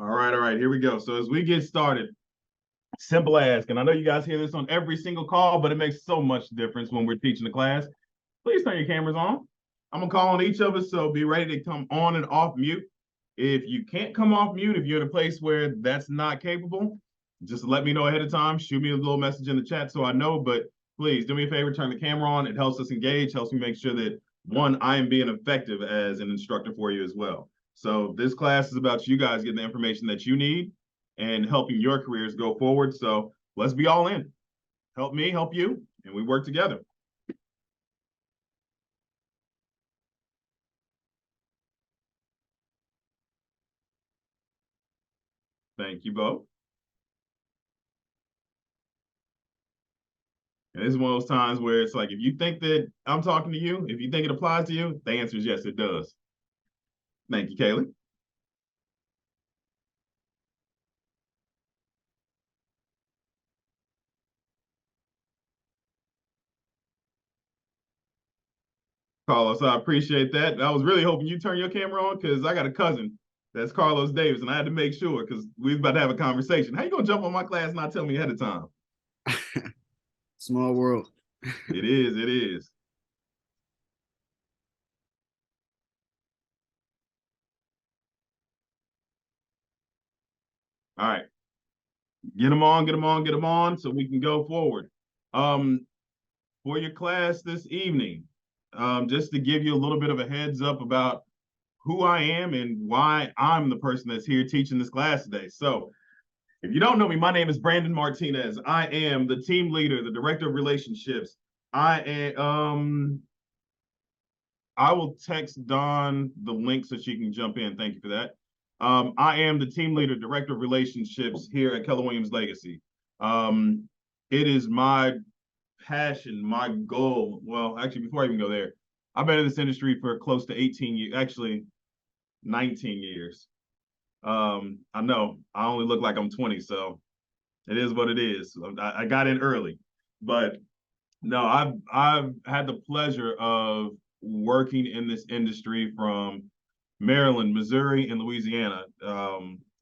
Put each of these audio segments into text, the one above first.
All right, here we go. So as we get started, simple ask, and I know you guys hear this on every single call, but it makes so much difference when we're teaching the class. Please turn your cameras on. I'm gonna call on each of us, so be ready to come on and off mute. If you can't come off mute, if you're in a place where that's not capable, just let me know ahead of time. Shoot me a little message in the chat so I know, but please do me a favor, turn the camera on. It helps us engage, helps me make sure that one, I am being effective as an instructor for you as well. So this class is about you guys getting the information that you need and helping your careers go forward. So let's be all in. Help me, help you, and we work together. Thank you both. And this is one of those times where it's like, if you think that I'm talking to you, if you think it applies to you, the answer is yes, it does. Thank you, Kaylee. Carlos, I appreciate that. I was really hoping you turn your camera on because I got a cousin that's Carlos Davis, and I had to make sure because we was about to have a conversation. How you gonna jump on my class and not tell me ahead of time? Small world. It is, it is. All right. Get them on, get them on, get them on so we can go forward. Um, for your class this evening, just to give you a little bit of a heads up about who I am and why I'm the person that's here teaching this class today. So, if you don't know me, my name is Brandon Martinez. I am the team leader, the director of relationships. I am. I will text Dawn the link so she can jump in. Thank you for that. I am the team leader, director of relationships here at Keller Williams Legacy. It is my passion, my goal. Well, actually, before I even go there, I've been in this industry for close to 18 years, actually 19 years. I know I only look like I'm 20, so it is what it is. I got in early, but no, I've had the pleasure of working in this industry from Maryland, Missouri, and Louisiana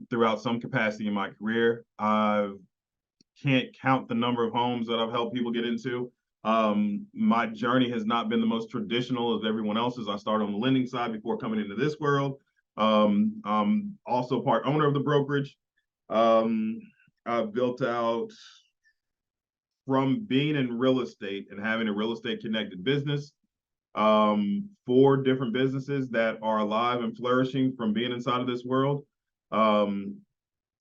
throughout some capacity in my career. I can't count the number of homes that I've helped people get into. My journey has not been the most traditional as everyone else's. I started on the lending side before coming into this world. I'm also part owner of the brokerage. Um, I've built out from being in real estate and having a real estate connected business, 4 different businesses that are alive and flourishing from being inside of this world. Um,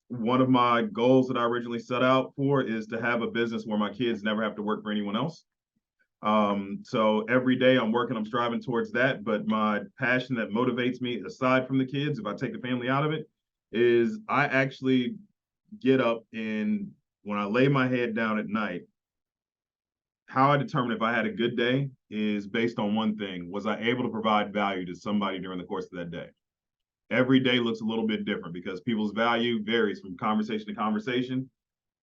one of my goals that I originally set out for is to have a business where my kids never have to work for anyone else. So every day I'm working, I'm striving towards that. But my passion that motivates me, aside from the kids, if I take the family out of it, is I actually get up and when I lay my head down at night, how I determine if I had a good day is based on one thing. Was I able to provide value to somebody during the course of that day? Every day looks a little bit different because people's value varies from conversation to conversation.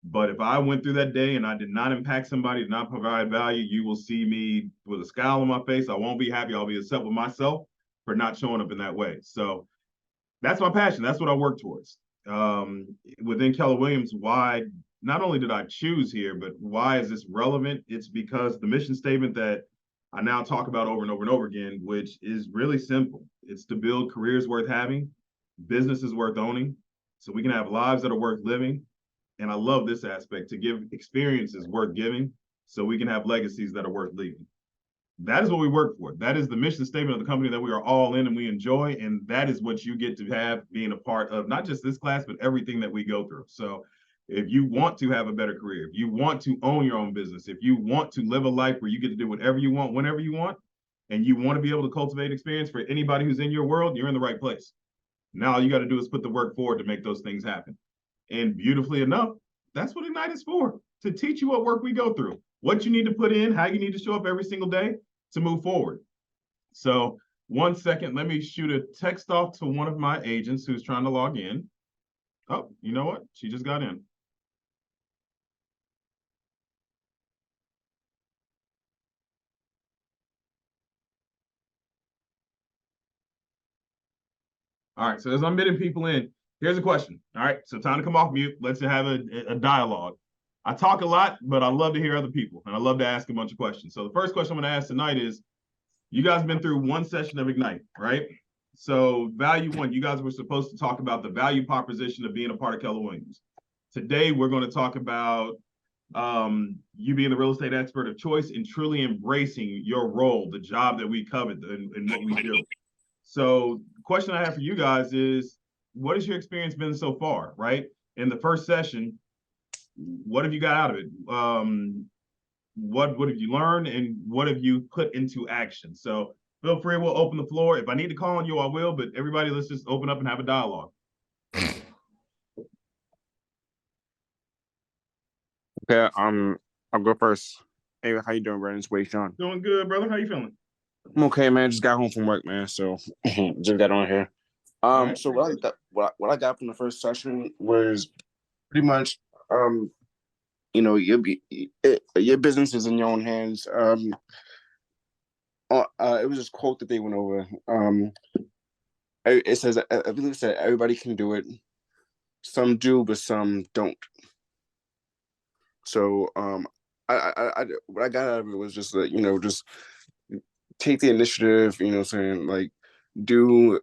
But if I went through that day and I did not impact somebody, did not provide value, you will see me with a scowl on my face. I won't be happy. I'll be upset with myself for not showing up in that way. So that's my passion. That's what I work towards. Within Keller Williams, why not only did I choose here, but why is this relevant? It's because the mission statement that I now talk about over and over and over again, which is really simple. It's to build careers worth having, businesses worth owning, so we can have lives that are worth living. And I love this aspect to give experiences worth giving, so we can have legacies that are worth leaving. That is what we work for. That is the mission statement of the company that we are all in and we enjoy. And that is what you get to have being a part of not just this class, but everything that we go through. So if you want to have a better career, if you want to own your own business, if you want to live a life where you get to do whatever you want, whenever you want, and you want to be able to cultivate experience for anybody who's in your world, you're in the right place. Now all you got to do is put the work forward to make those things happen. And beautifully enough, that's what Ignite is for, to teach you what work we go through, what you need to put in, how you need to show up every single day to move forward. So 1 second, let me shoot a text off to one of my agents who's trying to log in. Oh, you know what? She just got in. All right, so as I'm bidding people in, Here's a question. All right, so time to come off mute. Let's have a dialogue. I talk a lot, but I love to hear other people, and I love to ask a bunch of questions. So the first question I'm going to ask tonight is, you guys have been through one session of Ignite, right? So value one, you guys were supposed to talk about the value proposition of being a part of Keller Williams. Today, we're going to talk about you being the real estate expert of choice and truly embracing your role, the job that we covet and what we do. So the question I have for you guys is, what has your experience been so far, right? In the first session, what have you got out of it? What have you learned and what have you put into action? So feel free, we'll open the floor. If I need to call on you, I will, but everybody, let's just open up and have a dialogue. Okay, I'll go first. Hey, how you doing, Brandon? It's Wade Sean. Doing good, brother. How you feeling? I'm okay, man. Just got home from work, man. So just got on here. Right. So what I got from the first session was pretty much your business is in your own hands. It was this quote that they went over. It says, I believe it said, everybody can do it. Some do, but some don't. So what I got out of it was just that, just take the initiative, saying, like, do,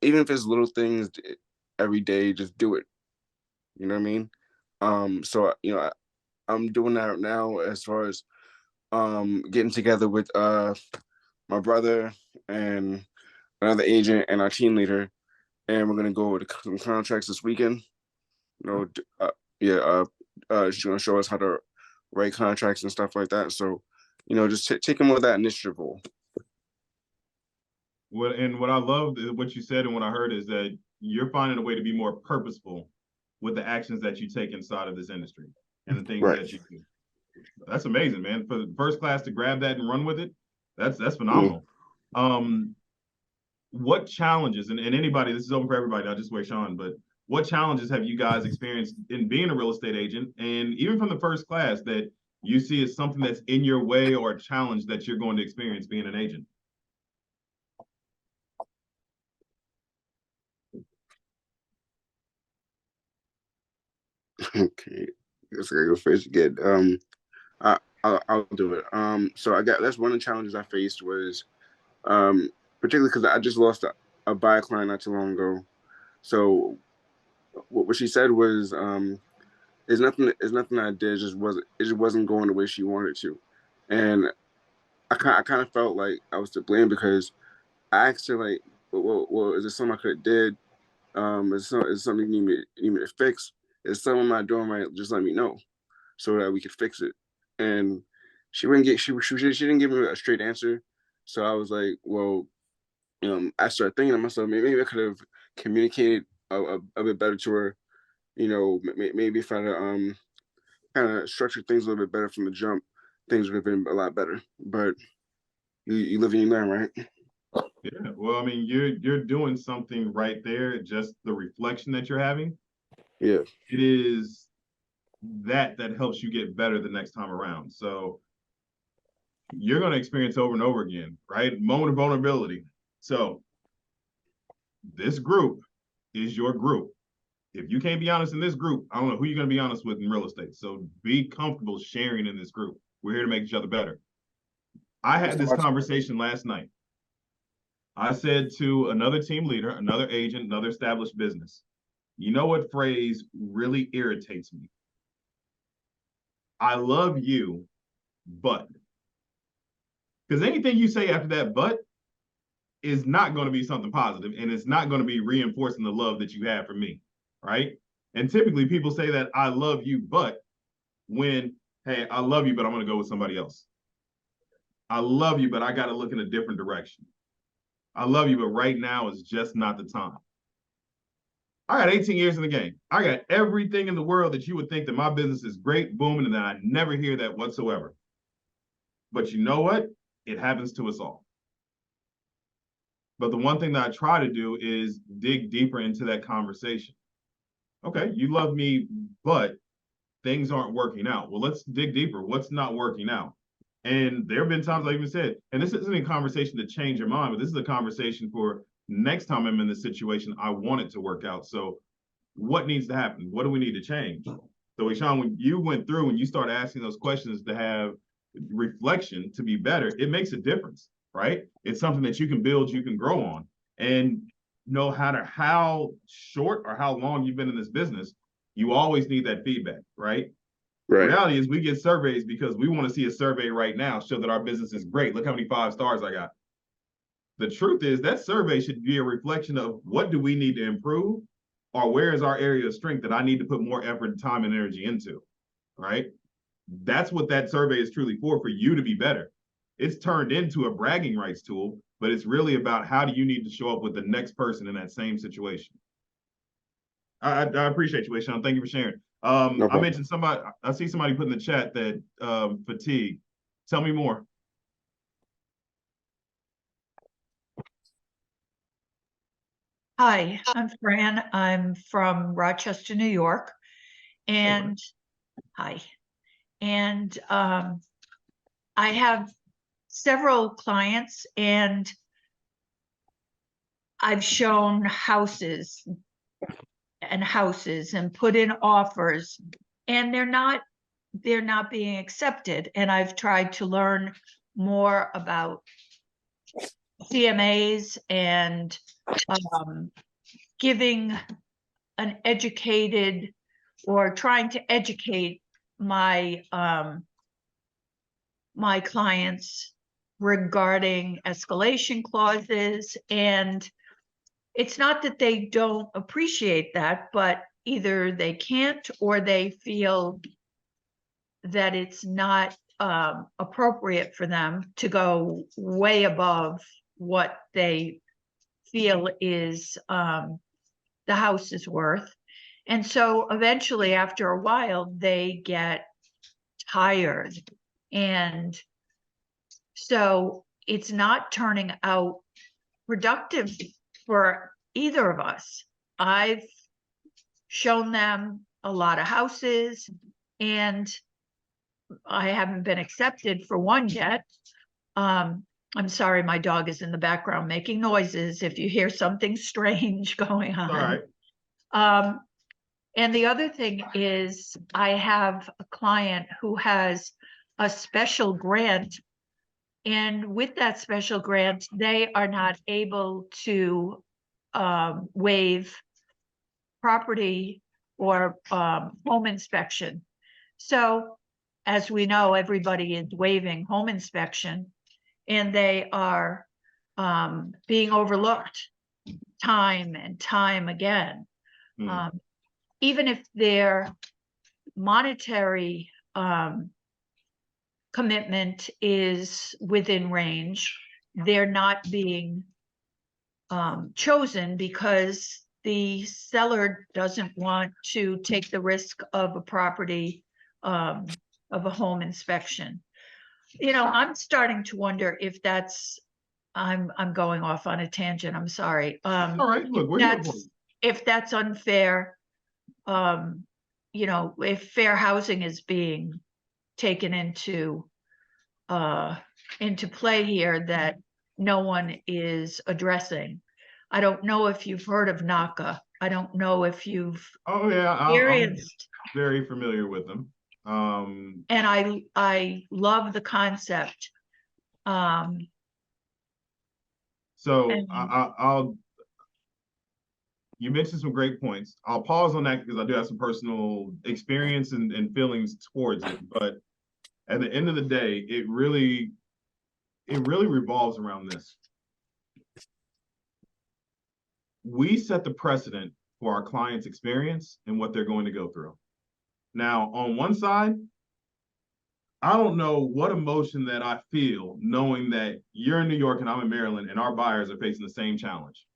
even if it's little things every day, just do it. You know what I mean? So, I'm doing that now as far as getting together with my brother and another agent and our team leader, and we're gonna go over some contracts this weekend. She's gonna show us how to write contracts and stuff like that. So, just taking more of that initiative role. What I love, what you said and what I heard is that you're finding a way to be more purposeful with the actions that you take inside of this industry and the things that you do. That's amazing, man. For the first class to grab that and run with it, that's phenomenal. What challenges, and anybody, this is open for everybody, not just Wade Sean, but what challenges have you guys experienced in being a real estate agent, and even from the first class, that you see as something that's in your way or a challenge that you're going to experience being an agent? Okay, let's go first again. I'll do it. So that's one of the challenges I faced was, particularly because I just lost a buyer client not too long ago. So what she said was, it's nothing I did. It just wasn't going the way she wanted to, and I kind of felt like I was to blame because I asked her, like, well, is there something I could have did? Is something you need me to fix? Is something I'm not doing right? Just let me know so that we could fix it. And she didn't give me a straight answer. So I was like, well, I started thinking to myself, maybe I could have communicated a bit better to her. Maybe if I kind of structured things a little bit better from the jump, things would have been a lot better. But you live and you learn, right? Yeah, well, I mean, you're doing something right there. Just the reflection that you're having. Yeah, it is that helps you get better the next time around. So you're going to experience over and over again, right? Moment of vulnerability. So this group is your group. If you can't be honest in this group, I don't know who you're going to be honest with in real estate. So be comfortable sharing in this group. We're here to make each other better. I had this conversation last night. I said to another team leader, another agent, another established business, you know what phrase really irritates me? I love you, but. Because anything you say after that but is not going to be something positive, and it's not going to be reinforcing the love that you have for me, right? And typically people say that I love you, but when, hey, I love you, but I'm going to go with somebody else. I love you, but I got to look in a different direction. I love you, but right now is just not the time. I got 18 years in the game. I got everything in the world that you would think that my business is great, booming, and that I never hear that whatsoever. But you know what? It happens to us all. But the one thing that I try to do is dig deeper into that conversation. Okay, you love me, but things aren't working out. Well, let's dig deeper. What's not working out? And there have been times I even said, and this isn't a conversation to change your mind, but this is a conversation for next time I'm in this situation, I want it to work out. So what needs to happen? What do we need to change? So, Ishan, when you went through and you start asking those questions to have reflection to be better, it makes a difference, right? It's something that you can build, you can grow on. And no matter how short or how long you've been in this business, you always need that feedback, right? Right. Reality is we get surveys because we want to see a survey right now show that our business is great. Look how many 5 stars I got. The truth is that survey should be a reflection of what do we need to improve, or where is our area of strength that I need to put more effort, time, and energy into, right? That's what that survey is truly for you to be better. It's turned into a bragging rights tool, but it's really about how do you need to show up with the next person in that same situation. I appreciate you, Ishan. Thank you for sharing. No I problem. mentioned somebody, I see somebody put in the chat that fatigue. Tell me more. Hi, I'm Fran. I'm from Rochester, New York. And hi. And I have several clients, and I've shown houses and put in offers, and they're not being accepted. And I've tried to learn more about CMAs and giving an educated, or trying to educate my my clients regarding escalation clauses. And it's not that they don't appreciate that, but either they can't, or they feel that it's not appropriate for them to go way above what they feel is the house is worth. And so eventually, after a while, they get tired. And so it's not turning out productive for either of us. I've shown them a lot of houses, and I haven't been accepted for one yet. I'm sorry, my dog is in the background making noises if you hear something strange going on. All right. And the other thing is, I have a client who has a special grant, and with that special grant, they are not able to waive property or home inspection. So, as we know, everybody is waiving home inspection, and they are being overlooked time and time again. Even if their monetary commitment is within range, they're not being chosen because the seller doesn't want to take the risk of a property, of a home inspection. You know, I'm starting to wonder if that's, I'm going off on a tangent, I'm sorry. All right, look, we're here for you. If that's unfair, you know, if fair housing is being taken into play here that no one is addressing. I don't know if you've heard of NACA. I don't know if you've Oh yeah, experienced. I'm very familiar with them. And I love the concept. So And- I'll. You mentioned some great points. I'll pause on that because I do have some personal experience and feelings towards it. But at the end of the day, it really revolves around this. We set the precedent for our client's experience and what they're going to go through. Now, on one side, I don't know what emotion that I feel knowing that you're in New York and I'm in Maryland and our buyers are facing the same challenge.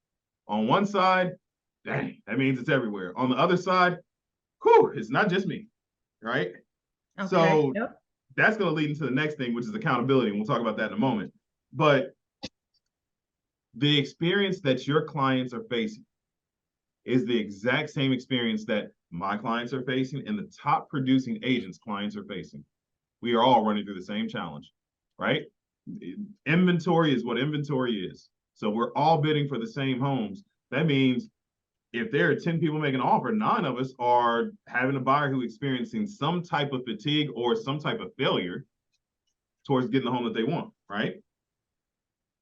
On one side, dang, that means it's everywhere. On the other side, whew, it's not just me, right? Okay, So yep. That's going to lead into the next thing, which is accountability. And we'll talk about that in a moment. But the experience that your clients are facing is the exact same experience that my clients are facing and the top producing agents' clients are facing. We are all running through the same challenge, right? Inventory is what inventory is. So we're all bidding for the same homes. That means if there are 10 people making an offer, 9 of us are having a buyer who experiencing some type of fatigue or some type of failure towards getting the home that they want, right?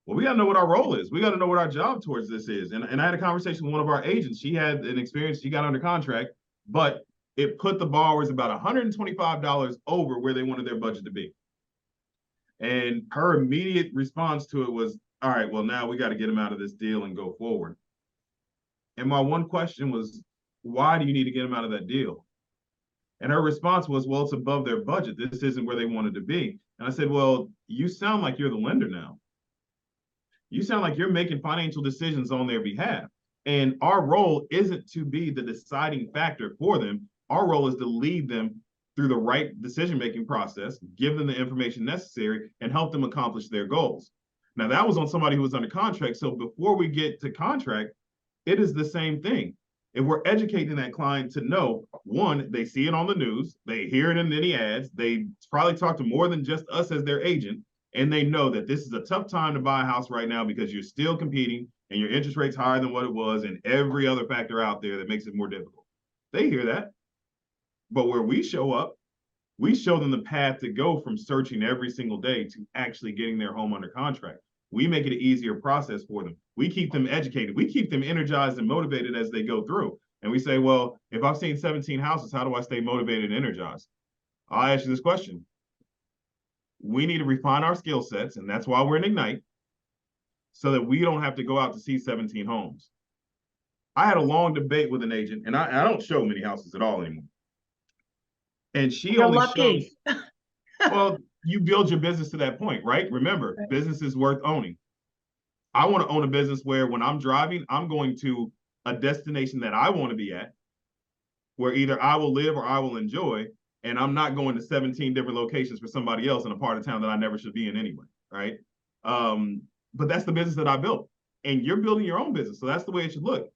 Well, we got to know what our role is. We got to know what our job towards this is. And I had a conversation with one of our agents. She had an experience. She got under contract, but it put the borrowers about $125 over where they wanted their budget to be. And her immediate response to it was, all right, well, now we got to get them out of this deal and go forward. And my one question was, why do you need to get them out of that deal? And her response was, well, it's above their budget. This isn't where they wanted to be. And I said, well, you sound like you're the lender now. You sound like you're making financial decisions on their behalf. And our role isn't to be the deciding factor for them. Our role is to lead them through the right decision-making process, give them the information necessary, and help them accomplish their goals. Now, that was on somebody who was under contract. So before we get to contract, it is the same thing. If we're educating that client to know, one, they see it on the news, they hear it in any ads, they probably talk to more than just us as their agent, and they know that this is a tough time to buy a house right now because you're still competing and your interest rate's higher than what it was and every other factor out there that makes it more difficult. They hear that. But where we show up, we show them the path to go from searching every single day to actually getting their home under contract. We make it an easier process for them. We keep them educated. We keep them energized and motivated as they go through. And we say, well, if I've seen 17 houses, how do I stay motivated and energized? I'll ask you this question. We need to refine our skill sets, and that's why we're in Ignite, so that we don't have to go out to see 17 homes. I had a long debate with an agent, and I don't show many houses at all anymore. And she You're only lucky. shows, well, you build your business to that point, right? Remember, business is worth owning. I want to own a business where when I'm driving, I'm going to a destination that I want to be at, where either I will live or I will enjoy, and I'm not going to 17 different locations for somebody else in a part of town that I never should be in anyway, right? But that's the business that I built. And you're building your own business, so that's the way it should look.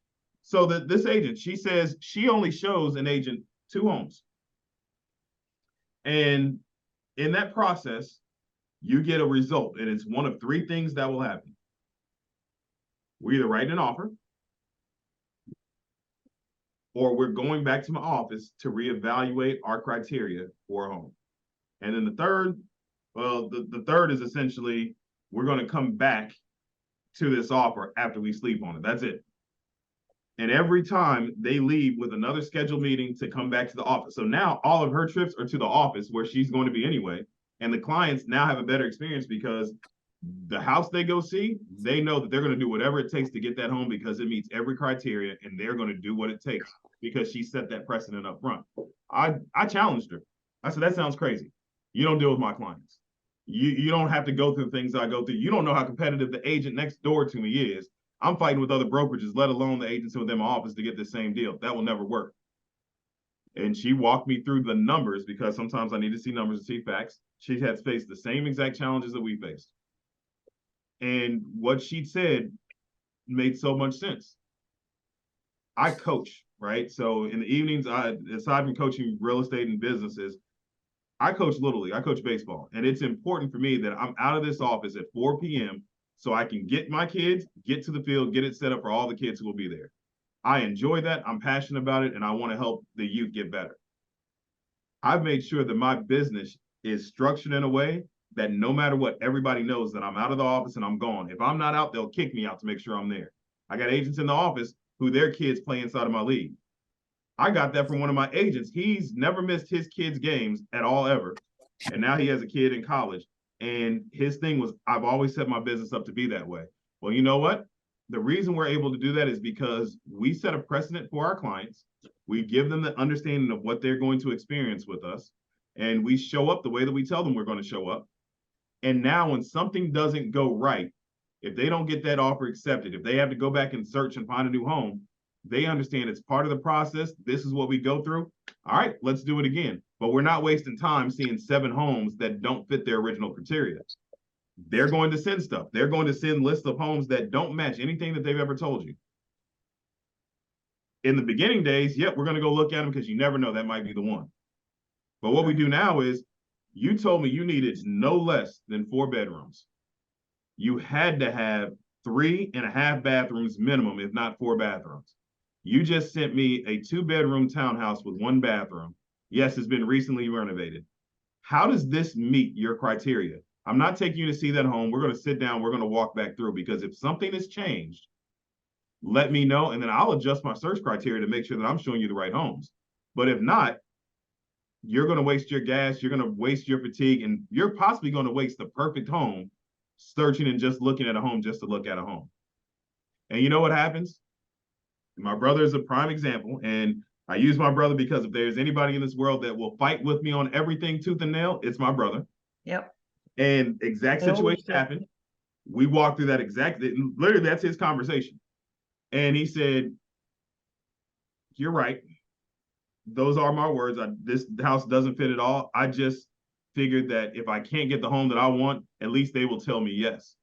So that this agent, she says she only shows an agent 2 homes. And in that process, you get a result, and it's one of 3 things that will happen. We're either writing an offer, or we're going back to my office to reevaluate our criteria for a home. And then the third, well, the third is essentially we're going to come back to this offer after we sleep on it. That's it. And every time they leave with another scheduled meeting to come back to the office. So now all of her trips are to the office where she's going to be anyway. And the clients now have a better experience because the house they go see, they know that they're going to do whatever it takes to get that home because it meets every criteria, and they're going to do what it takes because she set that precedent up front. I challenged her. I said, that sounds crazy. You don't deal with my clients. You don't have to go through things I go through. You don't know how competitive the agent next door to me is. I'm fighting with other brokerages, let alone the agents within my office to get the same deal. That will never work. And she walked me through the numbers because sometimes I need to see numbers and see facts. She has faced the same exact challenges that we faced. And what she said made so much sense. I coach, right? So in the evenings, aside from coaching real estate and businesses, I coach Little League. I coach baseball. And it's important for me that I'm out of this office at 4 p.m. so I can get my kids, get to the field, get it set up for all the kids who will be there. I enjoy that. I'm passionate about it, and I want to help the youth get better. I've made sure that my business is structured in a way that no matter what, everybody knows that I'm out of the office and I'm gone. If I'm not out, they'll kick me out to make sure I'm there. I got agents in the office who their kids play inside of my league. I got that from one of my agents. He's never missed his kids' games at all ever. And now he has a kid in college. And his thing was, I've always set my business up to be that way. Well, you know what? The reason we're able to do that is because we set a precedent for our clients. We give them the understanding of what they're going to experience with us. And we show up the way that we tell them we're going to show up. And now when something doesn't go right, if they don't get that offer accepted, if they have to go back and search and find a new home, they understand it's part of the process. This is what we go through. All right, let's do it again. But we're not wasting time seeing 7 homes that don't fit their original criteria. They're going to send stuff. They're going to send lists of homes that don't match anything that they've ever told you. In the beginning days, yep, we're going to go look at them because you never know, that might be the one. But what we do now is, you told me you needed no less than 4 bedrooms. You had to have 3.5 bathrooms minimum, if not 4 bathrooms. You just sent me a 2-bedroom townhouse with 1 bathroom. Yes, it's been recently renovated. How does this meet your criteria? I'm not taking you to see that home. We're going to sit down. We're going to walk back through, because if something has changed, let me know, and then I'll adjust my search criteria to make sure that I'm showing you the right homes. But if not, you're going to waste your gas, you're going to waste your fatigue, and you're possibly going to waste the perfect home searching and just looking at a home just to look at a home. And you know what happens? My brother is a prime example, and I use my brother because if there's anybody in this world that will fight with me on everything tooth and nail, it's my brother. Yep. And exact situation happened. We walked through that literally that's his conversation. And he said, you're right. Those are my words. This house doesn't fit at all. I just figured that if I can't get the home that I want, at least they will tell me yes.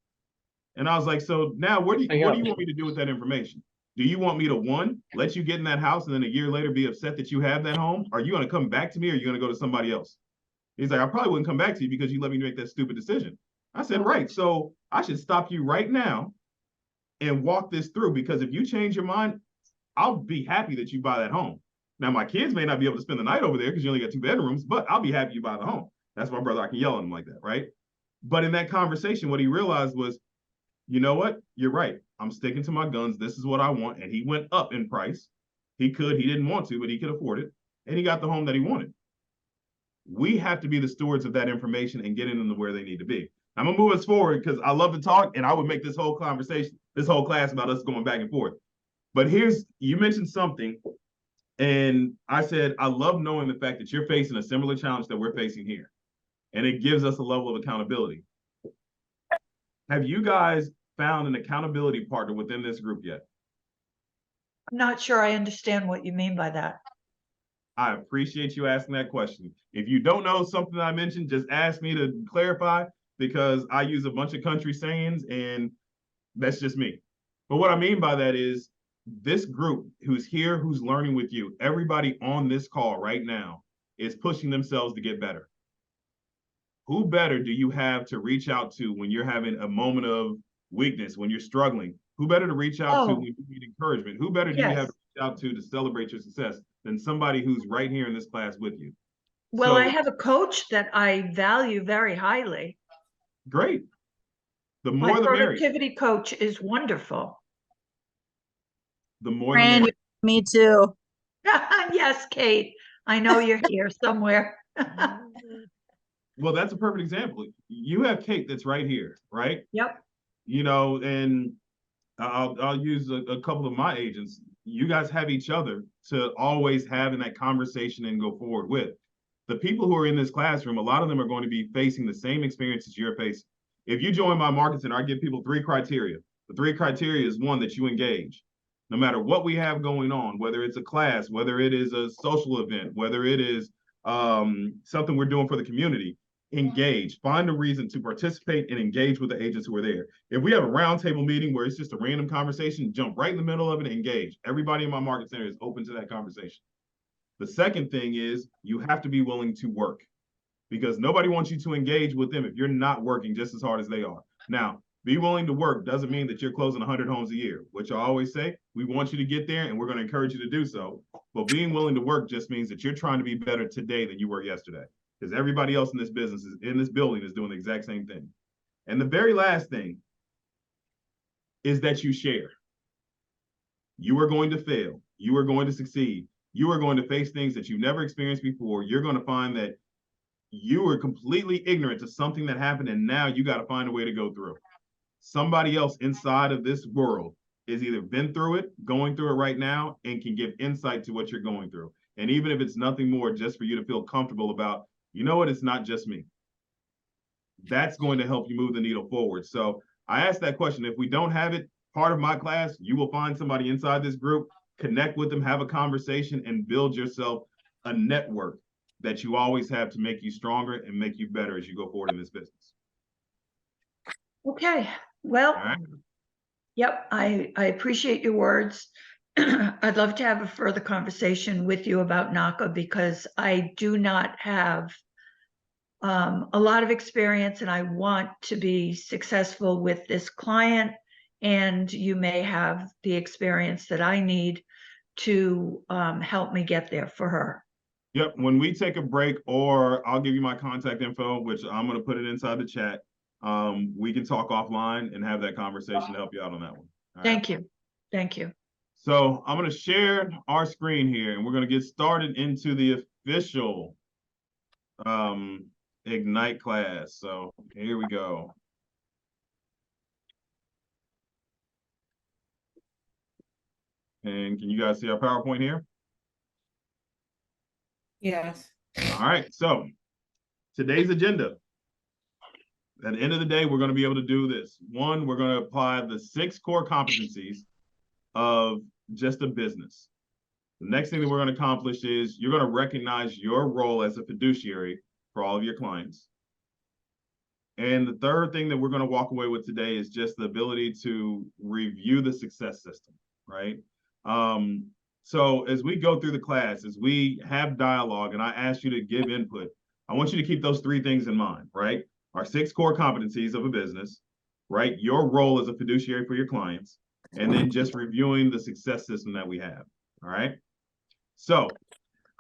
And I was like, so now what do you want me to do with that information? Do you want me to, one, let you get in that house and then a year later be upset that you have that home? Are you going to come back to me, or are you going to go to somebody else? He's like, I probably wouldn't come back to you because you let me make that stupid decision. I said, right. So I should stop you right now and walk this through, because if you change your mind, I'll be happy that you buy that home. Now, my kids may not be able to spend the night over there because you only got 2 bedrooms, but I'll be happy you buy the home. That's my brother. I can yell at him like that, right? But in that conversation, what he realized was, you know what? You're right. I'm sticking to my guns. This is what I want. And he went up in price. He didn't want to, but he could afford it. And he got the home that he wanted. We have to be the stewards of that information and getting them to where they need to be. I'm going to move us forward because I love to talk, and I would make this whole conversation, this whole class about us going back and forth. But you mentioned something, and I said, I love knowing the fact that you're facing a similar challenge that we're facing here. And it gives us a level of accountability. Have you guys found an accountability partner within this group yet? I'm not sure I understand what you mean by that. I appreciate you asking that question. If you don't know something I mentioned, just ask me to clarify, because I use a bunch of country sayings and that's just me. But what I mean by that is this group who's here, who's learning with you, everybody on this call right now is pushing themselves to get better. Who better do you have to reach out to when you're having a moment of weakness, when you're struggling? Who better to reach out to when you need encouragement? Who better do you have to reach out to celebrate your success than somebody who's right here in this class with you? Well, I have a coach that I value very highly. Great. The more the merrier. My productivity coach is wonderful. The more the merrier. Me too. Yes, Kate. I know you're here somewhere. Well, that's a perfect example. You have Kate that's right here, right? Yep. You know, and I'll use a couple of my agents. You guys have each other to always have in that conversation and go forward with. The people who are in this classroom, a lot of them are going to be facing the same experiences you're facing. If you join my market center, I give people 3 criteria. The 3 criteria is, 1, that you engage. No matter what we have going on, whether it's a class, whether it is a social event, whether it is something we're doing for the community, engage. Find a reason to participate and engage with the agents who are there. If we have a roundtable meeting where it's just a random conversation, jump right in the middle of it and engage. Everybody in my market center is open to that conversation. The second thing is you have to be willing to work, because nobody wants you to engage with them if you're not working just as hard as they are. Now, be willing to work doesn't mean that you're closing 100 homes a year, which I always say, we want you to get there and we're going to encourage you to do so. But being willing to work just means that you're trying to be better today than you were yesterday, because everybody else in this business, in this building, is doing the exact same thing. And the very last thing is that you share. You are going to fail. You are going to succeed. You are going to face things that you've never experienced before. You're going to find that you were completely ignorant to something that happened, and now you got to find a way to go through. Somebody else inside of this world has either been through it, going through it right now, and can give insight to what you're going through. And even if it's nothing more, just for you to feel comfortable about, you know what, it's not just me. That's going to help you move the needle forward. So I asked that question. If we don't have it, part of my class, you will find somebody inside this group, connect with them, have a conversation, and build yourself a network that you always have to make you stronger and make you better as you go forward in this business. Okay. Well, All right. Yep. I appreciate your words. I'd love to have a further conversation with you about NACA, because I do not have a lot of experience, and I want to be successful with this client, and you may have the experience that I need to help me get there for her. Yep. When we take a break, or I'll give you my contact info, which I'm going to put it inside the chat. We can talk offline and have that conversation to help you out on that one. All Thank right? you. Thank you. So I'm going to share our screen here, and we're going to get started into the official Ignite class. So here we go. And can you guys see our PowerPoint here? Yes. All right. So today's agenda. At the end of the day, we're going to be able to do this. One, we're going to apply the 6 core competencies of just a business. The next thing that we're going to accomplish is you're going to recognize your role as a fiduciary for all of your clients. And the third thing that we're going to walk away with today is just the ability to review the success system, right? So as we go through the class, as we have dialogue and I ask you to give input, I want you to keep those 3 things in mind, right? Our 6 core competencies of a business, right? Your role as a fiduciary for your clients, and then just reviewing the success system that we have, all right? So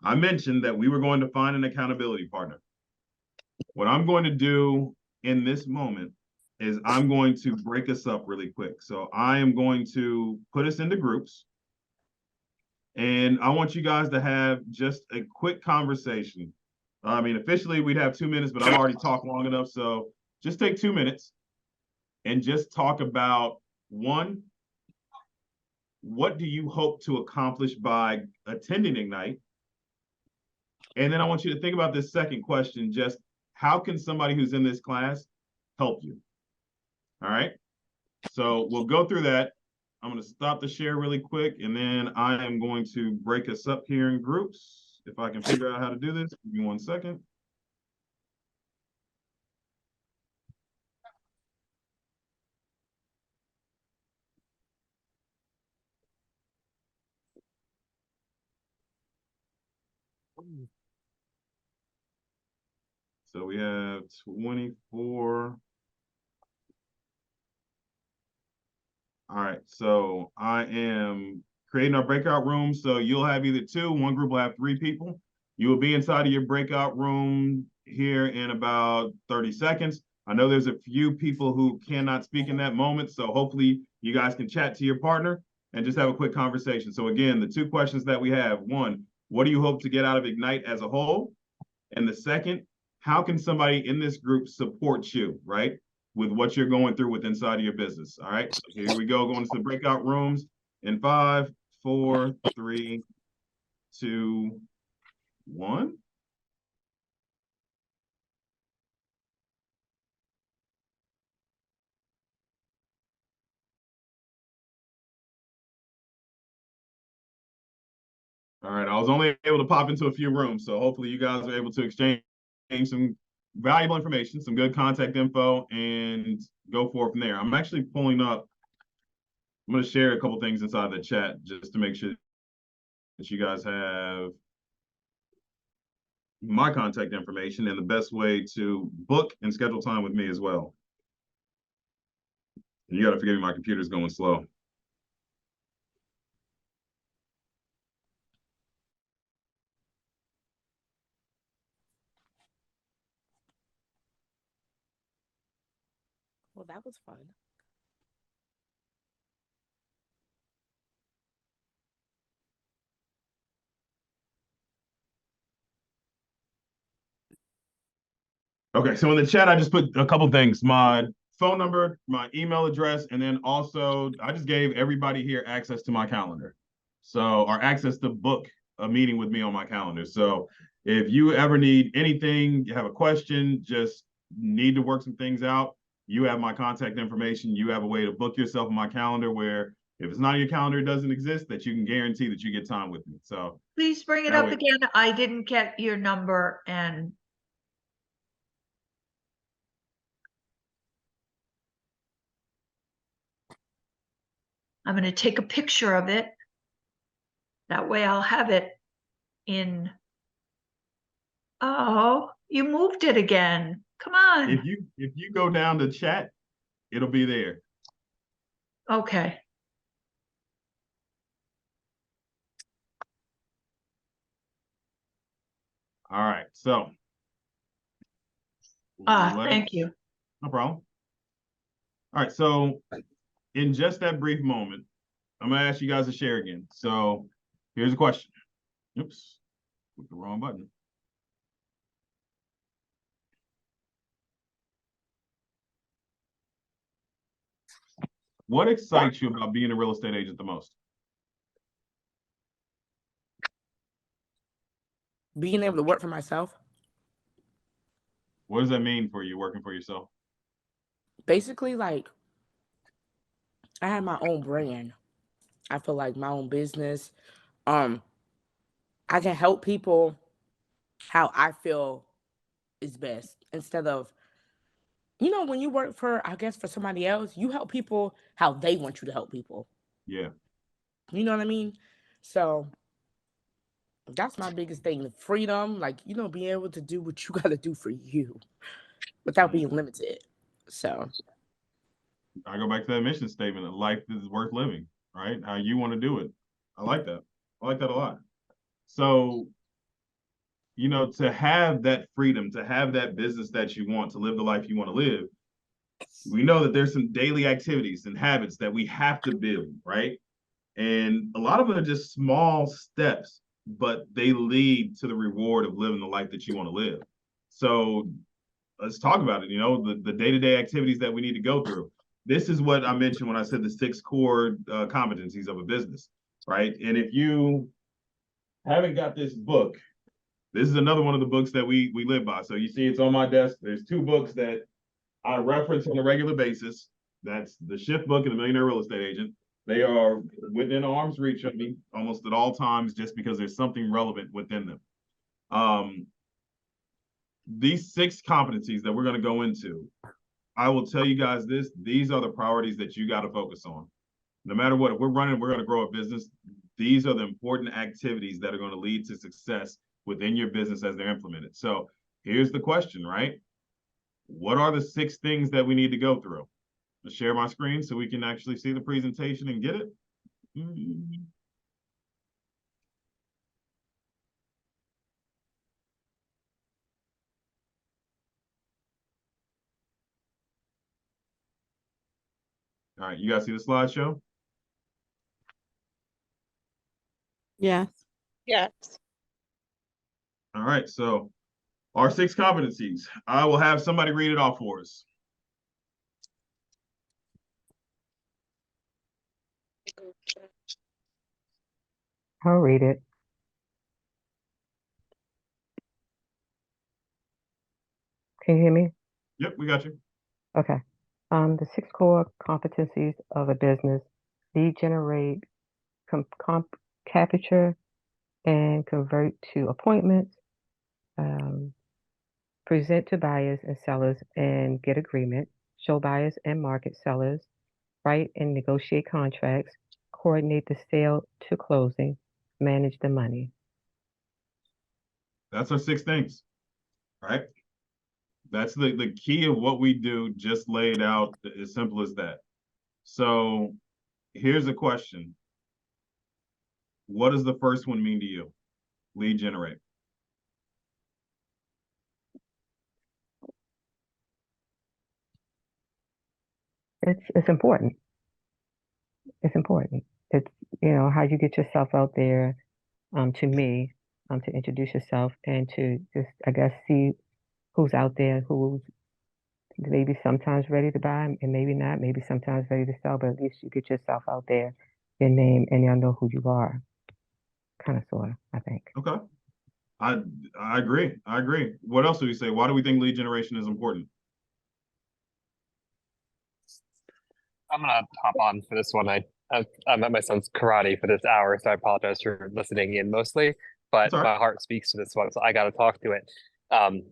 I mentioned that we were going to find an accountability partner. What I'm going to do in this moment is I'm going to break us up really quick. So I am going to put us into groups. And I want you guys to have just a quick conversation. I mean, officially we'd have 2 minutes, but I've already talked long enough. So just take 2 minutes and just talk about, one, what do you hope to accomplish by attending Ignite? And then I want you to think about this second question, just how can somebody who's in this class help you? All right. So we'll go through that. I'm going to stop the share really quick, and then I am going to break us up here in groups. If I can figure out how to do this, give me 1 second. So we have 24. All right, so I am creating our breakout room. So you'll have either 2, one group will have 3 people. You will be inside of your breakout room here in about 30 seconds. I know there's a few people who cannot speak in that moment, so hopefully you guys can chat to your partner and just have a quick conversation. So again, the 2 questions that we have, 1, what do you hope to get out of Ignite as a whole? And the second, how can somebody in this group support you, right? With what you're going through with inside of your business. All right, so here we go, going to the breakout rooms in 5, 4, 3, 2, 1. All right, I was only able to pop into a few rooms, so hopefully you guys are able to exchange some valuable information, some good contact info, and go forward from there. I'm actually pulling up, I'm going to share a couple things inside the chat just to make sure that you guys have my contact information and the best way to book and schedule time with me as well. And you got to forgive me, my computer's going slow. Well, that was fun. Okay, so in the chat, I just put a couple things, my phone number, my email address, and then also I just gave everybody here access to my calendar. So, or access to book a meeting with me on my calendar. So if you ever need anything, you have a question, just need to work some things out, you have my contact information. You have a way to book yourself on my calendar where if it's not on your calendar, it doesn't exist, that you can guarantee that you get time with me. So Please bring it that up way- again. I didn't get your number, and I'm going to take a picture of it. That way I'll have it in. Oh, you moved it again. Come on. if you go down to chat, it'll be there. Okay. All right, so Thank you. no problem. All right, so in just that brief moment, I'm gonna ask you guys to share again. So here's a question. Oops, clicked the wrong button. What excites you about being a real estate agent the most? Being able to work for myself. What does that mean for you working for yourself? Basically, like, I have my own brand. I feel like my own business. I can help people how I feel is best instead of, when you work for, I guess, for somebody else, you help people how they want you to help people. Yeah. You know what I mean? So that's my biggest thing. The freedom, like, being able to do what you got to do for you without being limited. So I go back to that mission statement that life is worth living, right? How you want to do it. I like that. I like that a lot. So, to have that freedom, to have that business that you want, to live the life you want to live, we know that there's some daily activities and habits that we have to build, right? And a lot of them are just small steps, but they lead to the reward of living the life that you want to live. So let's talk about it. The day-to-day activities that we need to go through. This is what I mentioned when I said the 6 core competencies of a business, right? And if you haven't got this book, this is another one of the books that we live by. So you see it's on my desk. There's 2 books that I reference on a regular basis. That's the Shift book and the Millionaire Real Estate Agent. They are within arm's reach of me almost at all times just because there's something relevant within them. These 6 competencies that we're going to go into, I will tell you guys this, these are the priorities that you got to focus on. No matter what, if we're going to grow a business, these are the important activities that are going to lead to success within your business as they're implemented. So here's the question, right? What are the 6 things that we need to go through? I'll share my screen so we can actually see the presentation and get it. All right, you guys see the slideshow? Yes. Yes. All right, so our 6 competencies. I will have somebody read it off for us. I'll read it. Can you hear me? Yep, we got you. Okay. The 6 core competencies of a business: lead generate, capture and convert to appointments, present to buyers and sellers and get agreement, show buyers and market sellers, write and negotiate contracts, coordinate the sale to closing, manage the money. That's our 6 things, right? That's the key of what we do, just laid out as simple as that. So here's a question. What does the first one mean to you? Lead generate. It's important. It's important. It's how you get yourself out there, to me, to introduce yourself and to just, I guess, see who's out there, who's maybe sometimes ready to buy and maybe not, maybe sometimes ready to sell, but at least you get yourself out there, your name, and y'all know who you are. Kind of, sort of, I think. Okay. I agree. I agree. What else do we say? Why do we think lead generation is important? I'm gonna hop on for this one. I'm at my son's karate for this hour, so I apologize for listening in mostly. But Sorry. my heart speaks to this one, so I got to talk to it.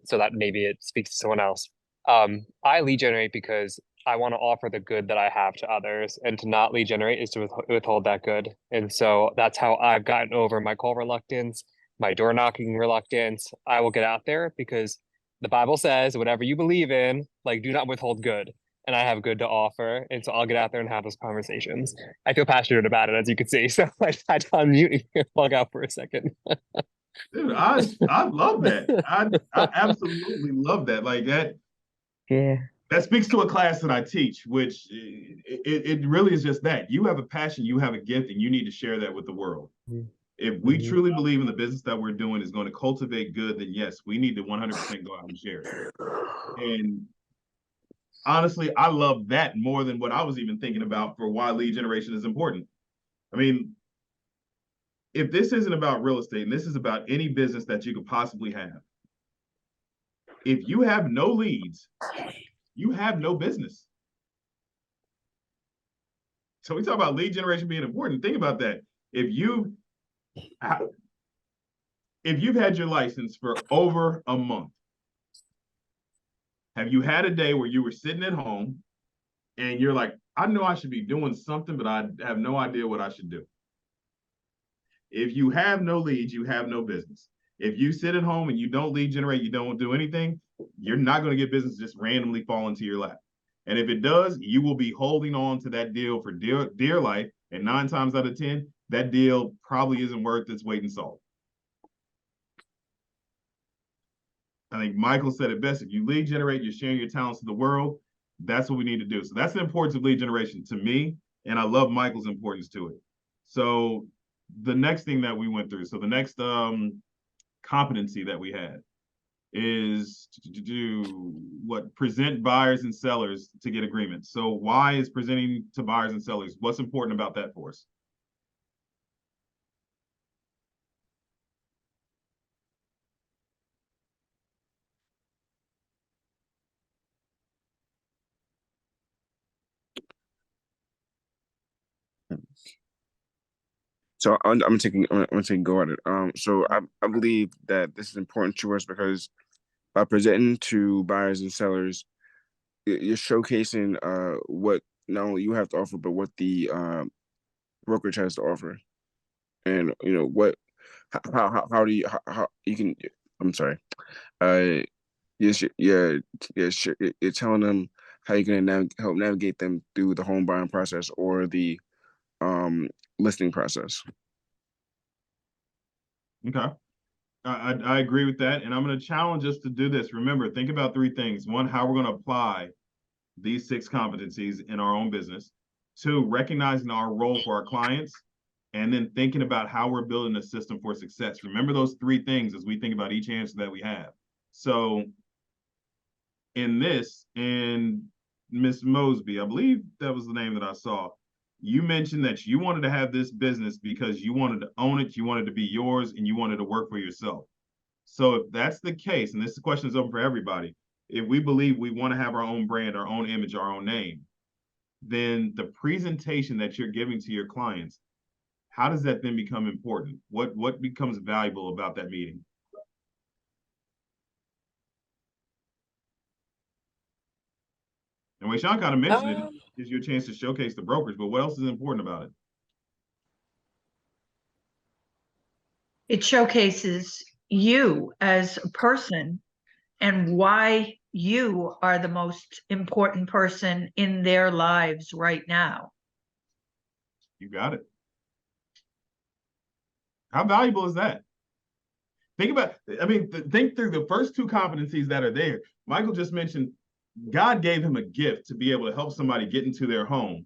So that maybe it speaks to someone else. I lead generate because I want to offer the good that I have to others, and to not lead generate is to withhold that good. And so that's how I've gotten over my call reluctance, my door knocking reluctance. I will get out there because the Bible says, whatever you believe in, like, do not withhold good. And I have good to offer. And so I'll get out there and have those conversations. I feel passionate about it, as you can see. So I had to unmute and plug out for a second. Dude, I love that. I absolutely love that. Like that. Yeah. That speaks to a class that I teach, which it really is just that. You have a passion, you have a gift, and you need to share that with the world. If we truly believe in the business that we're doing is going to cultivate good, then yes, we need to 100% go out and share it. And honestly, I love that more than what I was even thinking about for why lead generation is important. I mean, if this isn't about real estate and this is about any business that you could possibly have, if you have no leads, you have no business. So we talk about lead generation being important. Think about that. If you've had your license for over a month, have you had a day where you were sitting at home and you're like, I know I should be doing something, but I have no idea what I should do? If you have no leads, you have no business. If you sit at home and you don't lead generate, you don't do anything, you're not going to get business just randomly fall into your lap. And if it does, you will be holding on to that deal for dear life. And 9 times out of 10, that deal probably isn't worth its weight in salt. I think Michael said it best. If you lead generate, you're sharing your talents to the world. That's what we need to do. So that's the importance of lead generation to me. And I love Michael's importance to it. So the next thing that we went through, so the next competency that we had is to do what? Present buyers and sellers to get agreements. So why is presenting to buyers and sellers? What's important about that for us? So I'm taking go at it. So I believe that this is important to us because by presenting to buyers and sellers, you're showcasing what not only you have to offer, but what the brokerage has to offer, and what how do you how you can. I'm sorry. Yes, yeah, yeah. Sure. You're telling them how you're gonna help navigate them through the home buying process or the listing process. Okay. I agree with that. And I'm going to challenge us to do this. Remember, think about 3 things. 1, how we're going to apply these 6 competencies in our own business. 2, recognizing our role for our clients. And then thinking about how we're building a system for success. Remember those 3 things as we think about each answer that we have. So in Miss Mosby, I believe that was the name that I saw. You mentioned that you wanted to have this business because you wanted to own it, you wanted to be yours, and you wanted to work for yourself. So if that's the case, and this question is open for everybody, if we believe we want to have our own brand, our own image, our own name, then the presentation that you're giving to your clients, how does that then become important? What becomes valuable about that meeting? And Sean kind of mentioned it, gives you a chance to showcase the brokerage, but what else is important about it? It showcases you as a person and why you are the most important person in their lives right now. You got it. How valuable is that? Think through the first 2 competencies that are there. Michael just mentioned God gave him a gift to be able to help somebody get into their home.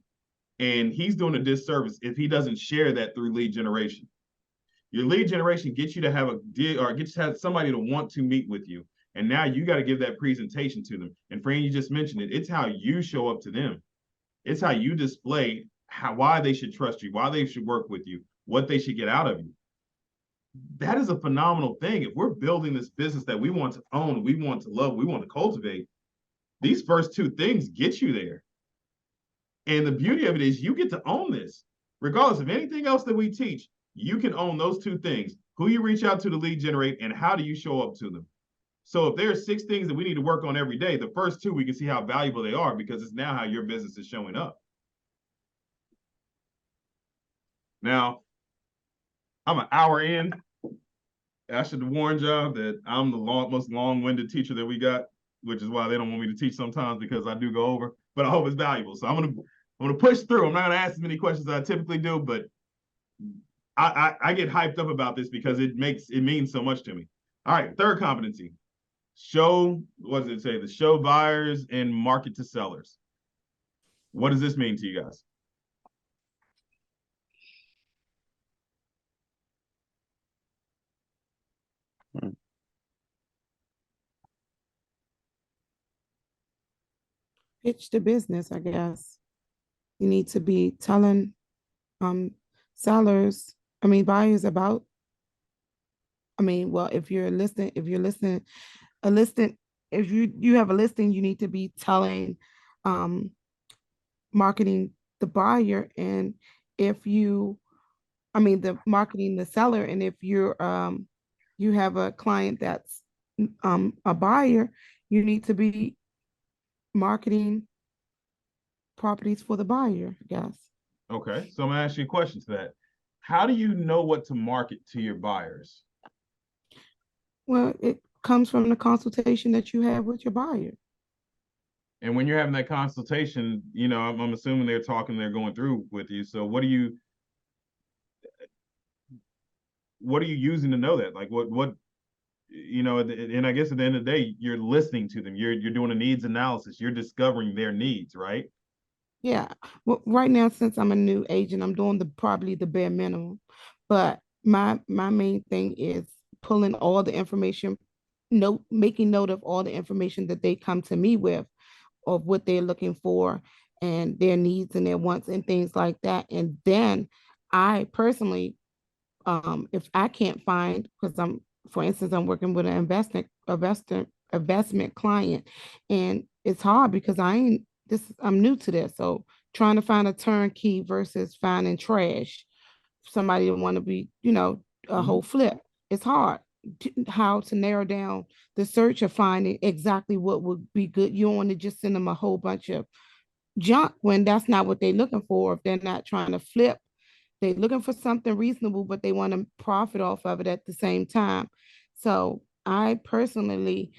And he's doing a disservice if he doesn't share that through lead generation. Your lead generation gets you to have gets to have somebody to want to meet with you. And now you got to give that presentation to them. And Fran, you just mentioned it. It's how you show up to them. It's how you display why they should trust you, why they should work with you, what they should get out of you. That is a phenomenal thing. If we're building this business that we want to own, we want to love, we want to cultivate, these first 2 things get you there. And the beauty of it is you get to own this. Regardless of anything else that we teach, you can own those 2 things. Who you reach out to lead generate and how do you show up to them? So if there are 6 things that we need to work on every day, the first 2, we can see how valuable they are because it's now how your business is showing up. Now, I'm an hour in. I should have warned y'all that I'm the most long-winded teacher that we got, which is why they don't want me to teach sometimes because I do go over, but I hope it's valuable. So I'm gonna push through. I'm not gonna ask as many questions as I typically do, but I get hyped up about this because it means so much to me. All right, third competency. What does it say? The show buyers and market to sellers. What does this mean to you guys? Pitch the business, I guess. You need to be telling buyers about, well, if you're listening, if you have a listing, you need to be telling, marketing the buyer. And if you, the marketing the seller. And if you're, you have a client that's a buyer, you need to be marketing properties for the buyer, I guess. Okay, so I'm gonna ask you a question to that. How do you know what to market to your buyers? Well, it comes from the consultation that you have with your buyer. And when you're having that consultation, I'm assuming they're going through with you. So what are you using to know that? Like what and I guess at the end of the day, you're listening to them. You're doing a needs analysis. You're discovering their needs, right? Yeah. Well, right now, since I'm a new agent, I'm doing probably the bare minimum. But my main thing is pulling all the information, making note of all the information that they come to me with, of what they're looking for and their needs and their wants and things like that. And then I personally, if I can't find, because for instance, I'm working with an investment client, and it's hard because I'm new to this. So trying to find a turnkey versus finding trash, somebody that want to be, a whole flip. It's hard how to narrow down the search of finding exactly what would be good. You don't want to just send them a whole bunch of junk when that's not what they're looking for. If they're not trying to flip, they're looking for something reasonable, but they want to profit off of it at the same time. So I personally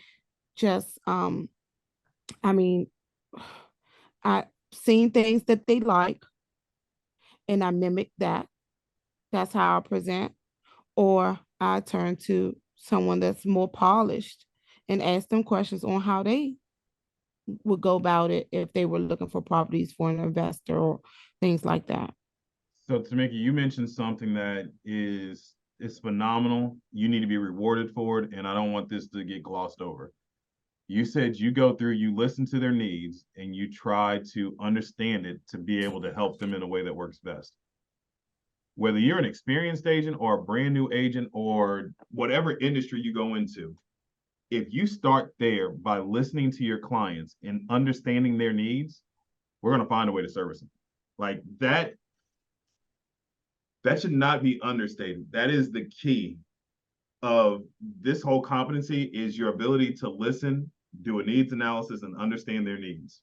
just, I seen things that they like and I mimic that. That's how I present. Or I turn to someone that's more polished and ask them questions on how they would go about it if they were looking for properties for an investor or things like that. So Tamika, you mentioned something that is phenomenal. You need to be rewarded for it, and I don't want this to get glossed over. You said you go through, you listen to their needs, and you try to understand it to be able to help them in a way that works best. Whether you're an experienced agent or a brand new agent or whatever industry you go into, if you start there by listening to your clients and understanding their needs, we're going to find a way to service them. Like that should not be understated. That is the key of this whole competency, is your ability to listen, do a needs analysis, and understand their needs.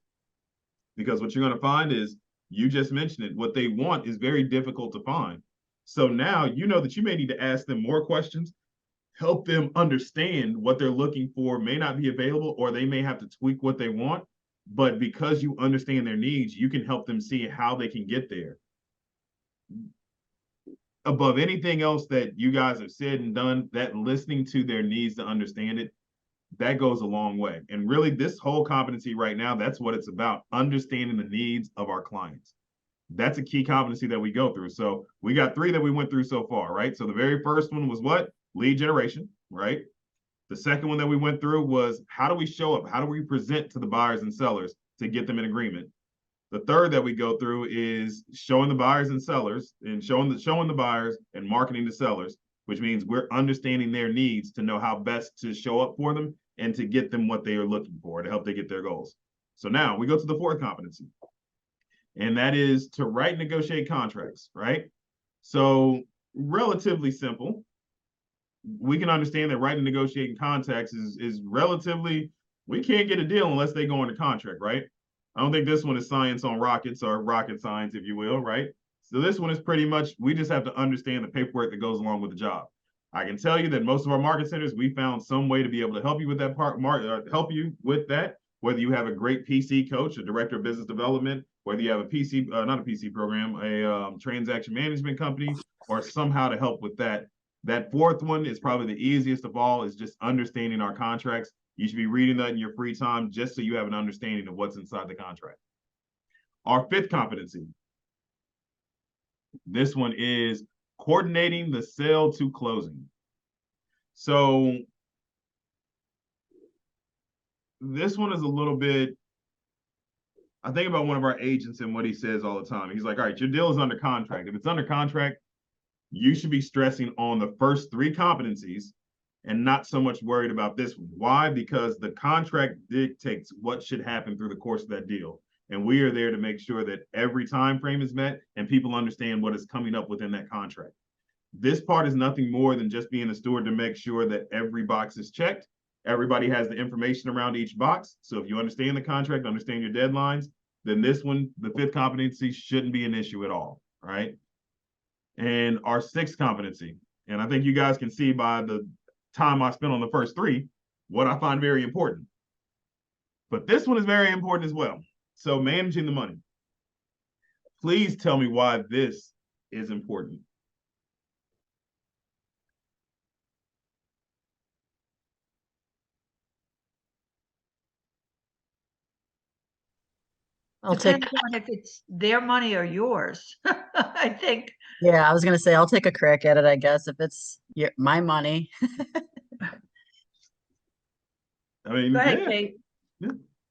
Because what you're going to find is, you just mentioned it, what they want is very difficult to find. So now you know that you may need to ask them more questions, help them understand what they're looking for may not be available, or they may have to tweak what they want. But because you understand their needs, you can help them see how they can get there. Above anything else that you guys have said and done, that listening to their needs to understand it, that goes a long way. And really, this whole competency right now, that's what it's about, understanding the needs of our clients. That's a key competency that we go through. So we got 3 that we went through so far, right? So the very first one was what? Lead generation, right? The second one that we went through was, how do we show up? How do we present to the buyers and sellers to get them in agreement? The third that we go through is showing the buyers and sellers, and showing the buyers and marketing the sellers, which means we're understanding their needs to know how best to show up for them and to get them what they are looking for to help they get their goals. So now we go to the fourth competency, and that is to write and negotiate contracts, right? So relatively simple. We can understand that writing and negotiating contracts is relatively, we can't get a deal unless they go into contract, right? I don't think this one is science on rockets, or rocket science, if you will, right? So this one is pretty much, we just have to understand the paperwork that goes along with the job. I can tell you that most of our market centers, we found some way to be able to help you with that part, help you with that, whether you have a great PC coach, a director of business development, whether you have a PC, not a PC program, a transaction management company, or somehow to help with that. That fourth one is probably the easiest of all, is just understanding our contracts. You should be reading that in your free time just so you have an understanding of what's inside the contract. Our fifth competency. This one is coordinating the sale to closing. So this one is a little bit, I think about one of our agents and what he says all the time. He's like, all right, your deal is under contract. If it's under contract, you should be stressing on the first three competencies and not so much worried about this one. Why? Because the contract dictates what should happen through the course of that deal. And we are there to make sure that every time frame is met and people understand what is coming up within that contract. This part is nothing more than just being a steward to make sure that every box is checked. Everybody has the information around each box. So if you understand the contract, understand your deadlines, then this one, the fifth competency, shouldn't be an issue at all, right? And our sixth competency, and I think you guys can see by the time I spent on the first three, what I find very important. But this one is very important as well. So managing the money. Please tell me why this is important. I'll take, Depends on if it's their money or yours. I think. yeah, I was gonna say, I'll take a crack at it, I guess, if it's my money. I mean, Go ahead, yeah. Kate.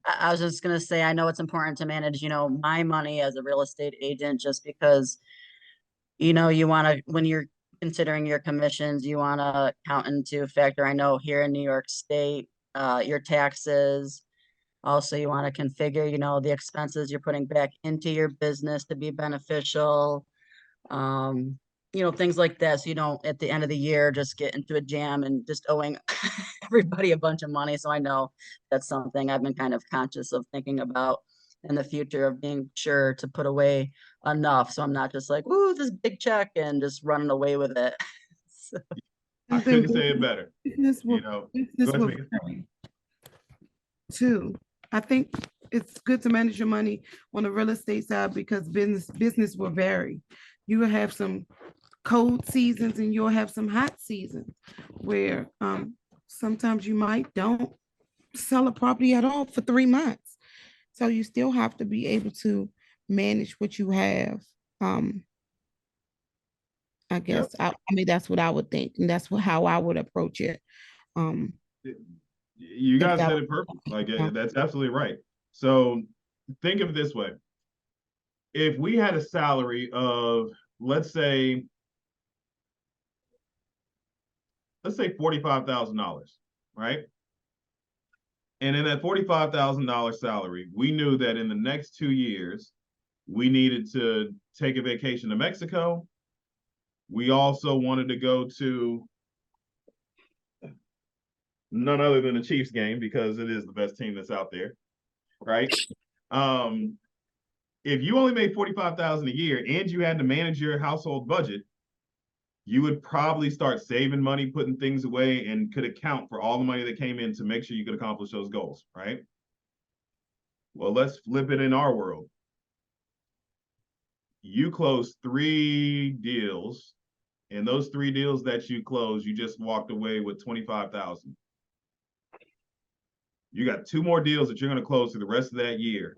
I was just gonna say, I know it's important to manage, my money as a real estate agent, just because, you wanna, when you're considering your commissions, you wanna count into factor, I know here in New York State, your taxes. Also, you want to configure, the expenses you're putting back into your business to be beneficial. Things like that. So you don't, at the end of the year, just get into a jam and just owing everybody a bunch of money. So I know that's something I've been kind of conscious of thinking about in the future, of being sure to put away enough. So I'm not just like, ooh, this big check and just running away with it. So, I couldn't say it better. Business will, business go ahead, will Tamika. vary too. I think it's good to manage your money on the real estate side, because business will vary. You will have some cold seasons and you'll have some hot seasons where sometimes you might don't sell a property at all for 3 months. So you still have to be able to manage what you have. I guess I mean that's what I would think, and that's how I would approach it. You guys said it perfect. Like, that's absolutely right. So think of it this way. If we had a salary of, let's say $45,000, right? And in that $45,000 salary, we knew that in the next 2 years, we needed to take a vacation to Mexico. We also wanted to go to none other than the Chiefs game, because it is the best team that's out there, right? If you only made $45,000 a year and you had to manage your household budget, you would probably start saving money, putting things away, and could account for all the money that came in to make sure you could accomplish those goals, right? Well, let's flip it in our world. You closed 3 deals, and those 3 deals that you closed, you just walked away with $25,000. You got 2 more deals that you're going to close through the rest of that year.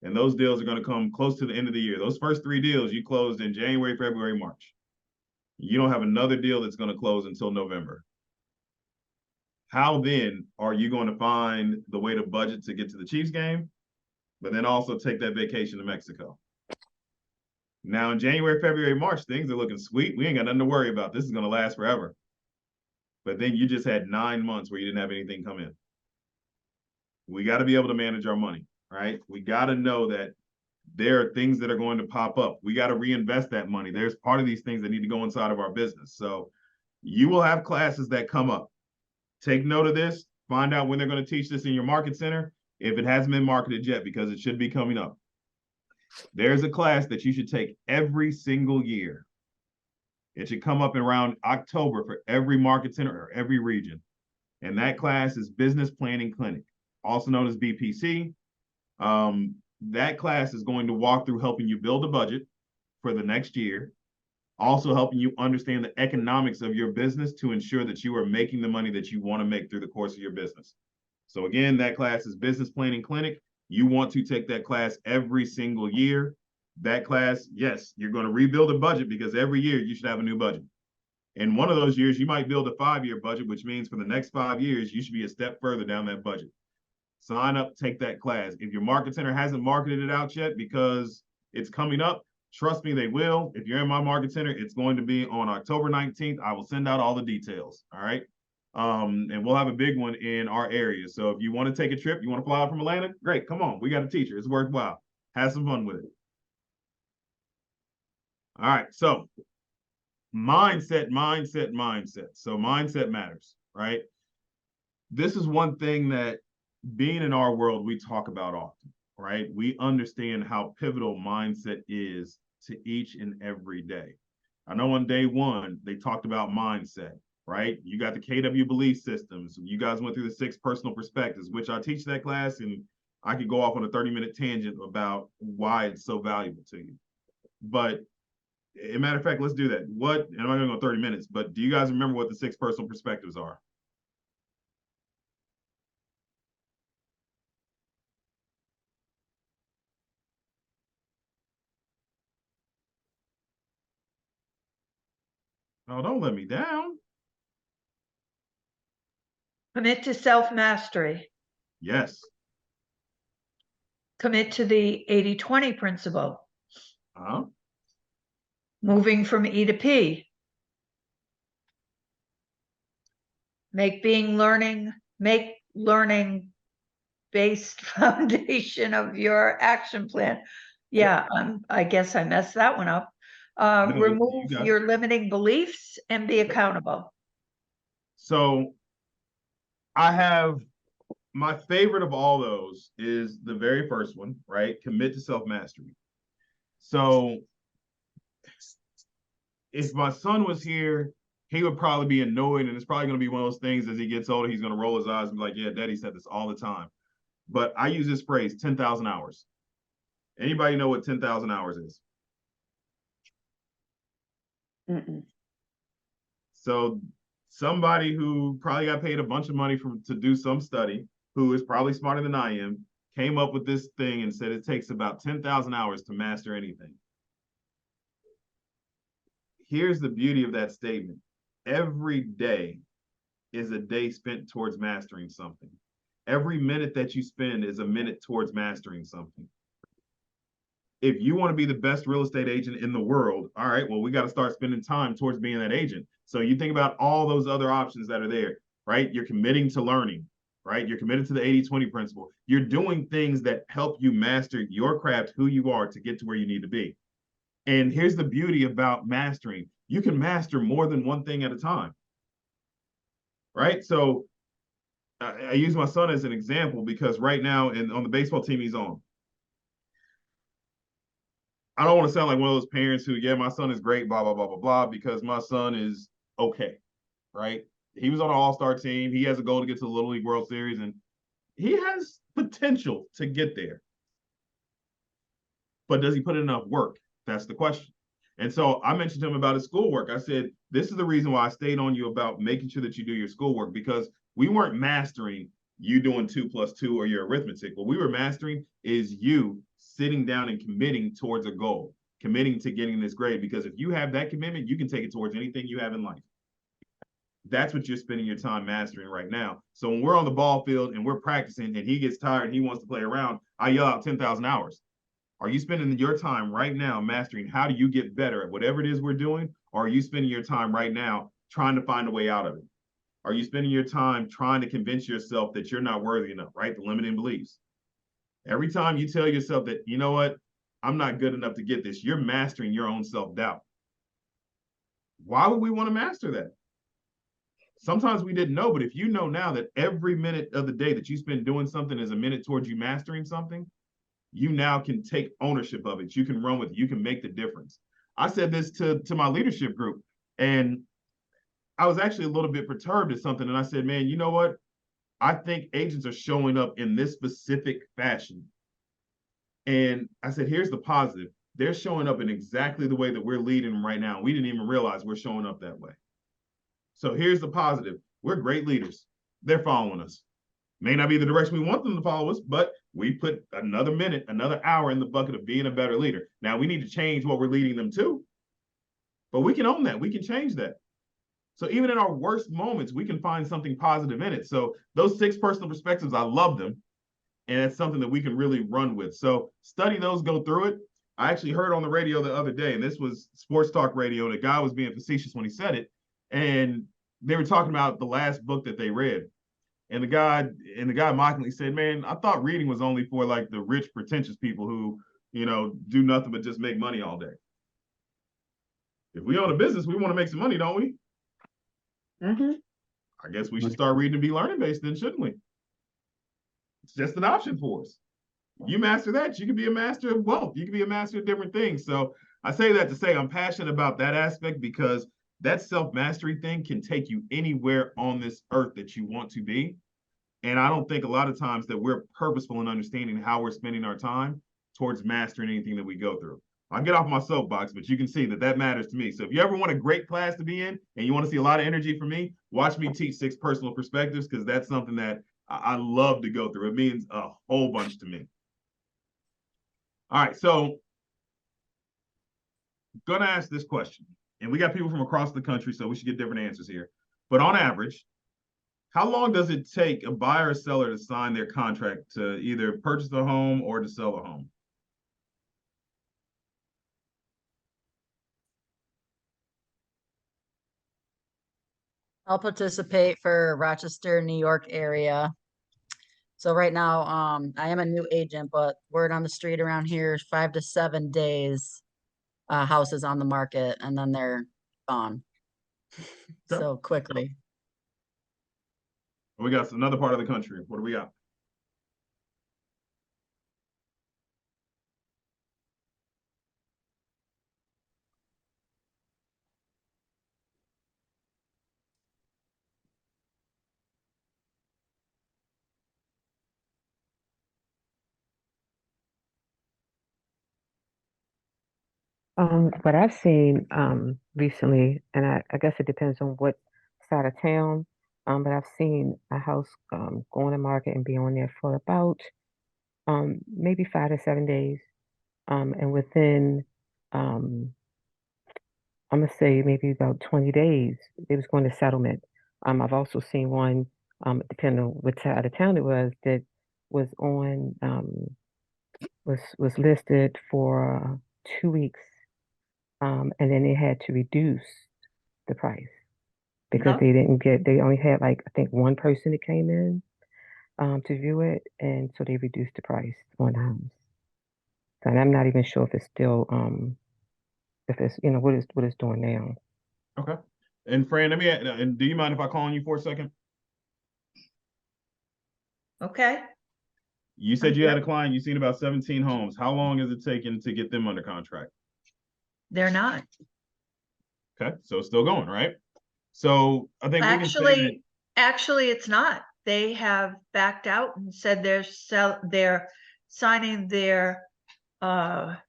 And those deals are going to come close to the end of the year. Those first 3 deals you closed in January, February, March. You don't have another deal that's going to close until November. How then are you going to find the way to budget to get to the Chiefs game, but then also take that vacation to Mexico? Now in January, February, March, things are looking sweet. We ain't got nothing to worry about. This is going to last forever. But then you just had 9 months where you didn't have anything come in. We got to be able to manage our money, right? We got to know that there are things that are going to pop up. We got to reinvest that money. There's part of these things that need to go inside of our business. So you will have classes that come up. Take note of this. Find out when they're going to teach this in your market center, if it hasn't been marketed yet, because it should be coming up. There's a class that you should take every single year. It should come up around October for every market center or every region. And that class is Business Planning Clinic, also known as BPC. That class is going to walk through helping you build a budget for the next year. Also helping you understand the economics of your business to ensure that you are making the money that you want to make through the course of your business. So again, that class is Business Planning Clinic. You want to take that class every single year. That class, yes, you're going to rebuild a budget because every year you should have a new budget. In one of those years, you might build a 5-year budget, which means for the next 5 years, you should be a step further down that budget. Sign up, take that class. If your market center hasn't marketed it out yet because it's coming up, trust me, they will. If you're in my market center, it's going to be on October 19th. I will send out all the details. All right. And we'll have a big one in our area. So if you want to take a trip, you want to fly out from Atlanta, great. Come on. We got a teacher. It's worthwhile. Have some fun with it. All right. So mindset. So mindset matters, right? This is one thing that being in our world, we talk about often, right? We understand how pivotal mindset is to each and every day. I know on day one, they talked about mindset, right? You got the KW belief systems. You guys went through the 6 personal perspectives, which I teach that class, and I could go off on a 30-minute tangent about why it's so valuable to you. But as a matter of fact, let's do that. And I'm not going to go 30 minutes, but do you guys remember what the 6 personal perspectives are? Oh, don't let me down. Commit to self-mastery. Yes. Commit to the 80-20 principle. Uh-huh. Moving from E to P. Make learning based foundation of your action plan. Yeah, I guess I messed that one up. No, Remove you got it. your limiting beliefs and be accountable. So I have my favorite of all those is the very first one, right? Commit to self-mastery. So if my son was here, he would probably be annoyed, and it's probably going to be one of those things as he gets older, he's going to roll his eyes and be like, yeah, Daddy said this all the time. But I use this phrase, 10,000 hours. Anybody know what 10,000 hours is? Mm-mm. So somebody who probably got paid a bunch of money to do some study, who is probably smarter than I am, came up with this thing and said it takes about 10,000 hours to master anything. Here's the beauty of that statement. Every day is a day spent towards mastering something. Every minute that you spend is a minute towards mastering something. If you want to be the best real estate agent in the world, all right, well, we got to start spending time towards being that agent. So you think about all those other options that are there, right? You're committing to learning, right? You're committed to the 80-20 principle. You're doing things that help you master your craft, who you are, to get to where you need to be. And here's the beauty about mastering. You can master more than one thing at a time, right? So I use my son as an example because right now on the baseball team he's on, I don't want to sound like one of those parents who, yeah, my son is great, blah, blah, blah, blah, blah, because my son is okay, right? He was on an all-star team. He has a goal to get to the Little League World Series, and he has potential to get there. But does he put in enough work? That's the question. And so I mentioned to him about his schoolwork. I said, this is the reason why I stayed on you about making sure that you do your schoolwork, because we weren't mastering you doing 2 + 2 or your arithmetic. What we were mastering is you sitting down and committing towards a goal, committing to getting this grade. Because if you have that commitment, you can take it towards anything you have in life. That's what you're spending your time mastering right now. So when we're on the ball field and we're practicing and he gets tired and he wants to play around, I yell out 10,000 hours. Are you spending your time right now mastering how do you get better at whatever it is we're doing? Or are you spending your time right now trying to find a way out of it? Are you spending your time trying to convince yourself that you're not worthy enough, right? The limiting beliefs. Every time you tell yourself that, you know what, I'm not good enough to get this, you're mastering your own self-doubt. Why would we want to master that? Sometimes we didn't know, but if you know now that every minute of the day that you spend doing something is a minute towards you mastering something, you now can take ownership of it. You can run with it. You can make the difference. I said this to my leadership group, and I was actually a little bit perturbed at something. And I said, man, you know what? I think agents are showing up in this specific fashion. And I said, here's the positive. they're showing up in exactly the way that we're leading them right now. We didn't even realize we're showing up that way. So here's the positive. We're great leaders. They're following us. May not be the direction we want them to follow us, but we put another minute, another hour in the bucket of being a better leader. Now we need to change what we're leading them to, but we can own that. We can change that. So even in our worst moments, we can find something positive in it. So those 6 personal perspectives, I love them. And it's something that we can really run with. So study those, go through it. I actually heard on the radio the other day, and this was sports talk radio, and a guy was being facetious when he said it. And they were talking about the last book that they read. And the guy mockingly said, man, I thought reading was only for like the rich, pretentious people who, do nothing but just make money all day. If we own a business, we want to make some money, don't we? Mhm. I guess we should start reading and be learning based then, shouldn't we? It's just an option for us. You master that, you can be a master of wealth. You can be a master of different things. So I say that to say I'm passionate about that aspect, because that self-mastery thing can take you anywhere on this earth that you want to be. And I don't think a lot of times that we're purposeful in understanding how we're spending our time towards mastering anything that we go through. I'll get off my soapbox, but you can see that matters to me. So if you ever want a great class to be in and you want to see a lot of energy from me, watch me teach 6 personal perspectives, because that's something that I love to go through. It means a whole bunch to me. All right, so I'm gonna ask this question, and we got people from across the country, so we should get different answers here. But on average, how long does it take a buyer or seller to sign their contract to either purchase a home or to sell a home? I'll participate for Rochester, New York area. So right now, I am a new agent, but word on the street around here is 5 to 7 days, houses on the market, and then they're gone. So quickly. We got another part of the country. What do we got? What I've seen recently, and I guess it depends on what side of town, but I've seen a house go on the market and be on there for about maybe 5 to 7 days. And within, um, I'm gonna say maybe about 20 days, it was going to settlement. I've also seen one, depending on what side of town it was, that was on was listed for 2 weeks, and then they had to reduce the price because they only had like I think one person that came in to view it, and so they reduced the price on the house. So, and I'm not even sure if it's still if it's what it's doing now. Okay. And Fran, and do you mind if I call on you for a second? Okay. You said you had a client, you've seen about 17 homes. How long is it taking to get them under contract? They're not. Okay, so it's still going, right? So I think we can say that, Actually, it's not. They have backed out and said they're signing their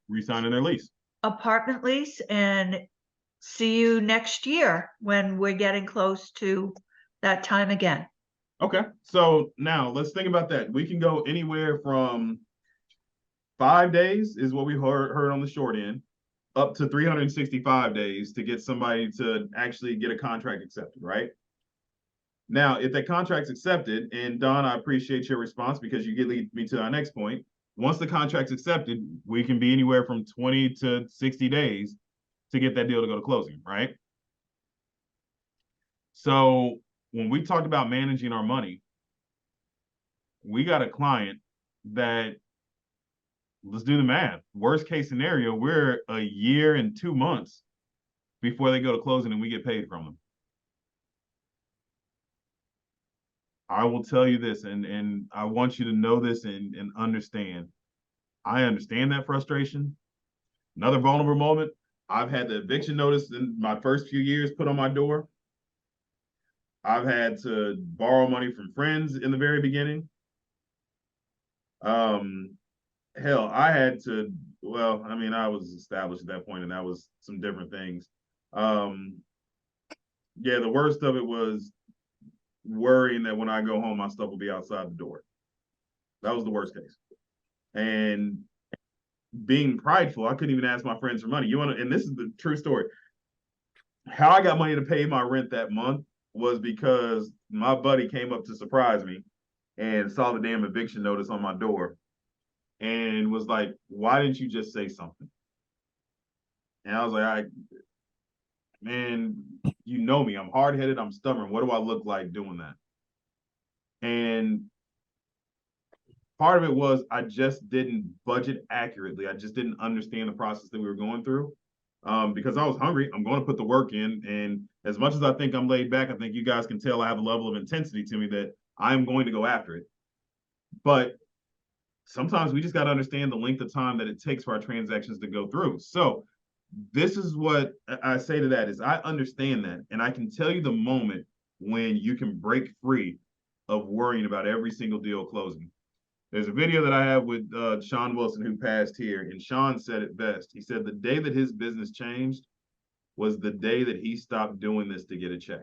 re-signing their lease. apartment lease and see you next year when we're getting close to that time again. Okay, so now let's think about that. We can go anywhere from 5 days is what we heard on the short end, up to 365 days to get somebody to actually get a contract accepted, right? Now, if that contract's accepted, and Don, I appreciate your response because you lead me to our next point. Once the contract's accepted, we can be anywhere from 20 to 60 days to get that deal to go to closing, right? So when we talked about managing our money, we got a client that, let's do the math. Worst case scenario, we're a year and 2 months before they go to closing and we get paid from them. I will tell you this, and I want you to know this and understand. I understand that frustration. Another vulnerable moment, I've had the eviction notice in my first few years put on my door. I've had to borrow money from friends in the very beginning. Hell, I had to Well, I mean, I was established at that point, and that was some different things. Yeah, the worst of it was worrying that when I go home, my stuff will be outside the door. That was the worst case. And being prideful, I couldn't even ask my friends for money. You want to, and this is the true story. How I got money to pay my rent that month was because my buddy came up to surprise me and saw the damn eviction notice on my door and was like, "Why didn't you just say something?" And I was like, man, you know me. I'm hard-headed. I'm stubborn. What do I look like doing that? And part of it was I just didn't budget accurately. I just didn't understand the process that we were going through. Because I was hungry, I'm going to put the work in. And as much as I think I'm laid back, I think you guys can tell I have a level of intensity to me that I'm going to go after it. But sometimes we just got to understand the length of time that it takes for our transactions to go through. So this is what I say to that is I understand that. And I can tell you the moment when you can break free of worrying about every single deal closing. There's a video that I have with Sean Wilson, who passed here, and Sean said it best. He said the day that his business changed was the day that he stopped doing this to get a check.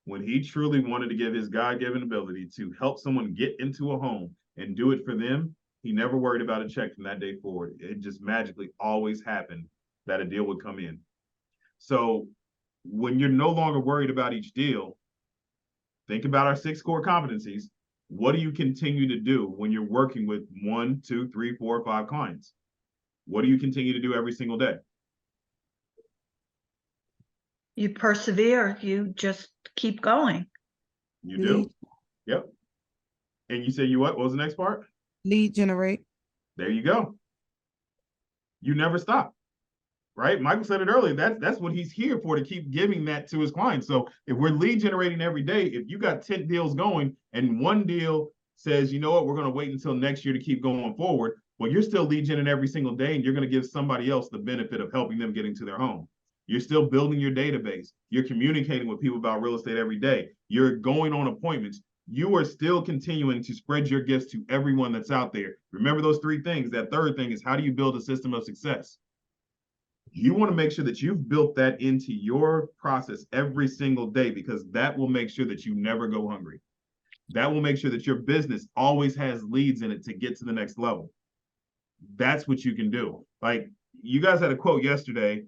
When he truly wanted to give his God-given ability to help someone get into a home and do it for them, he never worried about a check from that day forward. It just magically always happened that a deal would come in. So when you're no longer worried about each deal, think about our 6 core competencies. What do you continue to do when you're working with 1, 2, 3, 4, 5 clients? What do you continue to do every single day? You persevere, you just keep going. You do? Yep. And you say you what? What was the next part? Lead generate. There you go. You never stop. Right? Michael said it earlier. That's what he's here for, to keep giving that to his clients. So if we're lead generating every day, if you got 10 deals going and one deal says, you know what, we're going to wait until next year to keep going forward, well, you're still lead generating every single day, and you're going to give somebody else the benefit of helping them get into their home. You're still building your database. You're communicating with people about real estate every day. You're going on appointments. You are still continuing to spread your gifts to everyone that's out there. Remember those 3 things. That third thing is, how do you build a system of success? You want to make sure that you've built that into your process every single day, because that will make sure that you never go hungry. That will make sure that your business always has leads in it to get to the next level. That's what you can do. Like, you guys had a quote yesterday,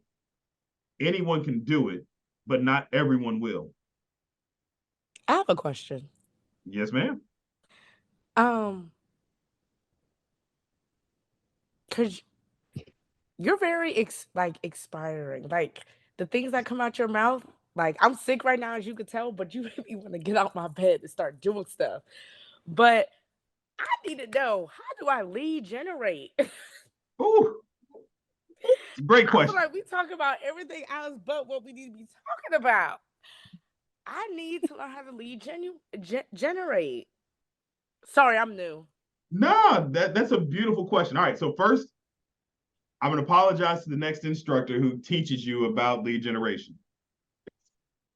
anyone can do it, but not everyone will. I have a question. Yes, ma'am. Because you're very expiring. Like, the things that come out your mouth, like, I'm sick right now, as you could tell, but you make me want to get out my bed and start doing stuff. But I need to know, how do I lead generate? Ooh, it's a great I feel question. like we talk about everything else but what we need to be talking about. I need to learn how to lead generate. Sorry, I'm new. No, that's a beautiful question. All right, so first, I'm going to apologize to the next instructor who teaches you about lead generation.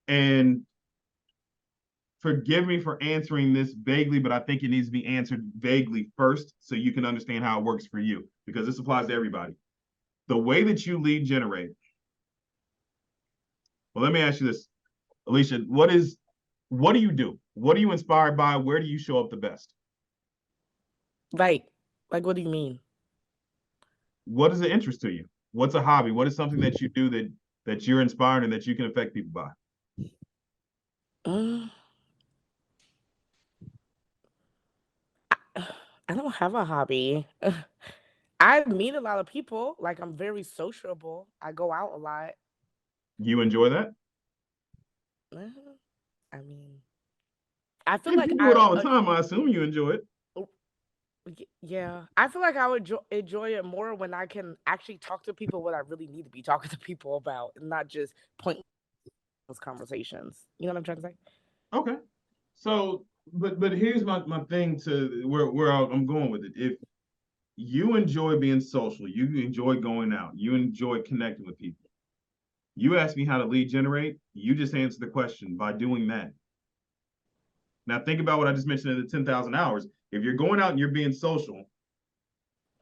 And forgive me for answering this vaguely, but I think it needs to be answered vaguely first so you can understand how it works for you, because this applies to everybody. The way that you lead generate. Well, let me ask you this, Alicia, what do you do? What are you inspired by? Where do you show up the best? Like, what do you mean? What is an interest to you? What's a hobby? What is something that you do that you're inspired and that you can affect people by? I don't have a hobby. I meet a lot of people. Like, I'm very sociable. I go out a lot. You enjoy that? I mean, I feel If like you do it all the time, I assume you enjoy it. Yeah, I feel like I would enjoy it more when I can actually talk to people what I really need to be talking to people about, and not just pointless conversations. You know what I'm trying to say? Okay. So, but here's my thing to where I'm going with it. If you enjoy being social, you enjoy going out, you enjoy connecting with people. You ask me how to lead generate, you just answer the question by doing that. Now think about what I just mentioned in the 10,000 hours. If you're going out and you're being social,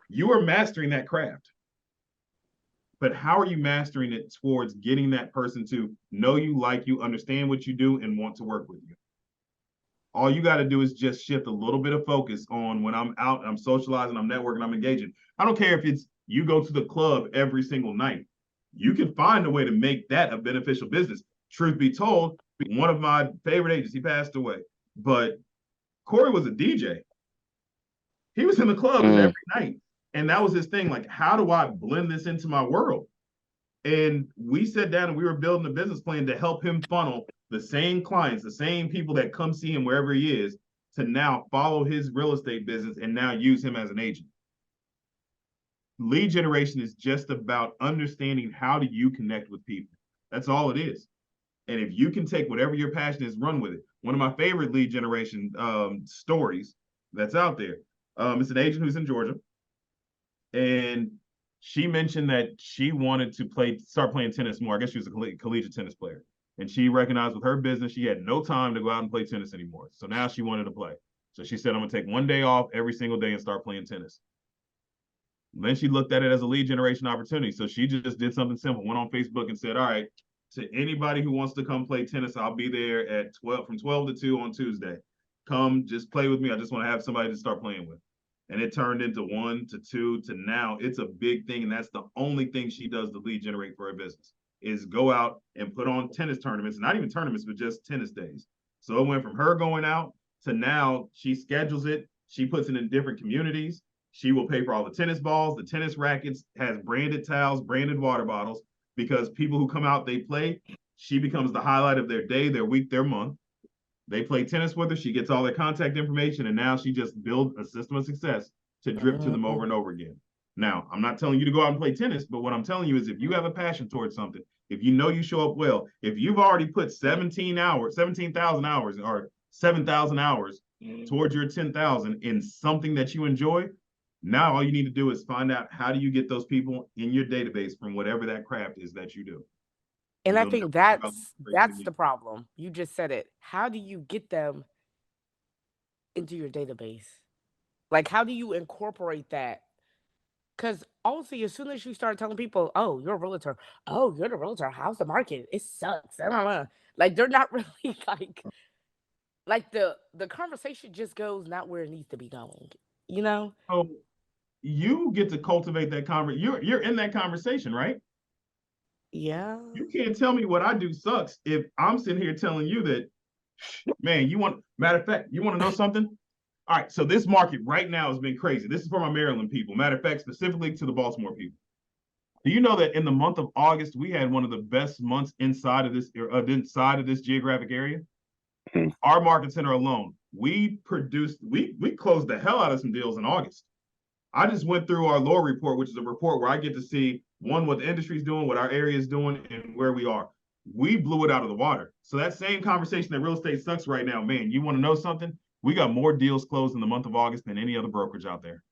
You are mastering that craft. But how are you mastering it towards getting that person to know you, like you, understand what you do, and want to work with you? All you got to do is just shift a little bit of focus on when I'm out, I'm socializing, I'm networking, I'm engaging. I don't care if it's you go to the club every single night. You can find a way to make that a beneficial business. Truth be told, one of my favorite agents, he passed away, but Corey was a DJ. He was in the clubs every night. And that was his thing. Like, how do I blend this into my world? And we sat down and we were building a business plan to help him funnel the same clients, the same people that come see him wherever he is, to now follow his real estate business and now use him as an agent. Lead generation is just about understanding how do you connect with people. That's all it is. And if you can take whatever your passion is, run with it. One of my favorite lead generation stories that's out there, it's an agent who's in Georgia. And she mentioned that she wanted to start playing tennis more. I guess she was a collegiate tennis player. And she recognized with her business, she had no time to go out and play tennis anymore. So now she wanted to play. So she said, I'm going to take one day off every single day and start playing tennis. Then she looked at it as a lead generation opportunity. So she just did something simple, went on Facebook and said, all right, to anybody who wants to come play tennis, I'll be there at 12 from 12 to 2 on Tuesday. Come just play with me. I just want to have somebody to start playing with. And it turned into 1 to 2 to now it's a big thing. And that's the only thing she does to lead generate for her business is go out and put on tennis tournaments, not even tournaments, but just tennis days. So it went from her going out to now she schedules it. She puts it in different communities. She will pay for all the tennis balls, the tennis rackets, has branded towels, branded water bottles, because people who come out, they play. She becomes the highlight of their day, their week, their month. They play tennis with her. She gets all their contact information, and now she just builds a system of success to drip to them over and over again. Now, I'm not telling you to go out and play tennis, but what I'm telling you is if you have a passion towards something, if you know you show up well, if you've already put 17,000 hours or 7,000 hours towards your 10,000 in something that you enjoy, now all you need to do is find out how do you get those people in your database from whatever that craft is that you do. And I think that's the problem. You just said it. How do you get them into your database? Like, how do you incorporate that? Because also, as soon as you start telling people, oh, you're a realtor. Oh, you're the realtor. How's the market? It sucks. I don't know. Like, they're not really like the conversation just goes not where it needs to be going, you know? So you get to cultivate that conversation. You're in that conversation, right? Yeah. You can't tell me what I do sucks if I'm sitting here telling you that, man, matter of fact, you want to know something? All right, so this market right now has been crazy. This is for my Maryland people. Matter of fact, specifically to the Baltimore people. Do you know that in the month of August, we had one of the best months inside of this geographic area? Our market center alone, we closed the hell out of some deals in August. I just went through our lore report, which is a report where I get to see what the industry is doing, what our area is doing, and where we are. We blew it out of the water. So that same conversation that real estate sucks right now, man, you want to know something? We got more deals closed in the month of August than any other brokerage out there.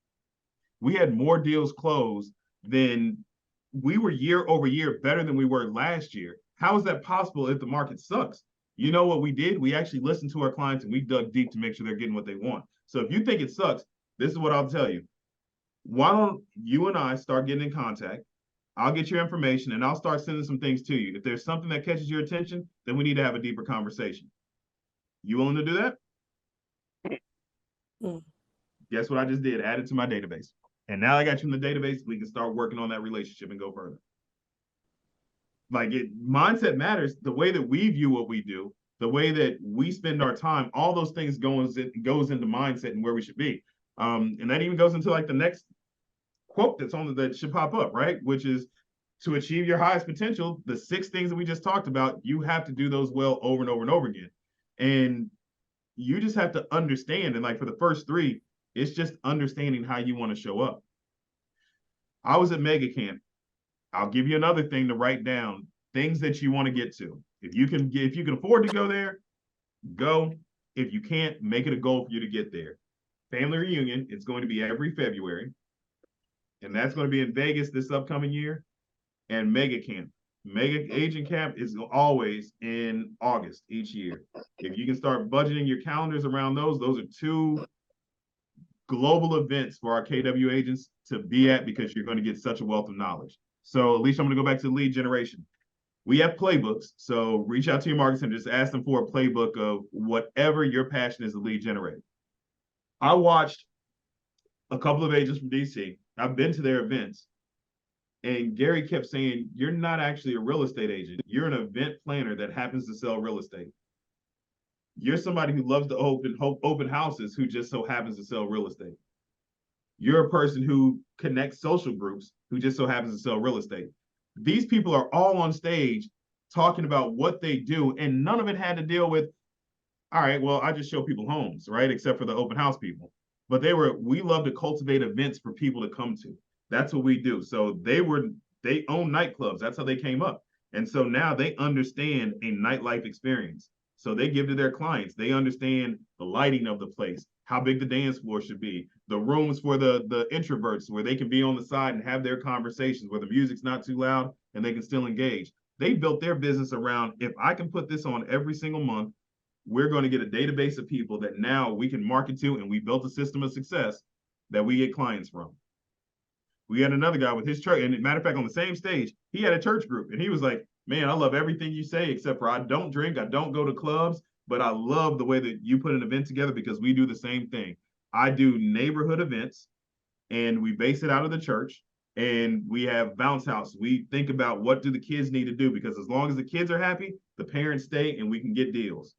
We had more deals closed than we were year over year better than we were last year. How is that possible if the market sucks? You know what we did? We actually listened to our clients and we dug deep to make sure they're getting what they want. So if you think it sucks, this is what I'll tell you. Why don't you and I start getting in contact? I'll get your information and I'll start sending some things to you. If there's something that catches your attention, then we need to have a deeper conversation. You willing to do that? Guess what I just did? Add it to my database. And now I got you in the database. We can start working on that relationship and go further. Mindset matters. The way that we view what we do, the way that we spend our time, all those things goes into mindset and where we should be. And that even goes into the next quote that should pop up, right? Which is to achieve your highest potential, the 6 things that we just talked about, you have to do those well over and over and over again. And you just have to understand. And for the first 3, it's just understanding how you want to show up. I was at Mega Camp. I'll give you another thing to write down, things that you want to get to. If you can afford to go there, go. If you can't, make it a goal for you to get there. Family reunion, it's going to be every February. And that's going to be in Vegas this upcoming year. And Mega Camp. Mega Agent Camp is always in August each year. If you can start budgeting your calendars around those are 2 global events for our KW agents to be at because you're going to get such a wealth of knowledge. So Alicia, I'm going to go back to lead generation. We have playbooks. So reach out to your marketing center, just ask them for a playbook of whatever your passion is to lead generate. I watched a couple of agents from DC. I've been to their events. And Gary kept saying, you're not actually a real estate agent. You're an event planner that happens to sell real estate. You're somebody who loves to open houses who just so happens to sell real estate. You're a person who connects social groups who just so happens to sell real estate. These people are all on stage talking about what they do, and none of it had to deal with, all right, well, I just show people homes, right? Except for the open house people. But we love to cultivate events for people to come to. That's what we do. So they own nightclubs. That's how they came up. And so now they understand a nightlife experience. So they give to their clients. They understand the lighting of the place, how big the dance floor should be, the rooms for the introverts where they can be on the side and have their conversations where the music's not too loud and they can still engage. They built their business around, if I can put this on every single month, we're going to get a database of people that now we can market to, and we built a system of success that we get clients from. We had another guy with his church, and matter of fact, on the same stage, he had a church group, and he was like, man, I love everything you say, except for I don't drink, I don't go to clubs, but I love the way that you put an event together because we do the same thing. I do neighborhood events, and we base it out of the church, and we have bounce house. We think about what do the kids need to do, because as long as the kids are happy, the parents stay, and we can get deals.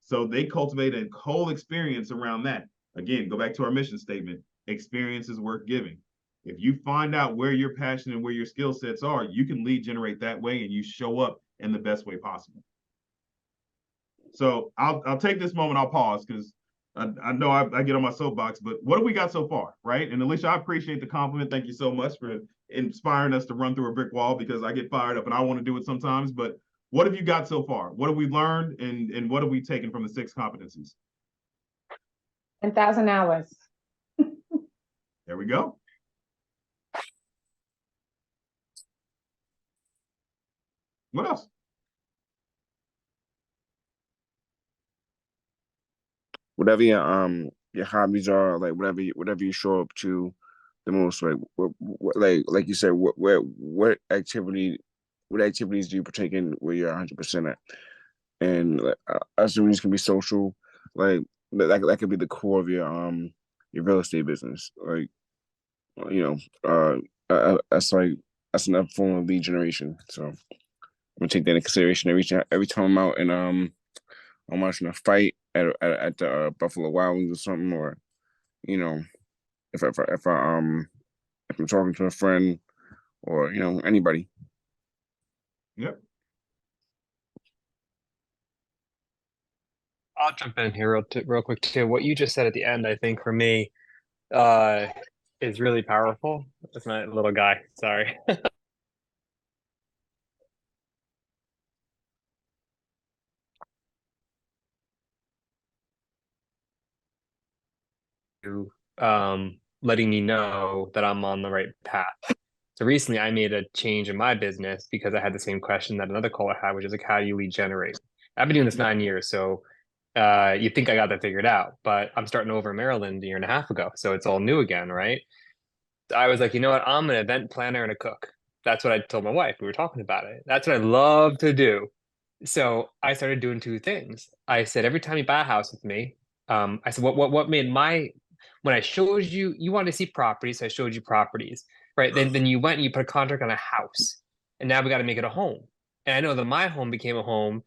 So they cultivate a whole experience around that. Again, go back to our mission statement, experience is worth giving. If you find out where your passion and where your skill sets are, you can lead generate that way, and you show up in the best way possible. So I'll take this moment, I'll pause, because I know I get on my soapbox, but what have we got so far, right? And Alicia, I appreciate the compliment. Thank you so much for inspiring us to run through a brick wall, because I get fired up and I want to do it sometimes. But what have you got so far? What have we learned, and what have we taken from the 6 competencies? 10,000 hours. There we go. What else? Whatever your hobbies are, like whatever you show up to the most, like like you said, what activities do you partake in where you're 100% at? And activities can be social, like that could be the core of your real estate business, like that's another form of lead generation. So I'm gonna take that into consideration every time I'm out and I'm watching a fight at the Buffalo Wild Wings or something, or if I'm talking to a friend or anybody. Yep. I'll jump in here real quick too. What you just said at the end, I think for me, is really powerful. That's my little guy. Sorry. Letting me know that I'm on the right path. So recently I made a change in my business because I had the same question that another caller had, which is like, how do you lead generate? I've been doing this 9 years, so you think I got that figured out, but I'm starting over in Maryland a year and a half ago, so it's all new again, right? I was like, you know what? I'm an event planner and a cook. That's what I told my wife. We were talking about it. That's what I love to do. So I started doing 2 things. I said, every time you buy a house with me, I said, what made when I showed you, you wanted to see properties, so I showed you properties, right? Then you went and you put a contract on a house, and now we got to make it a home. And I know that my home became a home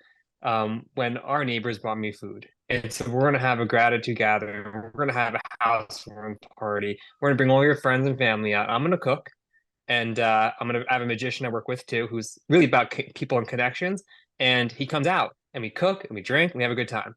when our neighbors brought me food. And so we're going to have a gratitude gathering. We're going to have a housewarming party. We're going to bring all your friends and family out. I'm going to cook. And I'm going to have a magician I work with too, who's really about people and connections. And he comes out and we cook and we drink and we have a good time.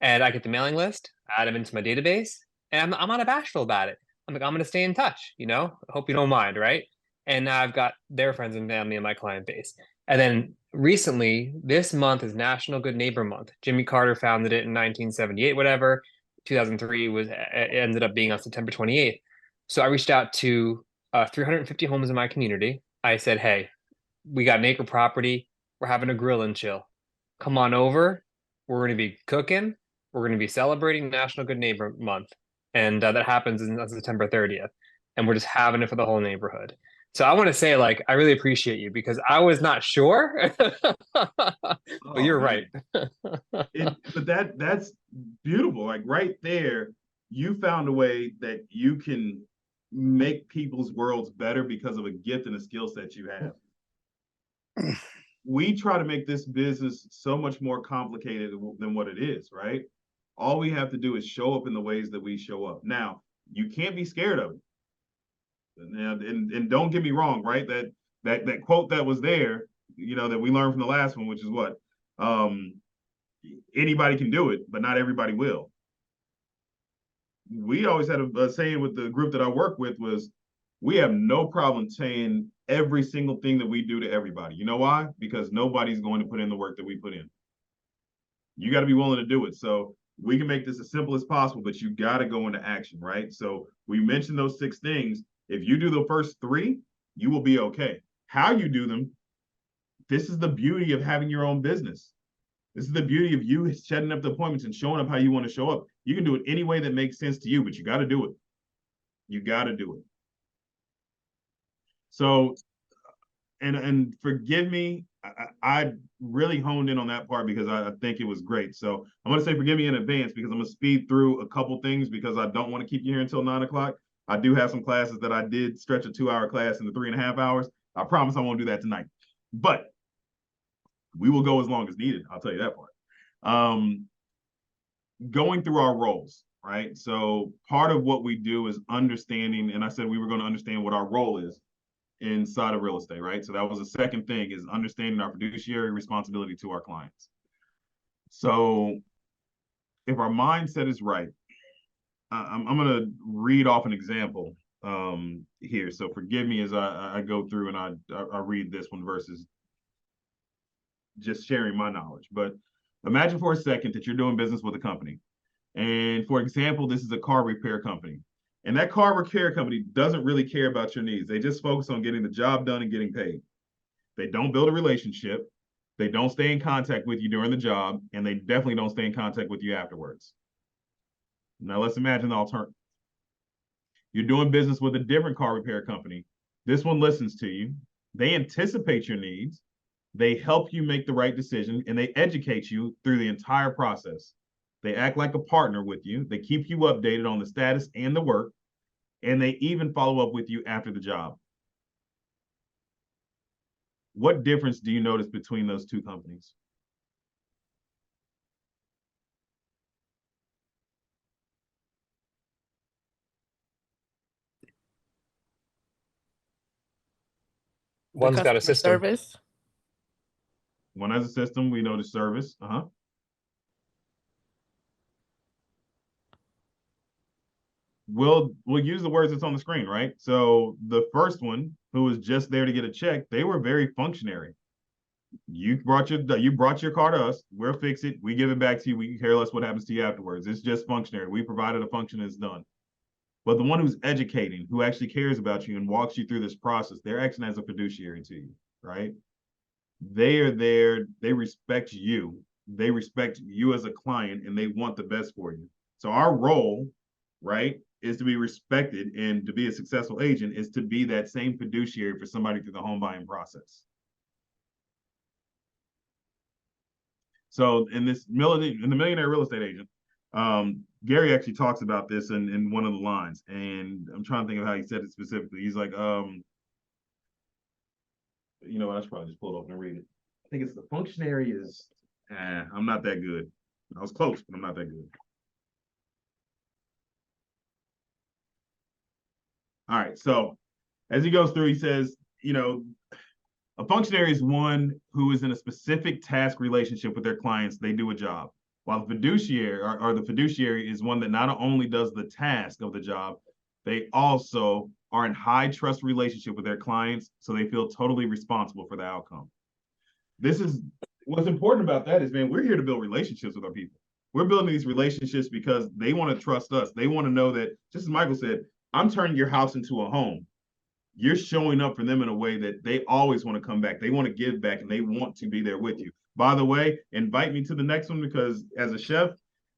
And I get the mailing list, add them into my database, and I'm not bashful about it. I'm like, I'm going to stay in touch, I hope you don't mind, right? And now I've got their friends and family in my client base. And then recently, this month is National Good Neighbor Month. Jimmy Carter founded it in 1978, whatever. 2003 ended up being on September 28th. So I reached out to 350 homes in my community. I said, hey, we got an acre property. We're having a grill and chill. Come on over. We're going to be cooking. We're going to be celebrating National Good Neighbor Month. and that happens on September 30th, and we're just having it for the whole neighborhood. So I want to say, like, I really appreciate you because I was not sure, but you're right. But that's beautiful. Like right there, you found a way that you can make people's worlds better because of a gift and a skill set you have. We try to make this business so much more complicated than what it is, right? All we have to do is show up in the ways that we show up. Now, you can't be scared of it. And don't get me wrong, right? That quote that was there, that we learned from the last one, which is what? Anybody can do it, but not everybody will. We always had a saying with the group that I work with was, we have no problem saying every single thing that we do to everybody. You know why? Because nobody's going to put in the work that we put in. You got to be willing to do it. So we can make this as simple as possible, but you got to go into action, right? So we mentioned those 6 things. If you do the first 3, you will be okay. How you do them, this is the beauty of having your own business. This is the beauty of you setting up the appointments and showing up how you want to show up. You can do it any way that makes sense to you, but you got to do it. You got to do it. So, and forgive me, I really honed in on that part because I think it was great. So I'm going to say forgive me in advance because I'm going to speed through a couple things because I don't want to keep you here until 9 o'clock. I do have some classes that I did stretch a 2-hour class into 3.5 hours. I promise I won't do that tonight, but we will go as long as needed. I'll tell you that part. Going through our roles, right? So part of what we do is understanding, and I said we were going to understand what our role is inside of real estate, right? So that was the second thing, is understanding our fiduciary responsibility to our clients. So if our mindset is right, I'm going to read off an example here. So forgive me as I go through and I read this one versus just sharing my knowledge. But imagine for a second that you're doing business with a company. And for example, this is a car repair company. And that car repair company doesn't really care about your needs. They just focus on getting the job done and getting paid. They don't build a relationship. They don't stay in contact with you during the job. And they definitely don't stay in contact with you afterwards. Now let's imagine the alternative. You're doing business with a different car repair company. This one listens to you. They anticipate your needs. They help you make the right decision, and they educate you through the entire process. They act like a partner with you. They keep you updated on the status and the work, and they even follow up with you after the job. What difference do you notice between those 2 companies? One's got a customer system. service. One has a system. We know the service. We'll use the words that's on the screen, right? So the first one, who was just there to get a check, they were very functionary. You brought your car to us. We'll fix it. We give it back to you. We care less what happens to you afterwards. It's just functionary. We provided a function, it's done. But the one who's educating, who actually cares about you and walks you through this process, they're acting as a fiduciary to you, right? They are there. They respect you. They respect you as a client, and they want the best for you. So our role, right, is to be respected, and to be a successful agent is to be that same fiduciary for somebody through the home buying process. So in the Millionaire Real Estate Agent, Gary actually talks about this in one of the lines, and I'm trying to think of how he said it specifically. He's like, you know what, I should probably just pull it open and read it. I think it's the functionary is, I'm not that good. I was close, but I'm not that good. All right, so as he goes through, he says, a functionary is one who is in a specific task relationship with their clients. They do a job. While the fiduciary is one that not only does the task of the job, they also are in high trust relationship with their clients, so they feel totally responsible for the outcome. This is what's important about that is, man, we're here to build relationships with our people. We're building these relationships because they want to trust us. They want to know that, just as Michael said, I'm turning your house into a home. You're showing up for them in a way that they always want to come back. They want to give back, and they want to be there with you. By the way, invite me to the next one, because as a chef,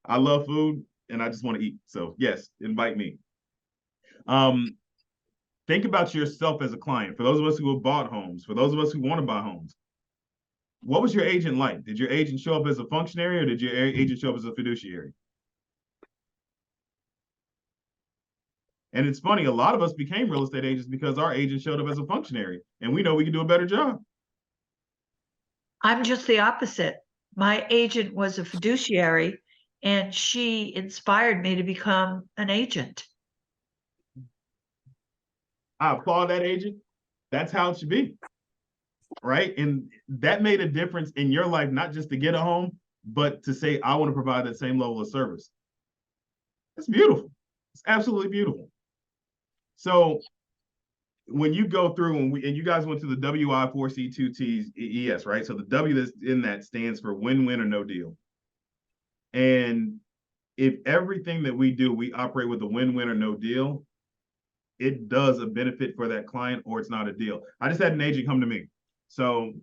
I love food. and I just want to eat. So yes, invite me. Think about yourself as a client. For those of us who have bought homes, for those of us who want to buy homes, what was your agent like? Did your agent show up as a functionary, or did your agent show up as a fiduciary? And it's funny, a lot of us became real estate agents because our agent showed up as a functionary, and we know we can do a better job. I'm just the opposite. My agent was a fiduciary, and she inspired me to become an agent. I applaud that agent. That's how it should be, right? And that made a difference in your life, not just to get a home, but to say, I want to provide that same level of service. It's beautiful. It's absolutely beautiful. So when you go through and you guys went to the WI4C2Ts, right? So the W that's in that stands for win-win or no deal. And if everything that we do, we operate with a win-win or no deal, it does a benefit for that client, or it's not a deal. I just had an agent come to me. So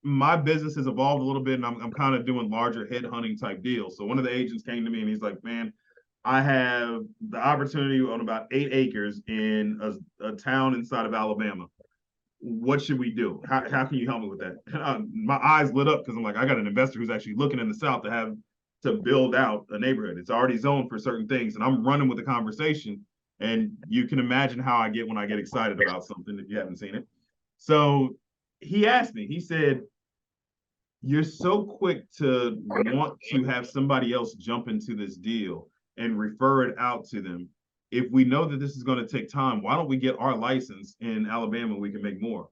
my business has evolved a little bit, and I'm kind of doing larger head hunting type deals. So one of the agents came to me and he's like, man, I have the opportunity on about 8 acres in a town inside of Alabama. What should we do? How can you help me with that? My eyes lit up because I'm like, I got an investor who's actually looking in the South to build out a neighborhood. It's already zoned for certain things, and I'm running with the conversation. And you can imagine how I get when I get excited about something if you haven't seen it. So he asked me, he said, you're so quick to want to have somebody else jump into this deal and refer it out to them. If we know that this is going to take time, why don't we get our license in Alabama? We can make more.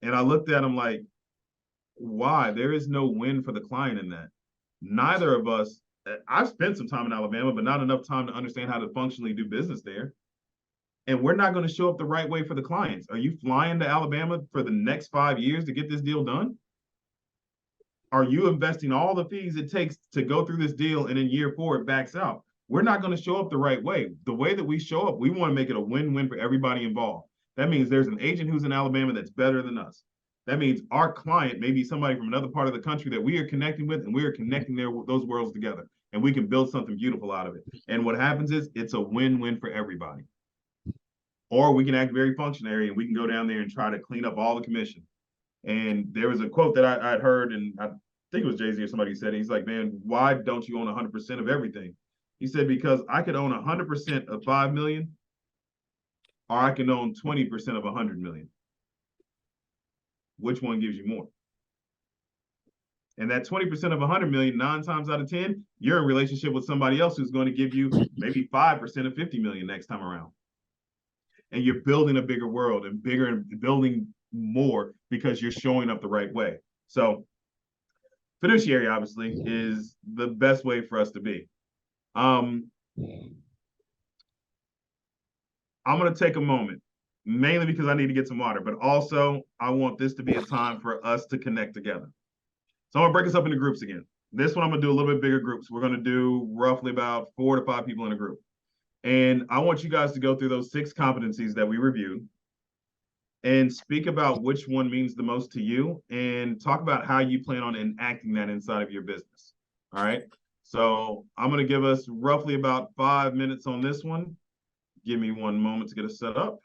And I looked at him like, why? There is no win for the client in that. Neither of us, I've spent some time in Alabama, but not enough time to understand how to functionally do business there. And we're not going to show up the right way for the clients. Are you flying to Alabama for the next 5 years to get this deal done? Are you investing all the fees it takes to go through this deal, and in year 4 it backs out? We're not going to show up the right way. The way that we show up, we want to make it a win-win for everybody involved. That means there's an agent who's in Alabama that's better than us. That means our client may be somebody from another part of the country that we are connecting with, and we are connecting those worlds together, and we can build something beautiful out of it. And what happens is it's a win-win for everybody. Or we can act very functionary, and we can go down there and try to clean up all the commission. And there was a quote that I'd heard, and I think it was Jay-Z or somebody said, he's like, man, why don't you own 100% of everything? He said, because I could own 100% of 5 million, or I can own 20% of 100 million. Which one gives you more? And that 20% of 100 million, 9 times out of 10, you're in relationship with somebody else who's going to give you maybe 5% of 50 million next time around. And you're building a bigger world and bigger and building more because you're showing up the right way. So fiduciary obviously is the best way for us to be. I'm going to take a moment, mainly because I need to get some water, but also I want this to be a time for us to connect together. So I'm going to break us up into groups again. This one I'm going to do a little bit bigger groups. We're going to do roughly about 4 to 5 people in a group. And I want you guys to go through those 6 competencies that we reviewed and speak about which one means the most to you and talk about how you plan on enacting that inside of your business. All right. So I'm going to give us roughly about 5 minutes on this one. Give me one moment to get us set up.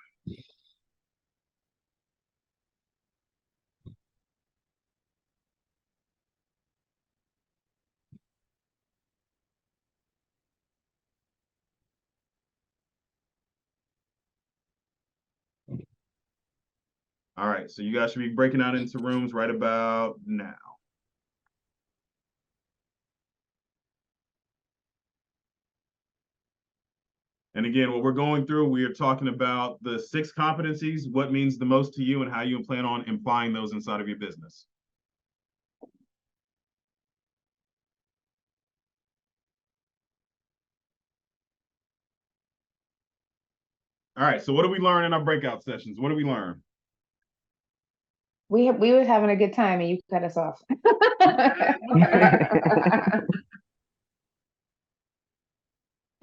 All right, so you guys should be breaking out into rooms right about now. And again, what we're going through, we are talking about the 6 competencies, what means the most to you, and how you plan on applying those inside of your business. All right, so what do we learn in our breakout sessions? What do we learn? We were having a good time and you cut us off.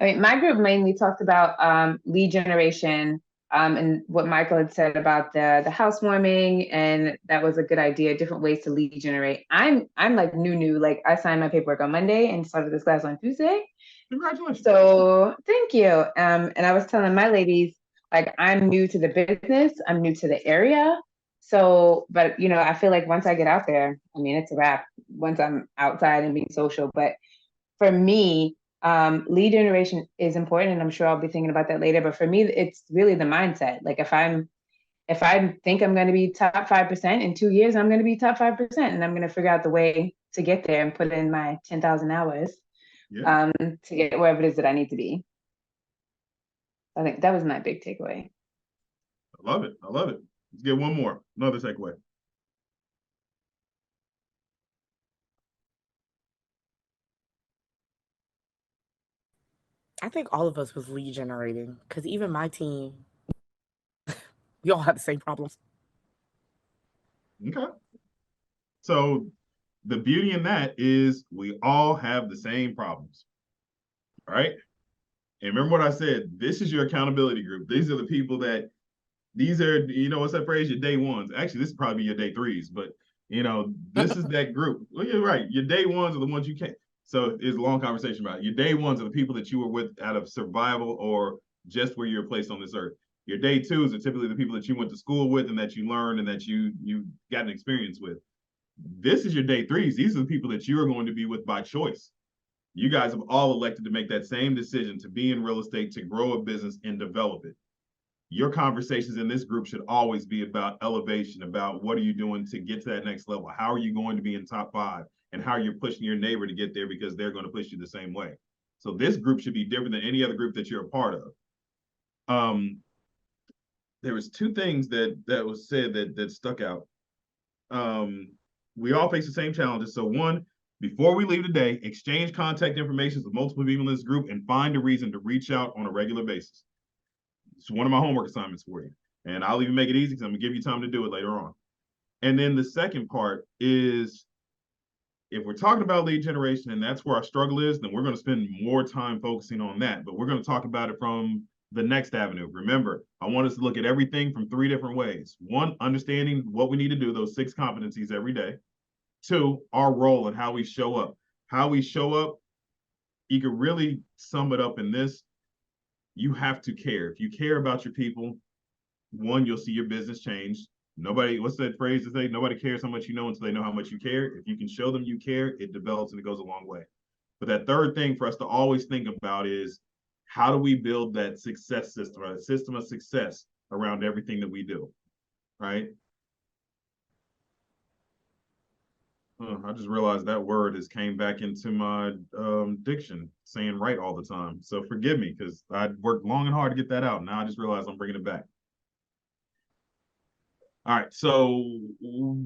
I mean, my group mainly talked about lead generation, And what Michael had said about the housewarming, and that was a good idea, different ways to lead generate. I'm like new, like I signed my paperwork on Monday and started this class on Tuesday. Congratulations. So thank you. And I was telling my ladies, like, I'm new to the business, I'm new to the area. So, but you know, I feel like once I get out there, I mean, it's a wrap once I'm outside and being social. But for me, lead generation is important, and I'm sure I'll be thinking about that later. But for me, it's really the mindset. Like if I think I'm going to be top 5% in 2 years, I'm going to be top 5%, and I'm going to figure out the way to get there and put in my 10,000 hours to get wherever it is that I need to be. I think that was my big takeaway. I love it. I love it. Let's get one more. Another takeaway. I think all of us was lead generating because even my team, we all have the same problems. Okay. So the beauty in that is we all have the same problems, right? And remember what I said, this is your accountability group. These are the people that, these are, you know, what's that phrase? Your day ones. Actually, this is probably your day threes, but you know, this is that group. Well, you're right. Your day ones are the ones you can't. So it's a long conversation about it. Your day ones are the people that you were with out of survival or just where you're placed on this earth. Your day twos are typically the people that you went to school with and that you learned and that you got an experience with. This is your day threes. These are the people that you are going to be with by choice. You guys have all elected to make that same decision to be in real estate, to grow a business and develop it. Your conversations in this group should always be about elevation, about what are you doing to get to that next level? How are you going to be in top 5? And how you're pushing your neighbor to get there because they're going to push you the same way. So this group should be different than any other group that you're a part of. There was 2 things that was said that stuck out. We all face the same challenges. So one, before we leave today, exchange contact information with multiple people in this group and find a reason to reach out on a regular basis. It's one of my homework assignments for you. And I'll even make it easy because I'm gonna give you time to do it later on. And then the second part is, if we're talking about lead generation and that's where our struggle is, then we're going to spend more time focusing on that. But we're going to talk about it from the next avenue. Remember, I want us to look at everything from 3 different ways. 1, understanding what we need to do, those 6 competencies every day. 2, our role and how we show up. How we show up, you could really sum it up in this. You have to care. If you care about your people, 1, you'll see your business change. Nobody, what's that phrase to say? Nobody cares how much you know until they know how much you care. If you can show them you care, it develops and it goes a long way. But that third thing for us to always think about is, how do we build that success system, a system of success around everything that we do, right? I just realized that word has came back into my diction, saying right all the time. So forgive me, because I worked long and hard to get that out. Now I just realized I'm bringing it back. All right, so all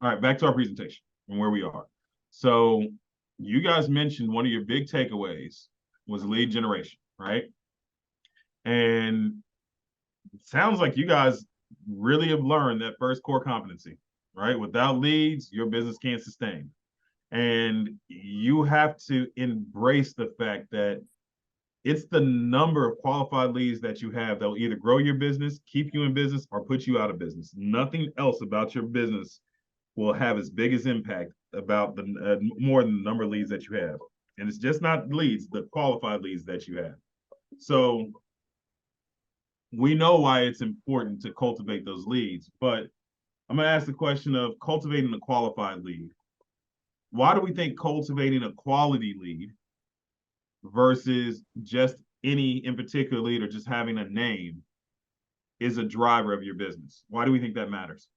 right, back to our presentation and where we are. So you guys mentioned one of your big takeaways was lead generation, right? And it sounds like you guys really have learned that first core competency, right? Without leads, your business can't sustain. And you have to embrace the fact that it's the number of qualified leads that you have that will either grow your business, keep you in business, or put you out of business. Nothing else about your business will have as big as impact about the more than the number of leads that you have. And it's just not leads, the qualified leads that you have. So we know why it's important to cultivate those leads, but I'm gonna ask the question of cultivating a qualified lead. Why do we think cultivating a quality lead versus just any in particular lead or just having a name is a driver of your business? Why do we think that matters?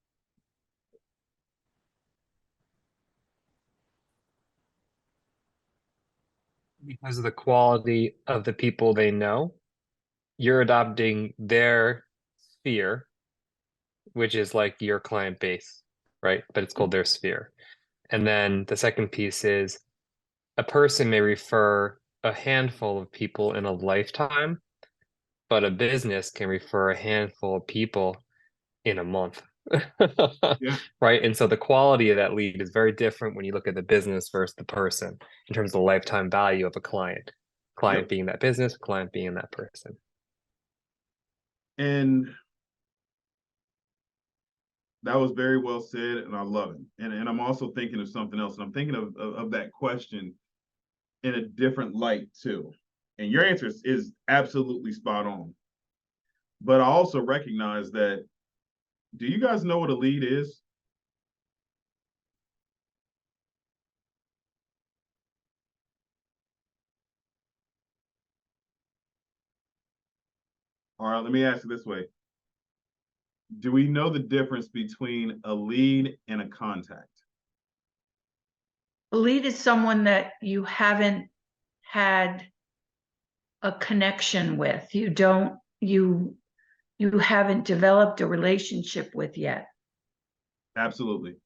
Because of the quality of the people they know, you're adopting their sphere, which is like your client base, right? But it's called their sphere. And then the second piece is, a person may refer a handful of people in a lifetime, but a business can refer a handful of people in a month. Yeah. Right. And so the quality of that lead is very different when you look at the business versus the person in terms of the lifetime value of a client. Client being that business, client being that person. And that was very well said, and I love it. And I'm also thinking of something else. And I'm thinking of that question in a different light too. And your answer is absolutely spot on. But I also recognize that, do you guys know what a lead is? All right, let me ask it this way. Do we know the difference between a lead and a contact? A lead is someone that you haven't had a connection with. You haven't developed a relationship with yet. Absolutely.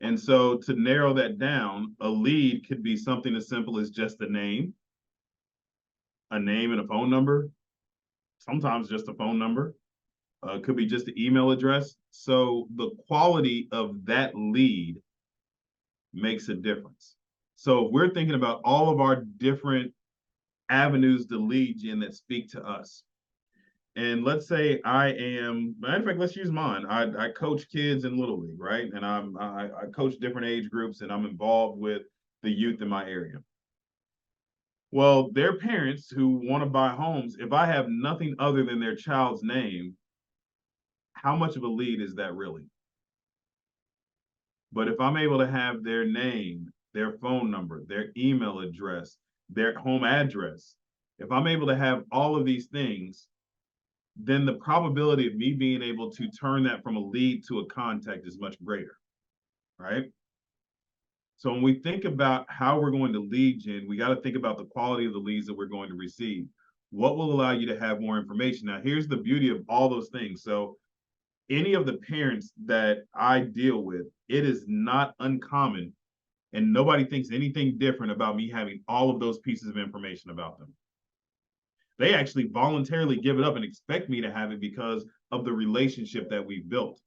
And so to narrow that down, a lead could be something as simple as just a name and a phone number, sometimes just a phone number. Could be just an email address. So the quality of that lead makes a difference. So if we're thinking about all of our different avenues to lead gen that speak to us, and let's say I am, matter of fact, let's use mine. I coach kids in Little League, right? And I coach different age groups, and I'm involved with the youth in my area. Well, their parents who want to buy homes, if I have nothing other than their child's name, how much of a lead is that really? But if I'm able to have their name, their phone number, their email address, their home address, if I'm able to have all of these things, then the probability of me being able to turn that from a lead to a contact is much greater, right? So when we think about how we're going to lead gen, we got to think about the quality of the leads that we're going to receive. What will allow you to have more information? Now, here's the beauty of all those things. So any of the parents that I deal with, it is not uncommon, and nobody thinks anything different about me having all of those pieces of information about them. They actually voluntarily give it up and expect me to have it because of the relationship that we've built.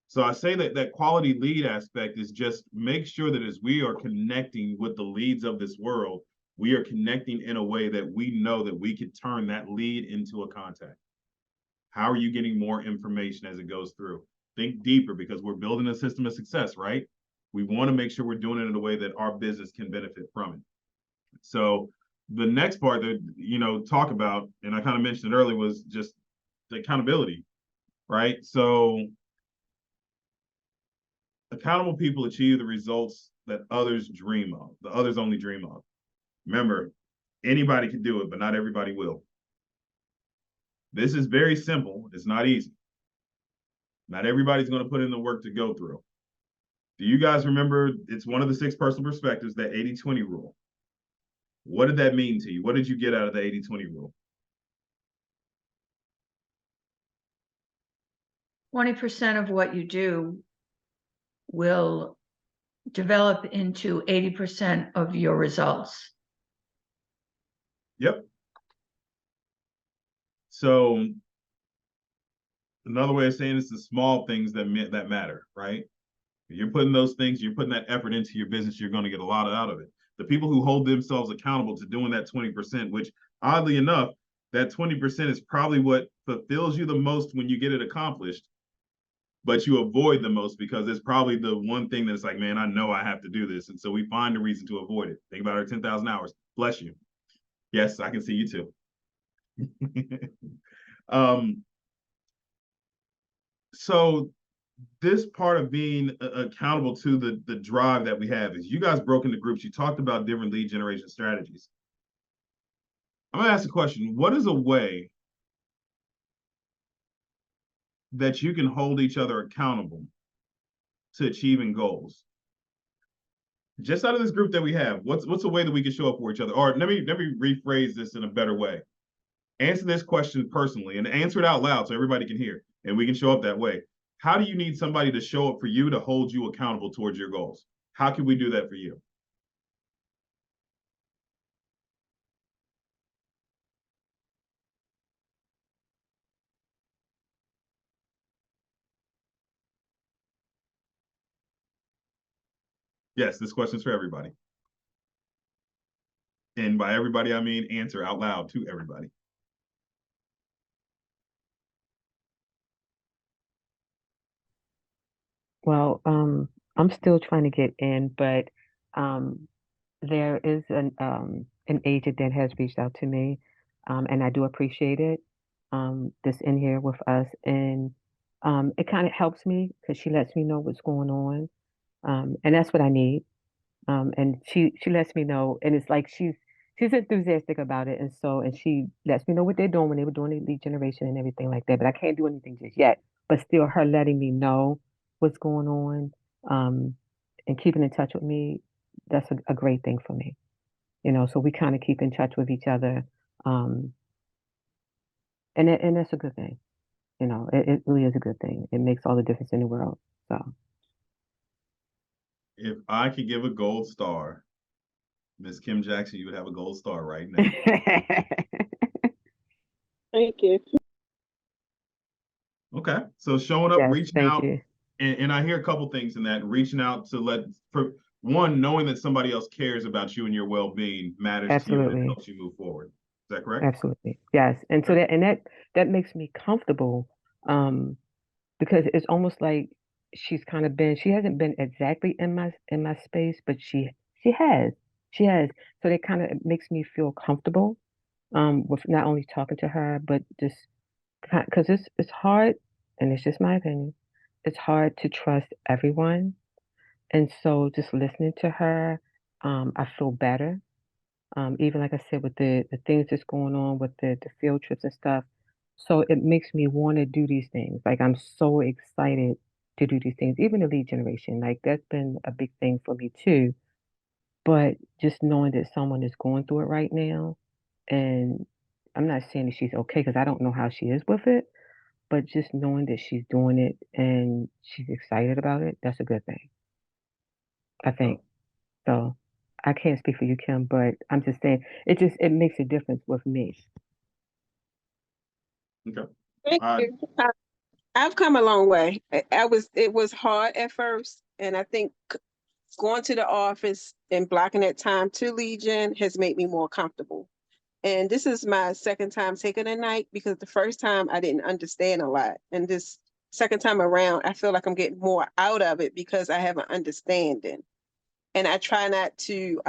So I say that quality lead aspect is just make sure that as we are connecting with the leads of this world, we are connecting in a way that we know that we could turn that lead into a contact. How are you getting more information as it goes through? Think deeper, because we're building a system of success, right? We want to make sure we're doing it in a way that our business can benefit from it. So the next part that, talk about, and I kind of mentioned it earlier, was just the accountability, right? So accountable people achieve the results that others dream of, the others only dream of. Remember, anybody can do it, but not everybody will. This is very simple. It's not easy. Not everybody's going to put in the work to go through. Do you guys remember, it's one of the 6 personal perspectives, that 80-20 rule? What did that mean to you? What did you get out of the 80-20 rule? 20% of what you do will develop into 80% of your results. Yep. So another way of saying it's the small things that matter, right? If you're putting those things, you're putting that effort into your business, you're going to get a lot out of it. The people who hold themselves accountable to doing that 20%, which oddly enough, that 20% is probably what fulfills you the most when you get it accomplished, but you avoid the most because it's probably the one thing that's like, man, I know I have to do this. And so we find a reason to avoid it. Think about our 10,000 hours. Bless you. Yes, I can see you too. So this part of being accountable to the drive that we have is, you guys broke into groups. You talked about different lead generation strategies. I'm gonna ask a question. What is a way that you can hold each other accountable to achieving goals? Just out of this group that we have, what's a way that we can show up for each other? Or let me rephrase this in a better way. Answer this question personally and answer it out loud so everybody can hear, and we can show up that way. How do you need somebody to show up for you to hold you accountable towards your goals? How can we do that for you? Yes, this question is for everybody. And by everybody, I mean answer out loud to everybody. Well, I'm still trying to get in, but um, there is an agent that has reached out to me, and I do appreciate it. That's in here with us, and it kind of helps me because she lets me know what's going on, and that's what I need. And she lets me know, and it's like she's enthusiastic about it, and she lets me know what they're doing when they were doing the lead generation and everything like that. But I can't do anything just yet. But still, her letting me know what's going on, um, and keeping in touch with me, that's a great thing for me. So we kind of keep in touch with each other, um, and that's a good thing. It really is a good thing. It makes all the difference in the world. So. If I could give a gold star, Miss Kim Jackson, you would have a gold star right now. Thank you. Okay. So showing up, Yes, reaching thank out, you. and I hear a couple things in that. Reaching out to for one, knowing that somebody else cares about you and your well-being matters to you and it Absolutely. helps you move forward. Is that correct? Absolutely. Yes. And so Okay. that makes me comfortable, because it's almost like she hasn't been exactly in my space, but she has. She has. So that kind of makes me feel comfortable, with not only talking to her, but just because it's hard, and it's just my opinion. It's hard to trust everyone. And so just listening to her, I feel better. Even like I said, with the things that's going on with the field trips and stuff. So it makes me want to do these things. Like I'm so excited to do these things. Even the lead generation, like that's been a big thing for me too. But just knowing that someone is going through it right now, and I'm not saying that she's okay because I don't know how she is with it, but just knowing that she's doing it and she's excited about it, that's a good thing, I think. So I can't speak for you, Kim, but I'm just saying it makes a difference with me. Okay. Thank Uh, you. I've come a long way. It was hard at first, and I think going to the office and blocking that time to Legion has made me more comfortable. And this is my second time taking a night because the first time I didn't understand a lot. And this second time around, I feel like I'm getting more out of it because I have an understanding. And I try not to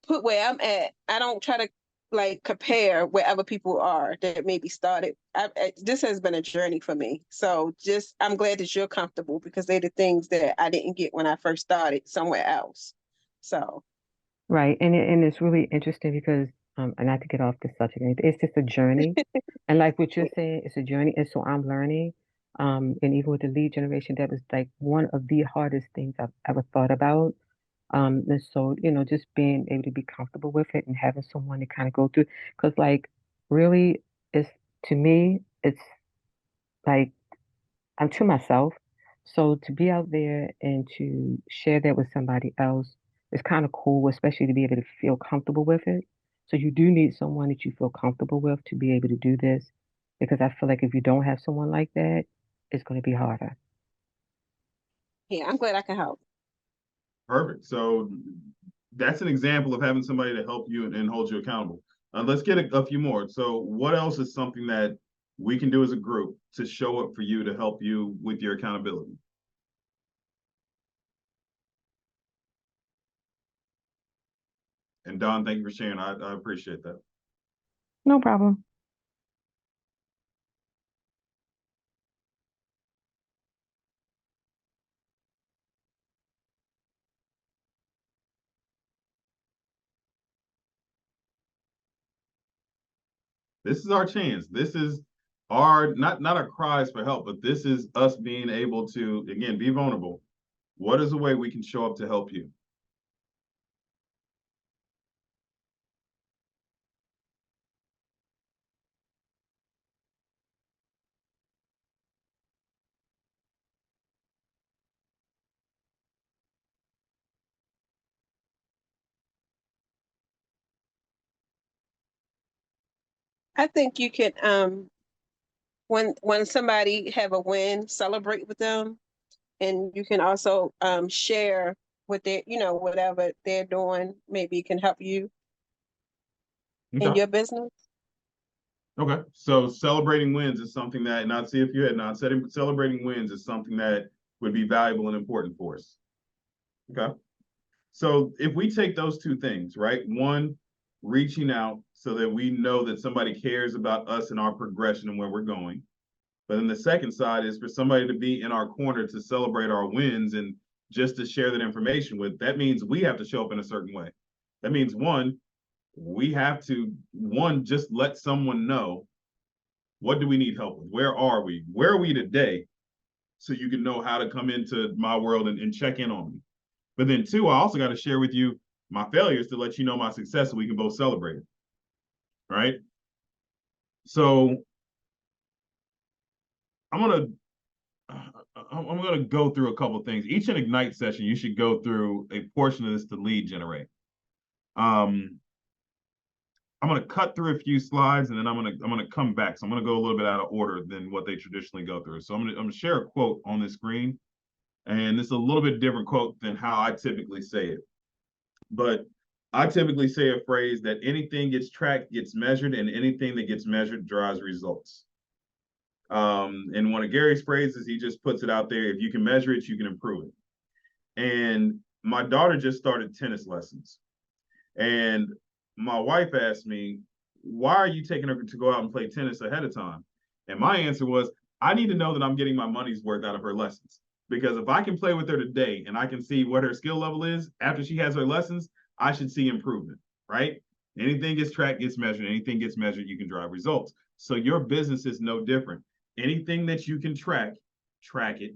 put where I'm at. I don't try to like compare where other people are that maybe started. This has been a journey for me. So just I'm glad that you're comfortable because they're the things that I didn't get when I first started somewhere else. So Right. And it's really interesting because, and not to get off the subject, it's just a journey. And like what you're saying, it's a journey. And so I'm learning. And even with the lead generation, that was like one of the hardest things I've ever thought about. And so, just being able to be comfortable with it and having someone to kind of go through, because like really, it's to me, it's like I'm to myself. So to be out there and to share that with somebody else is kind of cool, especially to be able to feel comfortable with it. So you do need someone that you feel comfortable with to be able to do this, because I feel like if you don't have someone like that, it's going to be harder. yeah, I'm glad I can help. Perfect. So that's an example of having somebody to help you and hold you accountable. Let's get a few more. So what else is something that we can do as a group to show up for you to help you with your accountability? And Don, thank you for sharing. I appreciate that. No problem. This is our chance. This is our not our cries for help, but this is us being able to again be vulnerable. What is a way we can show up to help you? I think you can when somebody have a win, celebrate with them, and you can also share what they whatever they're doing maybe can help you in Okay. your business. Okay, so celebrating wins is something that, not see if you had not said it, celebrating wins is something that would be valuable and important for us. Okay, so if we take those two things, right? One, reaching out so that we know that somebody cares about us and our progression and where we're going. But then the second side is for somebody to be in our corner to celebrate our wins and just to share that information with. That means we have to show up in a certain way. That means one, we have to just let someone know, what do we need help with? Where are we today? So you can know how to come into my world and check in on me. But then two, I also got to share with you my failures to let you know my success so we can both celebrate it. Right? So I'm gonna go through a couple of things. Each Ignite session, you should go through a portion of this to lead generate. I'm gonna cut through a few slides and then I'm gonna come back. So I'm gonna go a little bit out of order than what they traditionally go through. So I'm gonna share a quote on the screen, and it's a little bit different quote than how I typically say it. But I typically say a phrase that anything gets tracked gets measured, and anything that gets measured drives results. And one of Gary's phrases, he just puts it out there: if you can measure it, you can improve it. And my daughter just started tennis lessons, and my wife asked me, why are you taking her to go out and play tennis ahead of time? And my answer was, I need to know that I'm getting my money's worth out of her lessons. Because if I can play with her today and I can see what her skill level is after she has her lessons, I should see improvement, right? Anything gets tracked, gets measured. Anything gets measured, you can drive results. So your business is no different. Anything that you can track it.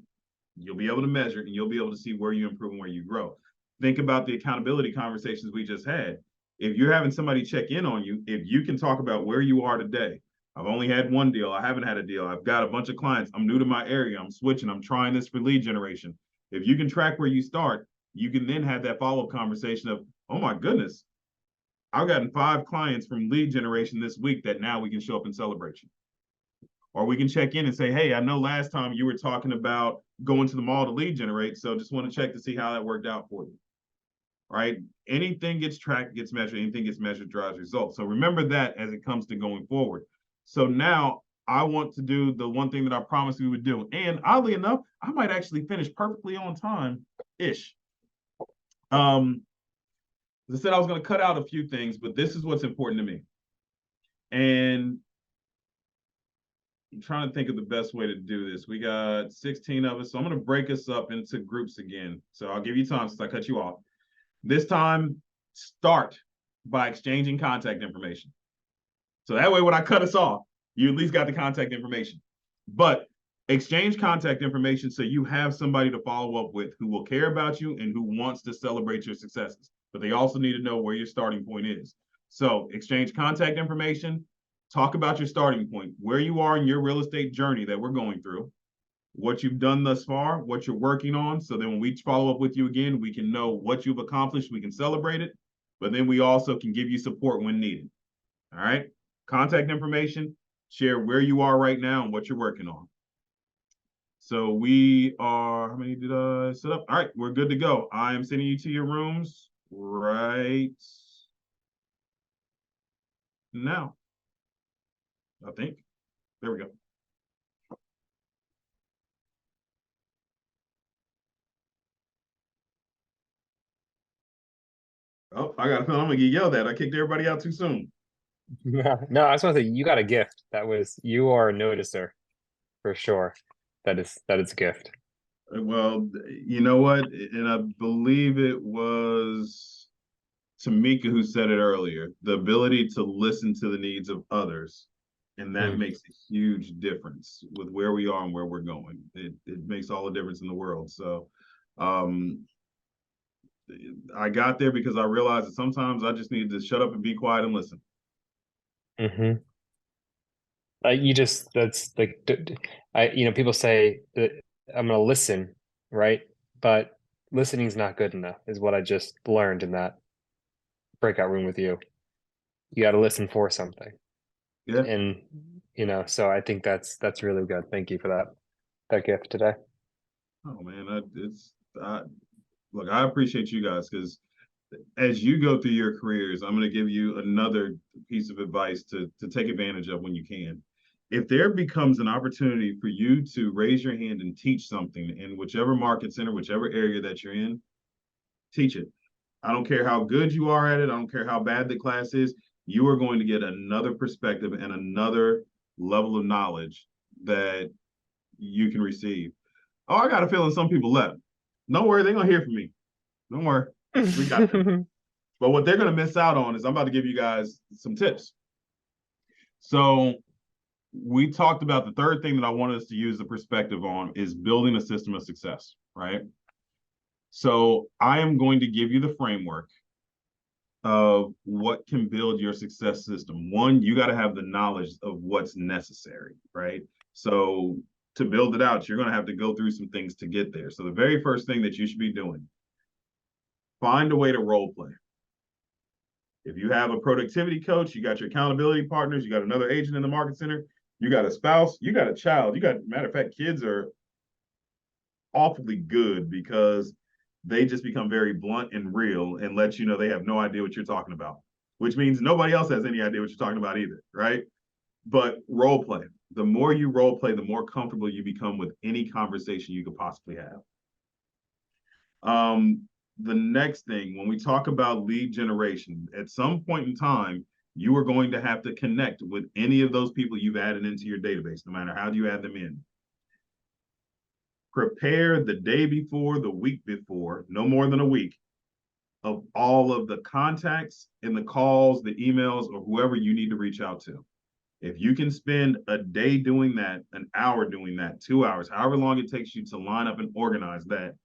You'll be able to measure it, and you'll be able to see where you improve and where you grow. Think about the accountability conversations we just had. If you're having somebody check in on you, if you can talk about where you are today, I've only had one deal, I haven't had a deal, I've got a bunch of clients, I'm new to my area, I'm switching, I'm trying this for lead generation. If you can track where you start, you can then have that follow-up conversation of, oh my goodness, I've gotten 5 clients from lead generation this week that now we can show up and celebrate you. Or we can check in and say, hey, I know last time you were talking about going to the mall to lead generate, so just want to check to see how that worked out for you. Right? Anything gets tracked, gets measured, anything gets measured drives results. So remember that as it comes to going forward. So now I want to do the one thing that I promised we would do. And oddly enough, I might actually finish perfectly on time-ish. As I said, I was going to cut out a few things, but this is what's important to me. And I'm trying to think of the best way to do this. We got 16 of us, so I'm going to break us up into groups again. So I'll give you time since I cut you off. This time, start by exchanging contact information. So that way, when I cut us off, you at least got the contact information. But exchange contact information so you have somebody to follow up with who will care about you and who wants to celebrate your successes. But they also need to know where your starting point is. So exchange contact information, talk about your starting point, where you are in your real estate journey that we're going through, what you've done thus far, what you're working on. So then when we follow up with you again, we can know what you've accomplished, we can celebrate it, but then we also can give you support when needed. All right. Contact information, share where you are right now and what you're working on. So we are, how many did I set up? All right, we're good to go. I am sending you to your rooms right now, I think. There we go. Oh, I got a feeling I'm gonna get yelled at. I kicked everybody out too soon. No, I just want to say you got a gift. You are a noticer for sure. That is a gift. Well, you know what? And I believe it was Tamika who said it earlier, the ability to listen to the needs of others. And that makes a huge difference with where we are and where we're going. It makes all the difference in the world. So I got there because I realized that sometimes I just need to shut up and be quiet and listen. That's like, people say that I'm going to listen, right? But listening is not good enough, is what I just learned in that breakout room with you. You got to listen for something. Yeah. And, so I think that's really good. Thank you for that gift today. Oh man, look, I appreciate you guys because as you go through your careers, I'm going to give you another piece of advice to take advantage of when you can. If there becomes an opportunity for you to raise your hand and teach something in whichever market center, whichever area that you're in, teach it. I don't care how good you are at it. I don't care how bad the class is. You are going to get another perspective and another level of knowledge that you can receive. Oh, I got a feeling some people left. Don't worry, they're going to hear from me. Don't worry. We got them. But what they're going to miss out on is I'm about to give you guys some tips. So we talked about the third thing that I wanted us to use the perspective on is building a system of success, right? So I am going to give you the framework of what can build your success system. One, you got to have the knowledge of what's necessary, right? So to build it out, you're going to have to go through some things to get there. So the very first thing that you should be doing, find a way to role play. If you have a productivity coach, you got your accountability partners, you got another agent in the market center, you got a spouse, you got a child, you got, matter of fact, kids are awfully good because they just become very blunt and real and let you know they have no idea what you're talking about, which means nobody else has any idea what you're talking about either, right? But role play. The more you role play, the more comfortable you become with any conversation you could possibly have. The next thing, when we talk about lead generation, at some point in time, you are going to have to connect with any of those people you've added into your database, no matter how you add them in. Prepare the day before, the week before, no more than a week, of all of the contacts and the calls, the emails, or whoever you need to reach out to. If you can spend a day doing that, an hour doing that, 2 hours, however long it takes you to line up and organize that,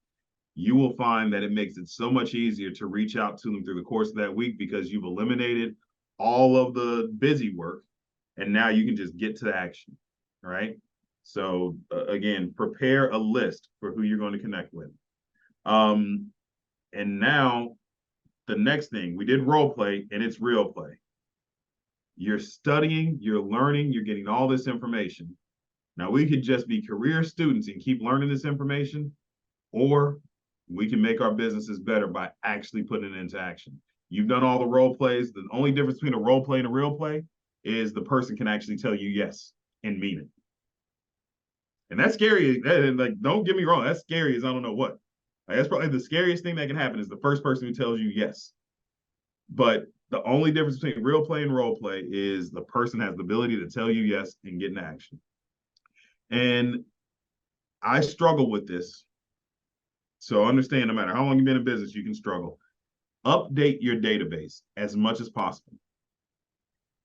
you will find that it makes it so much easier to reach out to them through the course of that week because you've eliminated all of the busy work and now you can just get to the action, right? So again, prepare a list for who you're going to connect with. And now the next thing, we did role play and it's real play. You're studying, you're learning, you're getting all this information. Now we could just be career students and keep learning this information, or we can make our businesses better by actually putting it into action. You've done all the role plays. The only difference between a role play and a real play is the person can actually tell you yes and mean it. And that's scary. Like, don't get me wrong, that's scary as I don't know what. Like, that's probably the scariest thing that can happen is the first person who tells you yes. But the only difference between real play and role play is the person has the ability to tell you yes and get in action. And I struggle with this. So understand, no matter how long you've been in business, you can struggle. Update your database as much as possible.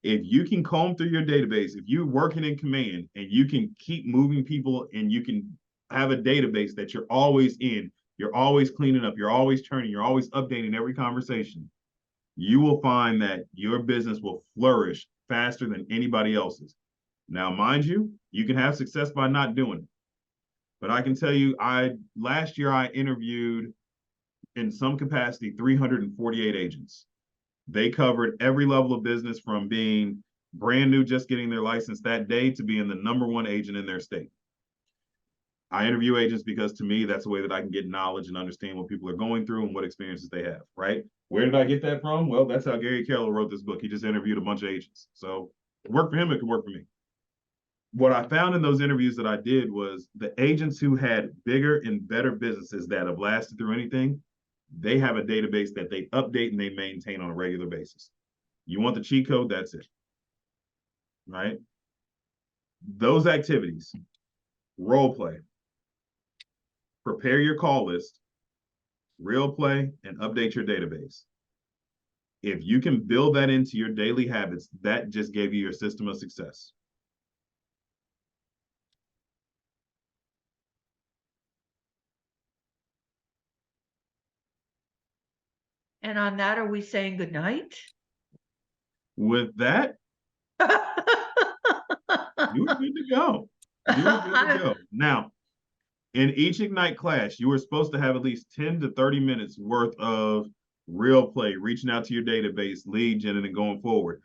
If you can comb through your database, if you're working in command and you can keep moving people and you can have a database that you're always in, you're always cleaning up, you're always turning, you're always updating every conversation, you will find that your business will flourish faster than anybody else's. Now, mind you, you can have success by not doing it. But I can tell you, last year I interviewed in some capacity 348 agents. They covered every level of business from being brand new, just getting their license that day, to being the #1 agent in their state. I interview agents because to me, that's the way that I can get knowledge and understand what people are going through and what experiences they have, right? Where did I get that from? Well, that's how Gary Keller wrote this book. He just interviewed a bunch of agents. So it worked for him, it could work for me. What I found in those interviews that I did was the agents who had bigger and better businesses that have lasted through anything, they have a database that they update and they maintain on a regular basis. You want the cheat code? That's it, right? Those activities, role play, prepare your call list, real play, and update your database. If you can build that into your daily habits, that just gave you your system of success. And on that, are we saying good night? With that, you were good to go. You were good to go. Now, in each Ignite class, you were supposed to have at least 10 to 30 minutes worth of real play, reaching out to your database, lead gen, and going forward.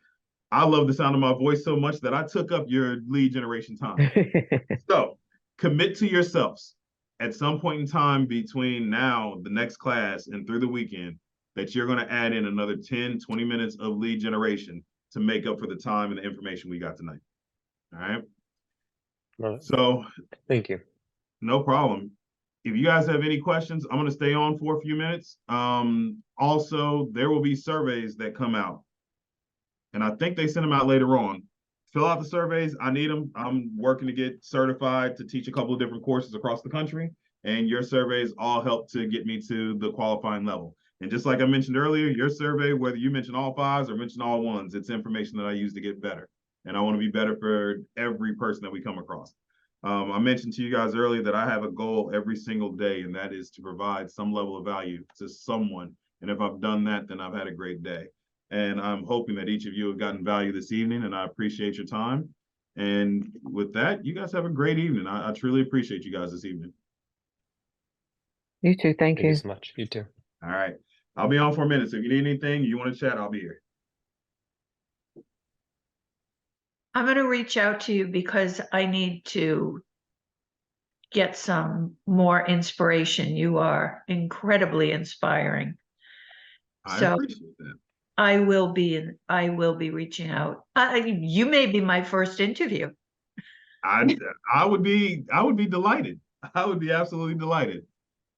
I love the sound of my voice so much that I took up your lead generation time. So commit to yourselves at some point in time between now, the next class, and through the weekend. that you're going to add in another 10, 20 minutes of lead generation to make up for the time and the information we got tonight. All right. Well, So thank you. no problem. If you guys have any questions, I'm going to stay on for a few minutes. Also, there will be surveys that come out, and I think they send them out later on. Fill out the surveys. I need them. I'm working to get certified to teach a couple of different courses across the country, and your surveys all help to get me to the qualifying level. And just like I mentioned earlier, your survey, whether you mention all fives or mention all ones, it's information that I use to get better. And I want to be better for every person that we come across. I mentioned to you guys earlier that I have a goal every single day, and that is to provide some level of value to someone. And if I've done that, then I've had a great day. And I'm hoping that each of you have gotten value this evening, and I appreciate your time. And with that, you guys have a great evening. I truly appreciate you guys this evening. You too. Thank Thank you you. so much. You too. All right. I'll be on for a minute. So if you need anything, you want to chat, I'll be here. I'm going to reach out to you because I need to get some more inspiration. You are incredibly inspiring. I So appreciate that. I will be reaching out. You may be my first interview. I would be delighted. I would be absolutely delighted.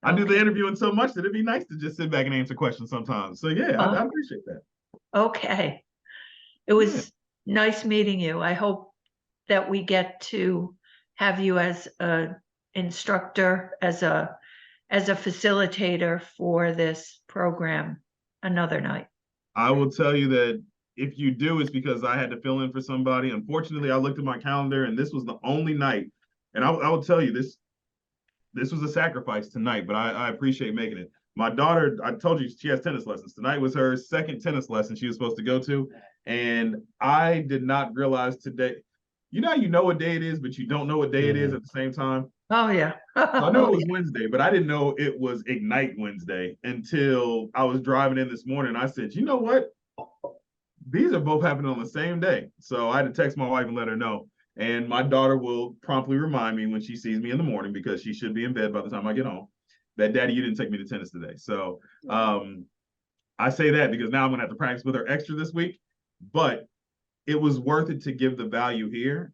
I do the interviewing so much that it'd be nice to just sit back and answer questions sometimes. So yeah, I appreciate that. Okay. It was nice meeting you. I hope that we get to have you as a instructor, as a facilitator for this program another night. I will tell you that if you do, it's because I had to fill in for somebody. Unfortunately, I looked at my calendar and this was the only night. And I will tell you this was a sacrifice tonight, but I appreciate making it. My daughter, I told you she has tennis lessons. Tonight was her second tennis lesson she was supposed to go to. And I did not realize today, you know what day it is, but you don't know what day it is at the same time. Oh, yeah. So I knew it was Wednesday, but I didn't know it was Ignite Wednesday until I was driving in this morning. I said, you know what? These are both happening on the same day. So I had to text my wife and let her know. And my daughter will promptly remind me when she sees me in the morning, because she should be in bed by the time I get home, that Daddy, you didn't take me to tennis today. So I say that because now I'm going to have to practice with her extra this week. But it was worth it to give the value here.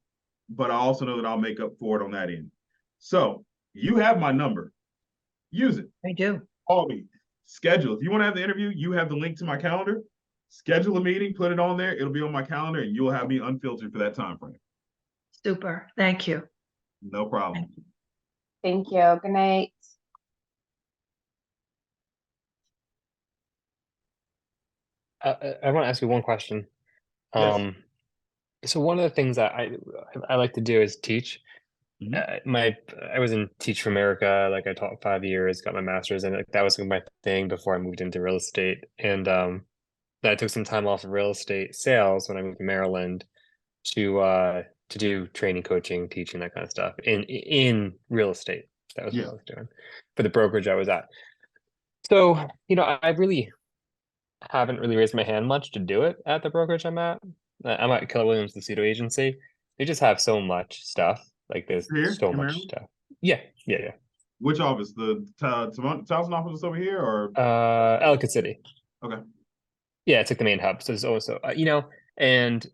But I also know that I'll make up for it on that end. So you have my number. Use it. I do. Call me. Schedule. If you want to have the interview, you have the link to my calendar. Schedule a meeting, put it on there. It'll be on my calendar, and you'll have me unfiltered for that time frame. Super. Thank you. No problem. Thank you. Good night. I want to ask you one question. Yes. So one of the things that I like to do is teach. Mhm. I was in Teach for America, like I taught 5 years, got my master's, and that was my thing before I moved into real estate. And then I took some time off of real estate sales when I moved to Maryland to do training, coaching, teaching, that kind of stuff in real estate. That was what I was doing for the brokerage I was at. So, I really haven't really raised my hand much to do it at the brokerage I'm at. I'm at Keller Williams Legacy agency. They just have so much stuff. Like there's Here so in much Maryland? stuff. Yeah. Which office? The Towson office over here, or Ellicott City. okay? Yeah, it's like the main hub. So it's also, and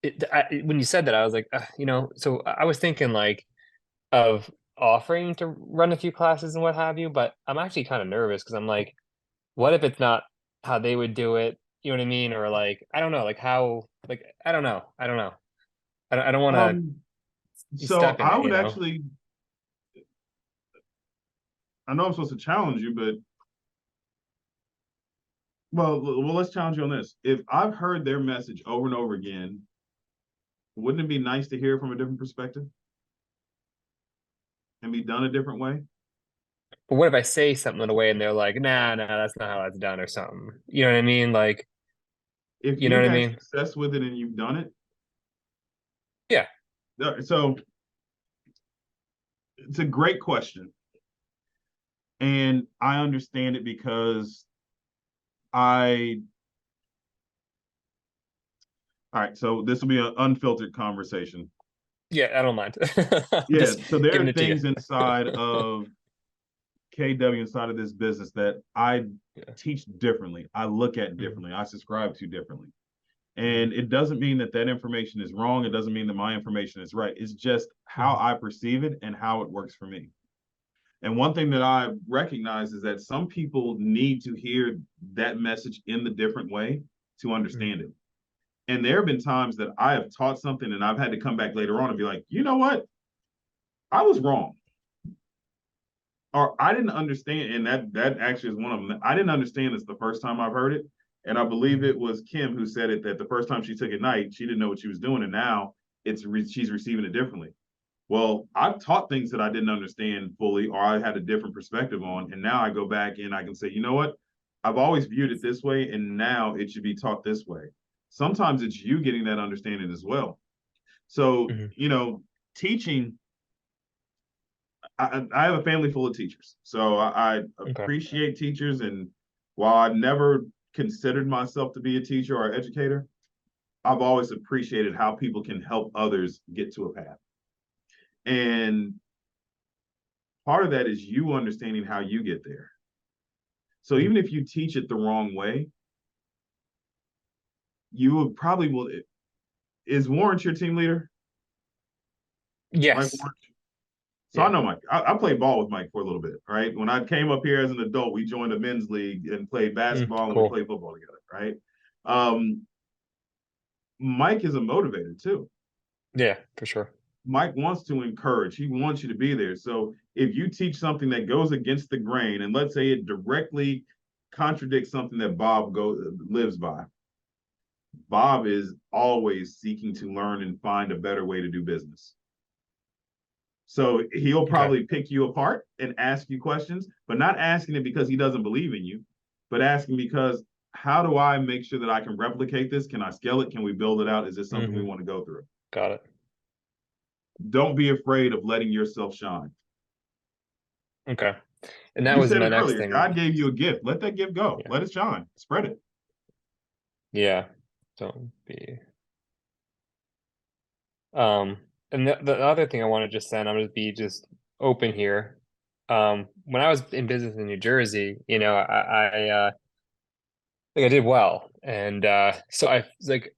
when you said that, I was like, so I was thinking like of offering to run a few classes and what have you, but I'm actually kind of nervous because I'm like, what if it's not how they would do it? You know what I mean? Or like, I don't know, like how, like, I don't know. I don't want to be So stuck in I it, would actually, I know I'm supposed to challenge you, but well, let's challenge you on this. If I've heard their message over and over again, wouldn't it be nice to hear it from a different perspective and be done a different way? But what if I say something in a way and they're like, nah, that's not how that's done or something? You know what I mean? Like, If you know you've what I had mean? success with it and you've done it, Yeah. So it's a great question. And I understand it because all right, so this will be an unfiltered conversation. Yeah, I don't mind. Yeah, Just so there giving are it to you. things inside of KW inside of this business that I Yeah. teach differently. I look at differently. I subscribe to differently. And it doesn't mean that that information is wrong. It doesn't mean that my information is right. It's just how I perceive it and how it works for me. And one thing that I recognize is that some people need to hear that message in the different way to understand it. And there have been times that I have taught something and I've had to come back later on and be like, you know what? I was wrong. Or I didn't understand. And that actually is one of them. I didn't understand this the first time I've heard it. And I believe it was Kim who said it, that the first time she took it night, she didn't know what she was doing. And now she's receiving it differently. Well, I've taught things that I didn't understand fully, or I had a different perspective on. And now I go back and I can say, you know what? I've always viewed it this way, and now it should be taught this way. Sometimes it's you getting that understanding as well. So, teaching, I have a family full of teachers. So I appreciate teachers. And while I've never considered myself to be a teacher or educator, I've always appreciated how people can help others get to a path. And part of that is you understanding how you get there. So even if you teach it the wrong way, you would probably will. Is Warren your team leader? Yes. So I know Mike. I played ball with Mike for a little bit, right? When I came up here as an adult, we joined a men's league and played basketball and we played football together, right? Mike is a motivator too. Yeah, for sure. Mike wants to encourage. He wants you to be there. So if you teach something that goes against the grain, and let's say it directly contradicts something that Bob lives by, Bob is always seeking to learn and find a better way to do business. So he'll probably pick you apart and ask you questions, but not asking it because he doesn't believe in you, but asking because how do I make sure that I can replicate this? Can I scale it? Can we build it out? Is this something we want to go through? Got it. Don't be afraid of letting yourself shine. Okay. And that you was said my it next earlier. thing. God gave you a gift. Let that gift go. Let it shine. Spread it. Yeah. Don't be. And the other thing I want to just send, I'm going to be just open here. When I was in business in New Jersey, I think I did well. And so I like,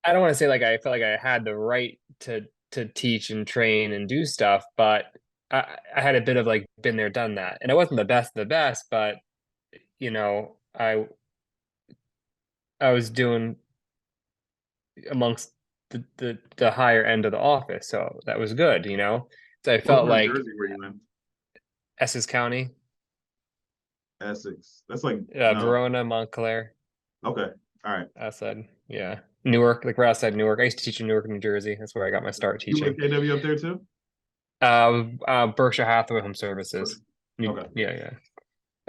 I don't want to say like I felt like I had the right to teach and train and do stuff, but I had a bit of like been there, done that. And I wasn't the best of the best, but I was doing amongst the higher end of the office, so that was good, So I felt like Jersey were you in? Essex County, Essex. That's like Verona, Montclair. Okay, all right. Outside, yeah, Newark, like we're outside Newark. I used to teach in Newark, New Jersey. That's where I got my start teaching. You went KW up there too? Berkshire Hathaway Home Services. Okay. Yeah.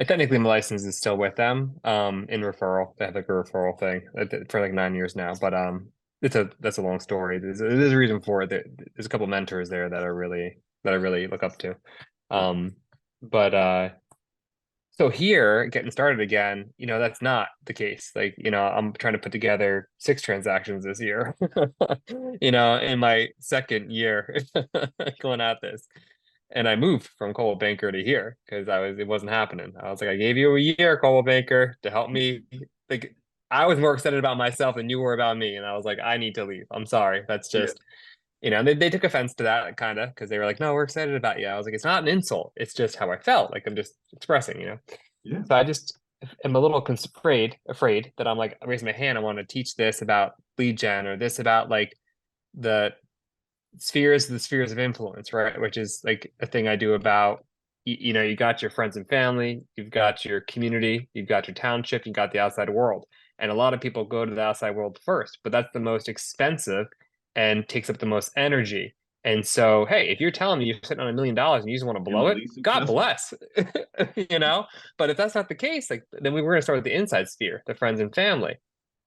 Technically, my license is still with them. In referral, they have like a referral thing for like 9 years now. But that's a long story. There's a reason for it. There's a couple mentors there that I really look up to. So here, getting started again, that's not the case. Like, I'm trying to put together 6 transactions this year, in my second year going at this. And I moved from Coldwell Banker to here because it wasn't happening. I was like, I gave you a year, Coldwell Banker, to help me. Like, I was more excited about myself than you were about me. And I was like, I need to leave. I'm sorry. That's just, they took offense to that kind of, because they were like, no, we're excited about you. I was like, it's not an insult. It's just how I felt. Like, I'm just expressing, Yeah. So I just am a little afraid that I'm like, I raise my hand. I want to teach this about lead gen or this about like the spheres of influence, right? Which is like a thing I do about, you got your friends and family, you've got your community, you've got your township, you've got the outside world. And a lot of people go to the outside world first, but that's the most expensive and takes up the most energy. And so, hey, if you're telling me you're sitting on $1 million and you just want to blow it, God bless, But if that's not the case, like then we're going to start with the inside sphere, the friends and family,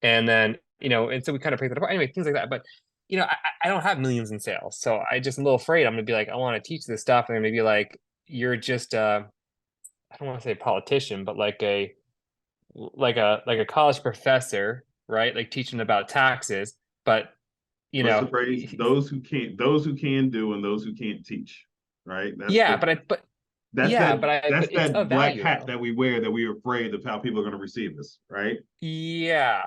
and then and so we kind of break that apart. Anyway, things like that. But I don't have millions in sales, so I just am a little afraid. I'm going to be like, I want to teach this stuff, and maybe like you're just I don't want to say a politician, but like a college professor, right? Like teaching about taxes, but What's the phrase? Those who can do and those who can't teach. right? That's Yeah, the, but that's yeah, that that's but it's a that black value hat though. that we wear that we're afraid of how people are going to receive us, right? Yeah,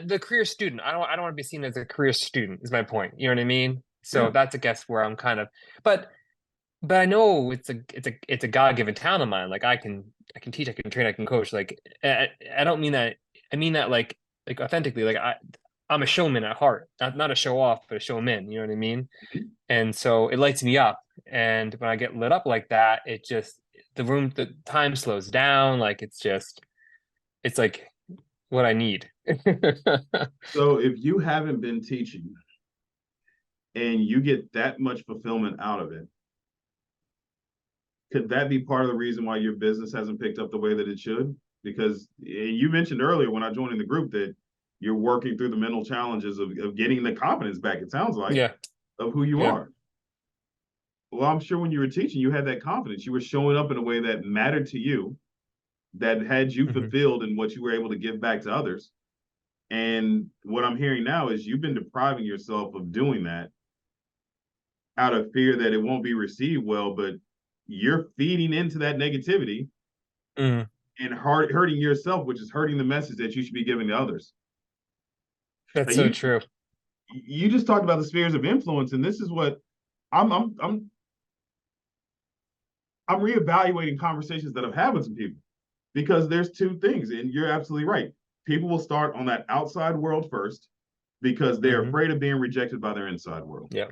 the career student. I don't want to be seen as a career student. Is my point. You know what I mean? So Yeah. that's I guess where I'm kind of, but I know it's a God-given talent of mine. Like I can teach, I can train, I can coach. Like I don't mean that. I mean that like authentically. Like I'm a showman at heart, not a show off, but a showman. You know what I mean? And so it lights me up. And when I get lit up like that, it just the time slows down. Like it's like what I need. So if you haven't been teaching and you get that much fulfillment out of it, could that be part of the reason why your business hasn't picked up the way that it should? Because you mentioned earlier when I joined in the group that you're working through the mental challenges of getting the confidence back, it sounds like, Yeah. of who you Yeah. are. Well, I'm sure when you were teaching, you had that confidence. You were showing up in a way that mattered to you, that had you fulfilled in what you were able to give back to others. And what I'm hearing now is you've been depriving yourself of doing that out of fear that it won't be received well, but you're feeding into that negativity and hurting yourself, which is hurting the message that you should be giving to others. That's so true. You just talked about the spheres of influence, and this is what I'm reevaluating conversations that I've had with some people, because there's two things, and you're absolutely right. People will start on that outside world first because they're afraid of being rejected by their inside world. Yeah.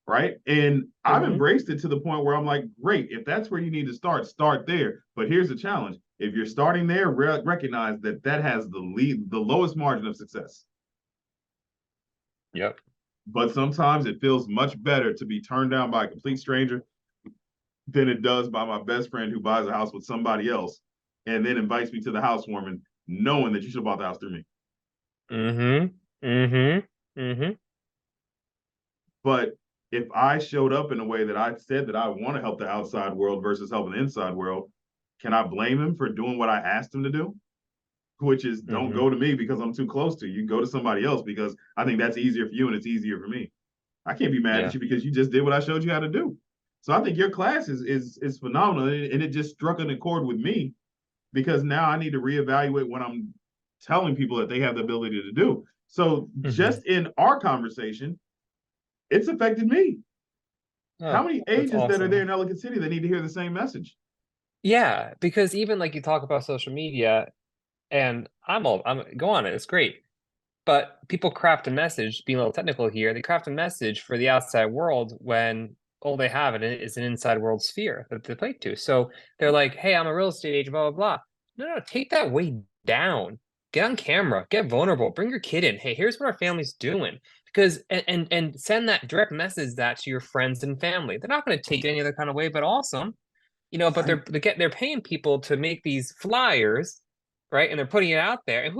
Right. And I've embraced it to the point where I'm like, great, if that's where you need to start there. But here's the challenge. If you're starting there, recognize that that has the lowest margin of success. Yep. But sometimes it feels much better to be turned down by a complete stranger than it does by my best friend who buys a house with somebody else and then invites me to the housewarming, knowing that you should have bought the house through me. But if I showed up in a way that I said that I want to help the outside world versus helping the inside world, can I blame him for doing what I asked him to do? Which is don't go to me because I'm too close to you. Go to somebody else because I think that's easier for you and it's easier for me. I can't be mad at you because you just did what I showed you how to do. So I think your class is phenomenal, and it just struck an accord with me because now I need to reevaluate what I'm telling people that they have the ability to do. So just in our conversation, it's affected me. How many agents that are there in Ellicott City that need to hear the same message? Yeah, because even like you talk about social media, and I'm go on it, it's great. But people craft a message, being a little technical here, they craft a message for the outside world when all they have is an inside world sphere that they play to. So they're like, hey, I'm a real estate agent, blah, blah, blah. No, take that way down. Get on camera, get vulnerable, bring your kid in. Hey, here's what our family's doing. Because and send that direct message that to your friends and family. They're not going to take it any other kind of way, but awesome. You know, but they're paying people to make these flyers, right? And they're putting it out there. And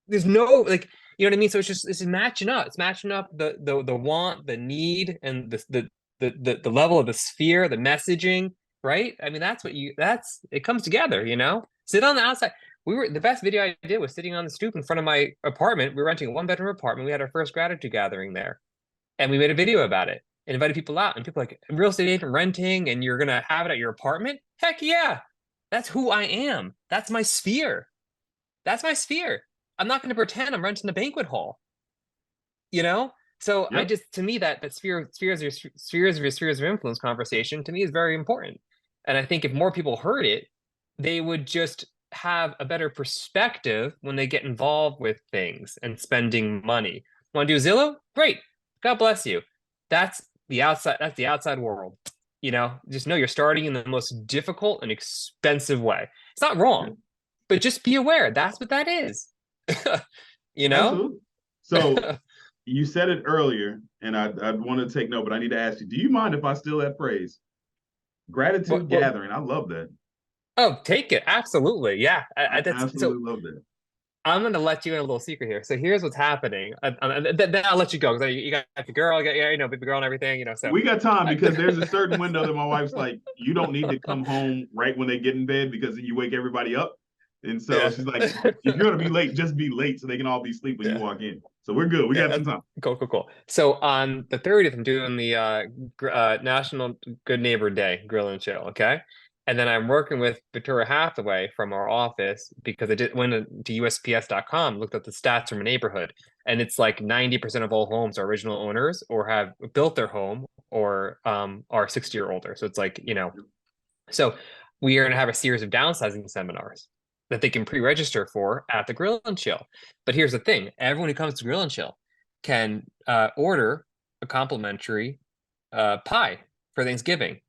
there's no, like, you know what I mean? So it's matching up. It's matching up the want, the need, and the level of the sphere, the messaging, right? I mean, it comes together, you know? Sit on the outside. The best video I did was sitting on the stoop in front of my apartment. We were renting a 1-bedroom apartment. We had our first gratitude gathering there. And we made a video about it and invited people out. And people like, real estate agent renting, and you're going to have it at your apartment? Heck yeah. That's who I am. That's my sphere. That's my sphere. I'm not going to pretend I'm renting a banquet hall. You know? So Yep. to me, that spheres of influence conversation to me is very important. And I think if more people heard it, they would just have a better perspective when they get involved with things and spending money. Want to do Zillow? Great. God bless you. That's the outside world. You know, just know you're starting in the most difficult and expensive way. It's not wrong, but just be aware. That's what that is. You know? Absolutely. So you said it earlier, and I want to take note, but I need to ask you, do you mind if I steal that phrase? Gratitude gathering. I love that. Oh, take it. Absolutely. Yeah. I absolutely love that. I'm going to let you in a little secret here. So here's what's happening. Then I'll let you go because you got the girl, baby girl and everything, you know. So we got time because there's a certain window that my wife's like, you don't need to come home right when they get in bed because then you wake everybody up. And so she's like, if you're going to be late, just be late so they can all be asleep when you walk in. So we're good. We Yeah, got some time. Cool. So on the 30th, I'm doing the National Good Neighbor Day Grill and Chill, okay? And then I'm working with Victoria Hathaway from our office because I went to USPS.com, looked at the stats from a neighborhood, and it's like 90% of all homes are original owners or have built their home or are 60 or older. So it's like, so we are going to have a series of downsizing seminars that they can pre-register for at the Grill and Chill. But here's the thing: everyone who comes to Grill and Chill can order a complimentary pie for Thanksgiving.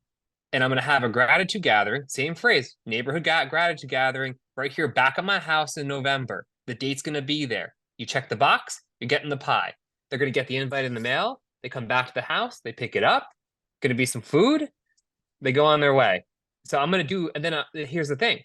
And I'm going to have a gratitude gathering, same phrase, neighborhood gratitude gathering right here back at my house in November. The date's going to be there. You check the box, you're getting the pie. They're going to get the invite in the mail. They come back to the house, they pick it up. Going to be some food. They go on their way. So I'm going to do, and then here's the thing.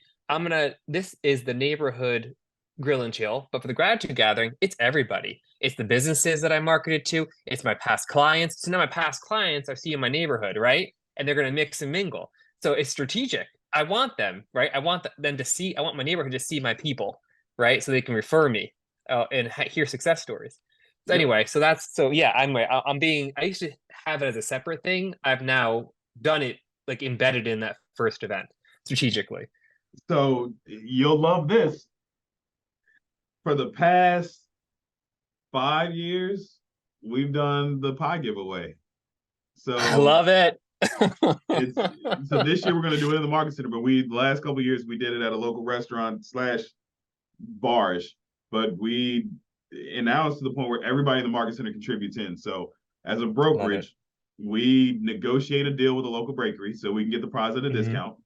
This is the neighborhood Grill and Chill, but for the gratitude gathering, it's everybody. It's the businesses that I marketed to. It's my past clients. So now my past clients I see in my neighborhood, right? And they're going to mix and mingle. So it's strategic. I want them, right? I want them to see, I want my neighborhood to see my people, right? So they can refer me and hear success stories. So anyway, I used to have it as a separate thing. I've now done it like embedded in that first event strategically. So you'll love this. For the past 5 years, we've done the pie giveaway. So I love it. So this year we're going to do it in the market center, but the last couple of years we did it at a local restaurant / barish. But now it's to the point where everybody in the market center contributes in. So as a brokerage, we negotiate a deal with a local bakery so we can get the prize at a discount.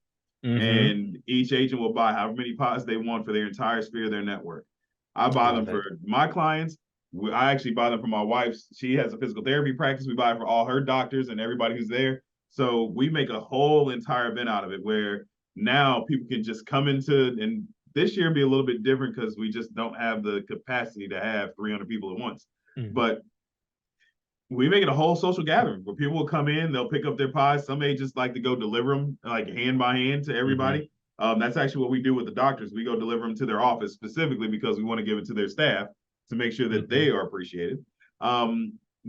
And each agent will buy however many pies they want for their entire sphere of their network. I buy them for my clients. I actually buy them for my wife's. She has a physical therapy practice. We buy it for all her doctors and everybody who's there. So we make a whole entire event out of it where now people can just come into, and this year be a little bit different because we just don't have the capacity to have 300 people at once. But we make it a whole social gathering where people will come in, they'll pick up their pies. Some agents like to go deliver them like hand by hand to everybody. That's actually what we do with the doctors. We go deliver them to their office specifically because we want to give it to their staff to make sure that they are appreciated.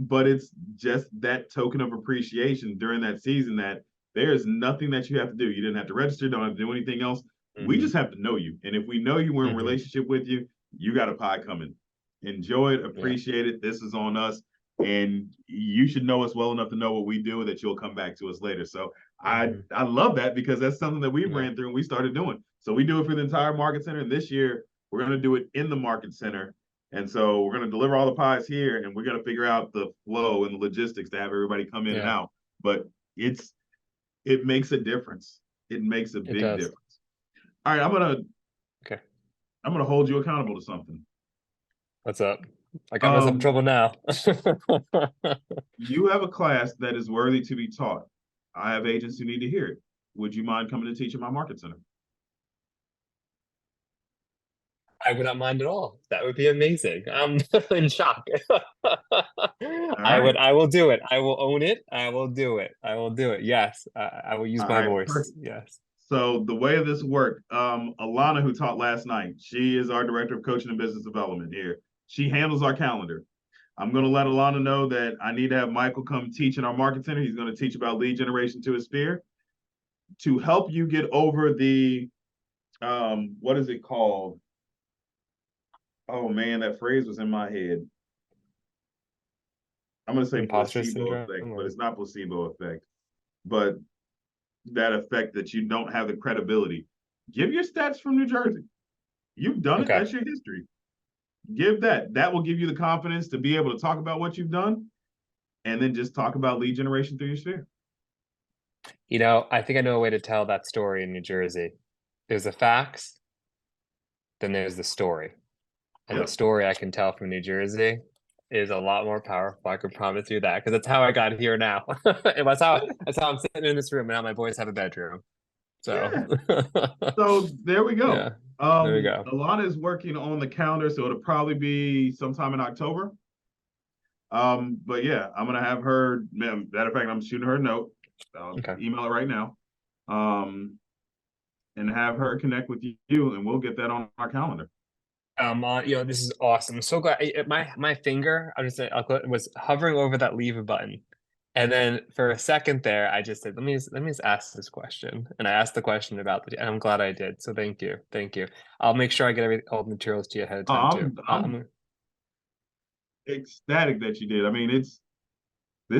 But it's just that token of appreciation during that season that there's nothing that you have to do. You didn't have to register, don't have to do anything else. We just have to know you. And if we know you, we're in relationship with you, you got a pie coming. Enjoy it, appreciate it. This is on us. And you should know us well enough to know what we do that you'll come back to us later. So I love that because that's something that we ran through and we started doing. So we do it for the entire market center. And this year we're going to do it in the market center. And so we're going to deliver all the pies here and we're going to figure out the flow and the logistics to have everybody come in and out. But it makes a difference. It makes a big difference. All right, I'm going to hold you accountable to something. What's up? I got myself in trouble now. You have a class that is worthy to be taught. I have agents who need to hear it. Would you mind coming to teach at my market center? I would not mind at all. That would be amazing. I'm in shock. I will do it. I will own it. I will do it. Yes. I will use my voice. Perfect. Yes. So the way this worked, Alana, who taught last night, she is our director of coaching and business development here. She handles our calendar. I'm going to let Alana know that I need to have Michael come teach in our market center. He's going to teach about lead generation to a sphere to help you get over the, what is it called? Oh man, that phrase was in my head. I'm going to say placebo effect, but it's not placebo effect. But that effect that you don't have the credibility. Give your stats from New Jersey. You've done it. That's your history. Give that. That will give you the confidence to be able to talk about what you've done and then just talk about lead generation through your sphere. I think I know a way to tell that story in New Jersey. There's the facts, then there's the story. And the story I can tell from New Jersey is a lot more powerful. I can promise you that because that's how I got here now. that's how I'm sitting in this room and now my boys have a bedroom. So, so there we go. Yeah. There we go. Alana is working on the calendar, so it'll probably be sometime in October. But yeah, I'm gonna have her. Matter of fact, I'm shooting her a note. I'll email it right now. And have her connect with you, and we'll get that on our calendar. This is awesome. I'm so glad. My finger, was hovering over that leave button, and then for a second there, I just said, let me just ask this question, and I asked the question about and I'm glad I did. So thank you. I'll make sure I get all the materials to you ahead of time too. I'm ecstatic that you did. I mean, this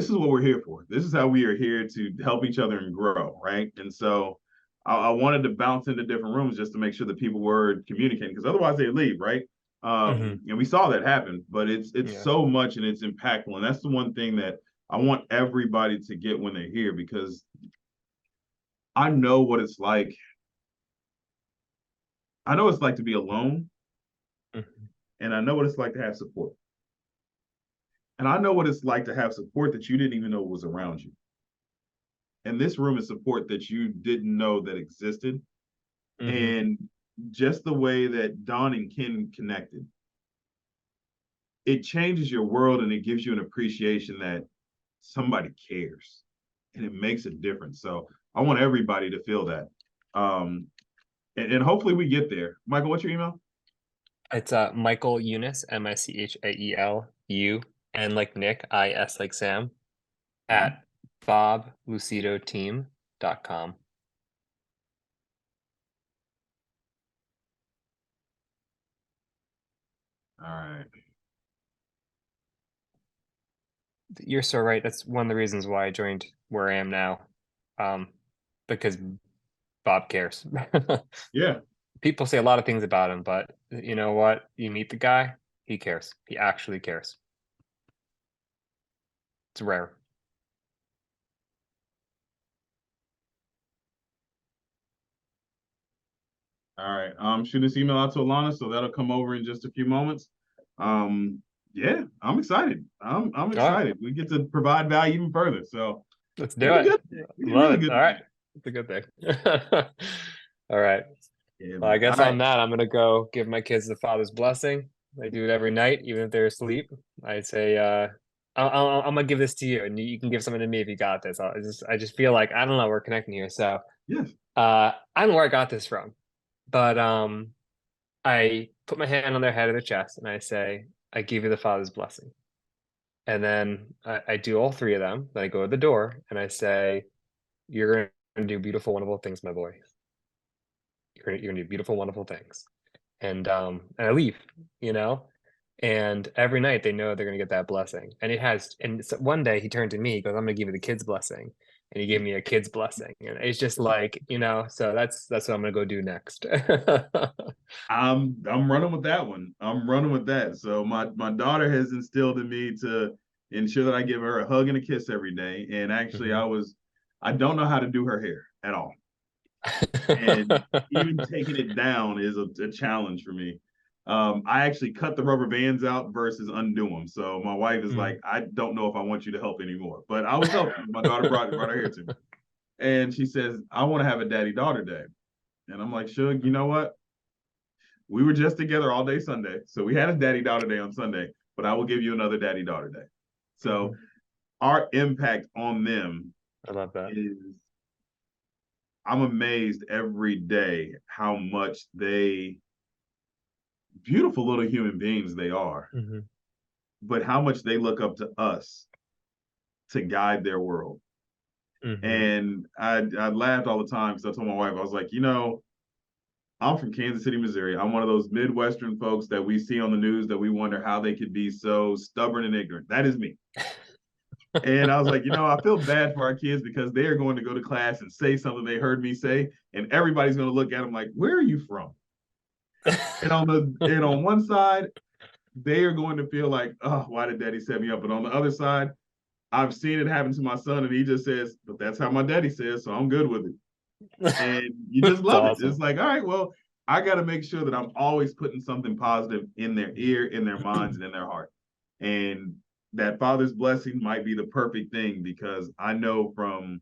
is what we're here for. This is how we are here to help each other and grow, right? And so I wanted to bounce into different rooms just to make sure that people were communicating, because otherwise they'd leave, right? And we saw that happen, but it's so much and it's impactful. And that's the one thing that I want everybody to get when they're here, because I know what it's like. I know it's like to be alone, and I know what it's like to have support. And I know what it's like to have support that you didn't even know was around you. And this room is support that you didn't know that existed. And just the way that Dawn and Ken connected, it changes your world, and it gives you an appreciation that somebody cares, and it makes a difference. So I want everybody to feel that. And hopefully we get there. Michael, what's your email? It's Michael Eunice, MICHAELU, N like Nick, IS like Sam, at boblucidoteam.com. All right. You're so right. That's one of the reasons why I joined where I am now. Because Bob cares. Yeah. People say a lot of things about him, but you know what? You meet the guy, he cares. He actually cares. It's rare. All right. Shoot this email out to Alana, so that'll come over in just a few moments. Yeah, I'm excited. I'm excited. We get to provide value even further. So let's do it. Love it. All right. It's a good thing. All right. Yeah, well, I guess on that, I'm gonna go give my kids the Father's blessing. I do it every night, even if they're asleep. I say, I'm gonna give this to you, and you can give something to me if you got this. I just feel like, I don't know, we're connecting here. So yes. I don't know where I got this from, but I put my hand on their head or their chest, and I say, I give you the Father's blessing. And then I do all three of them. Then I go to the door and I say, you're going to do beautiful, wonderful things, my boy. You're going to do beautiful, wonderful things. And I leave, and every night they know they're going to get that blessing. And so one day he turned to me, he goes, I'm going to give you the kid's blessing. And he gave me a kid's blessing. And it's just like, so that's what I'm going to go do next. I'm running with that one. I'm running with that. So my daughter has instilled in me to ensure that I give her a hug and a kiss every day. And actually I don't know how to do her hair at all. And even taking it down is a challenge for me. I actually cut the rubber bands out versus undo them. So my wife is like, I don't know if I want you to help anymore. But I was helping. My daughter brought her hair to me. And she says, I want to have a daddy-daughter day. And I'm like, Suge, you know what? We were just together all day Sunday. So we had a daddy-daughter day on Sunday, but I will give you another daddy-daughter day. So our impact on them, I love that. I'm amazed every day how much beautiful little human beings they are, but how much they look up to us to guide their world. And I laughed all the time because I told my wife, I was like, I'm from Kansas City, Missouri. I'm one of those Midwestern folks that we see on the news that we wonder how they could be so stubborn and ignorant. That is me. And I was like, I feel bad for our kids because they are going to go to class and say something they heard me say, and everybody's going to look at them like, where are you from? And on one side, they are going to feel like, oh, why did daddy set me up? But on the other side, I've seen it happen to my son, and he just says, but that's how my daddy says, so I'm good with it. And you just love it. It's like, all right, well, I got to make sure that I'm always putting something positive in their ear, in their minds, and in their heart. And that Father's blessing might be the perfect thing, because I know from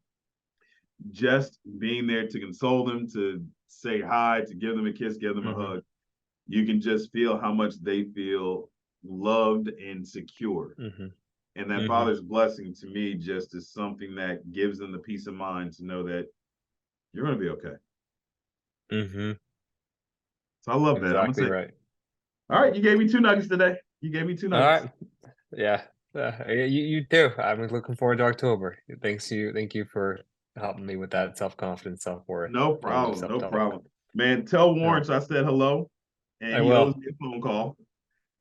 just being there to console them, to say hi, to give them a kiss, give them a hug, you can just feel how much they feel loved and secure. And that Father's blessing, to me, just is something that gives them the peace of mind to know that you're going to be okay. So I love that. Exactly right. All right, you gave me 2 nuggets today. You gave me 2 All nuggets. right. Yeah. You too. I'm looking forward to October. Thank you for helping me with that self-confidence, self-worth. No problem. No problem. Man, tell Warren I said hello, and I he will. owes me a phone call.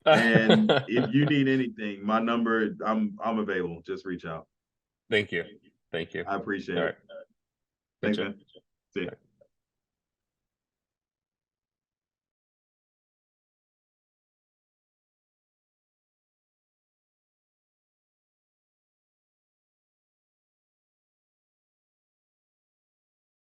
And if you need anything, my number, I'm available. Just reach out. Thank you. Thank you. I appreciate All it. right. Thanks, Good man. See you.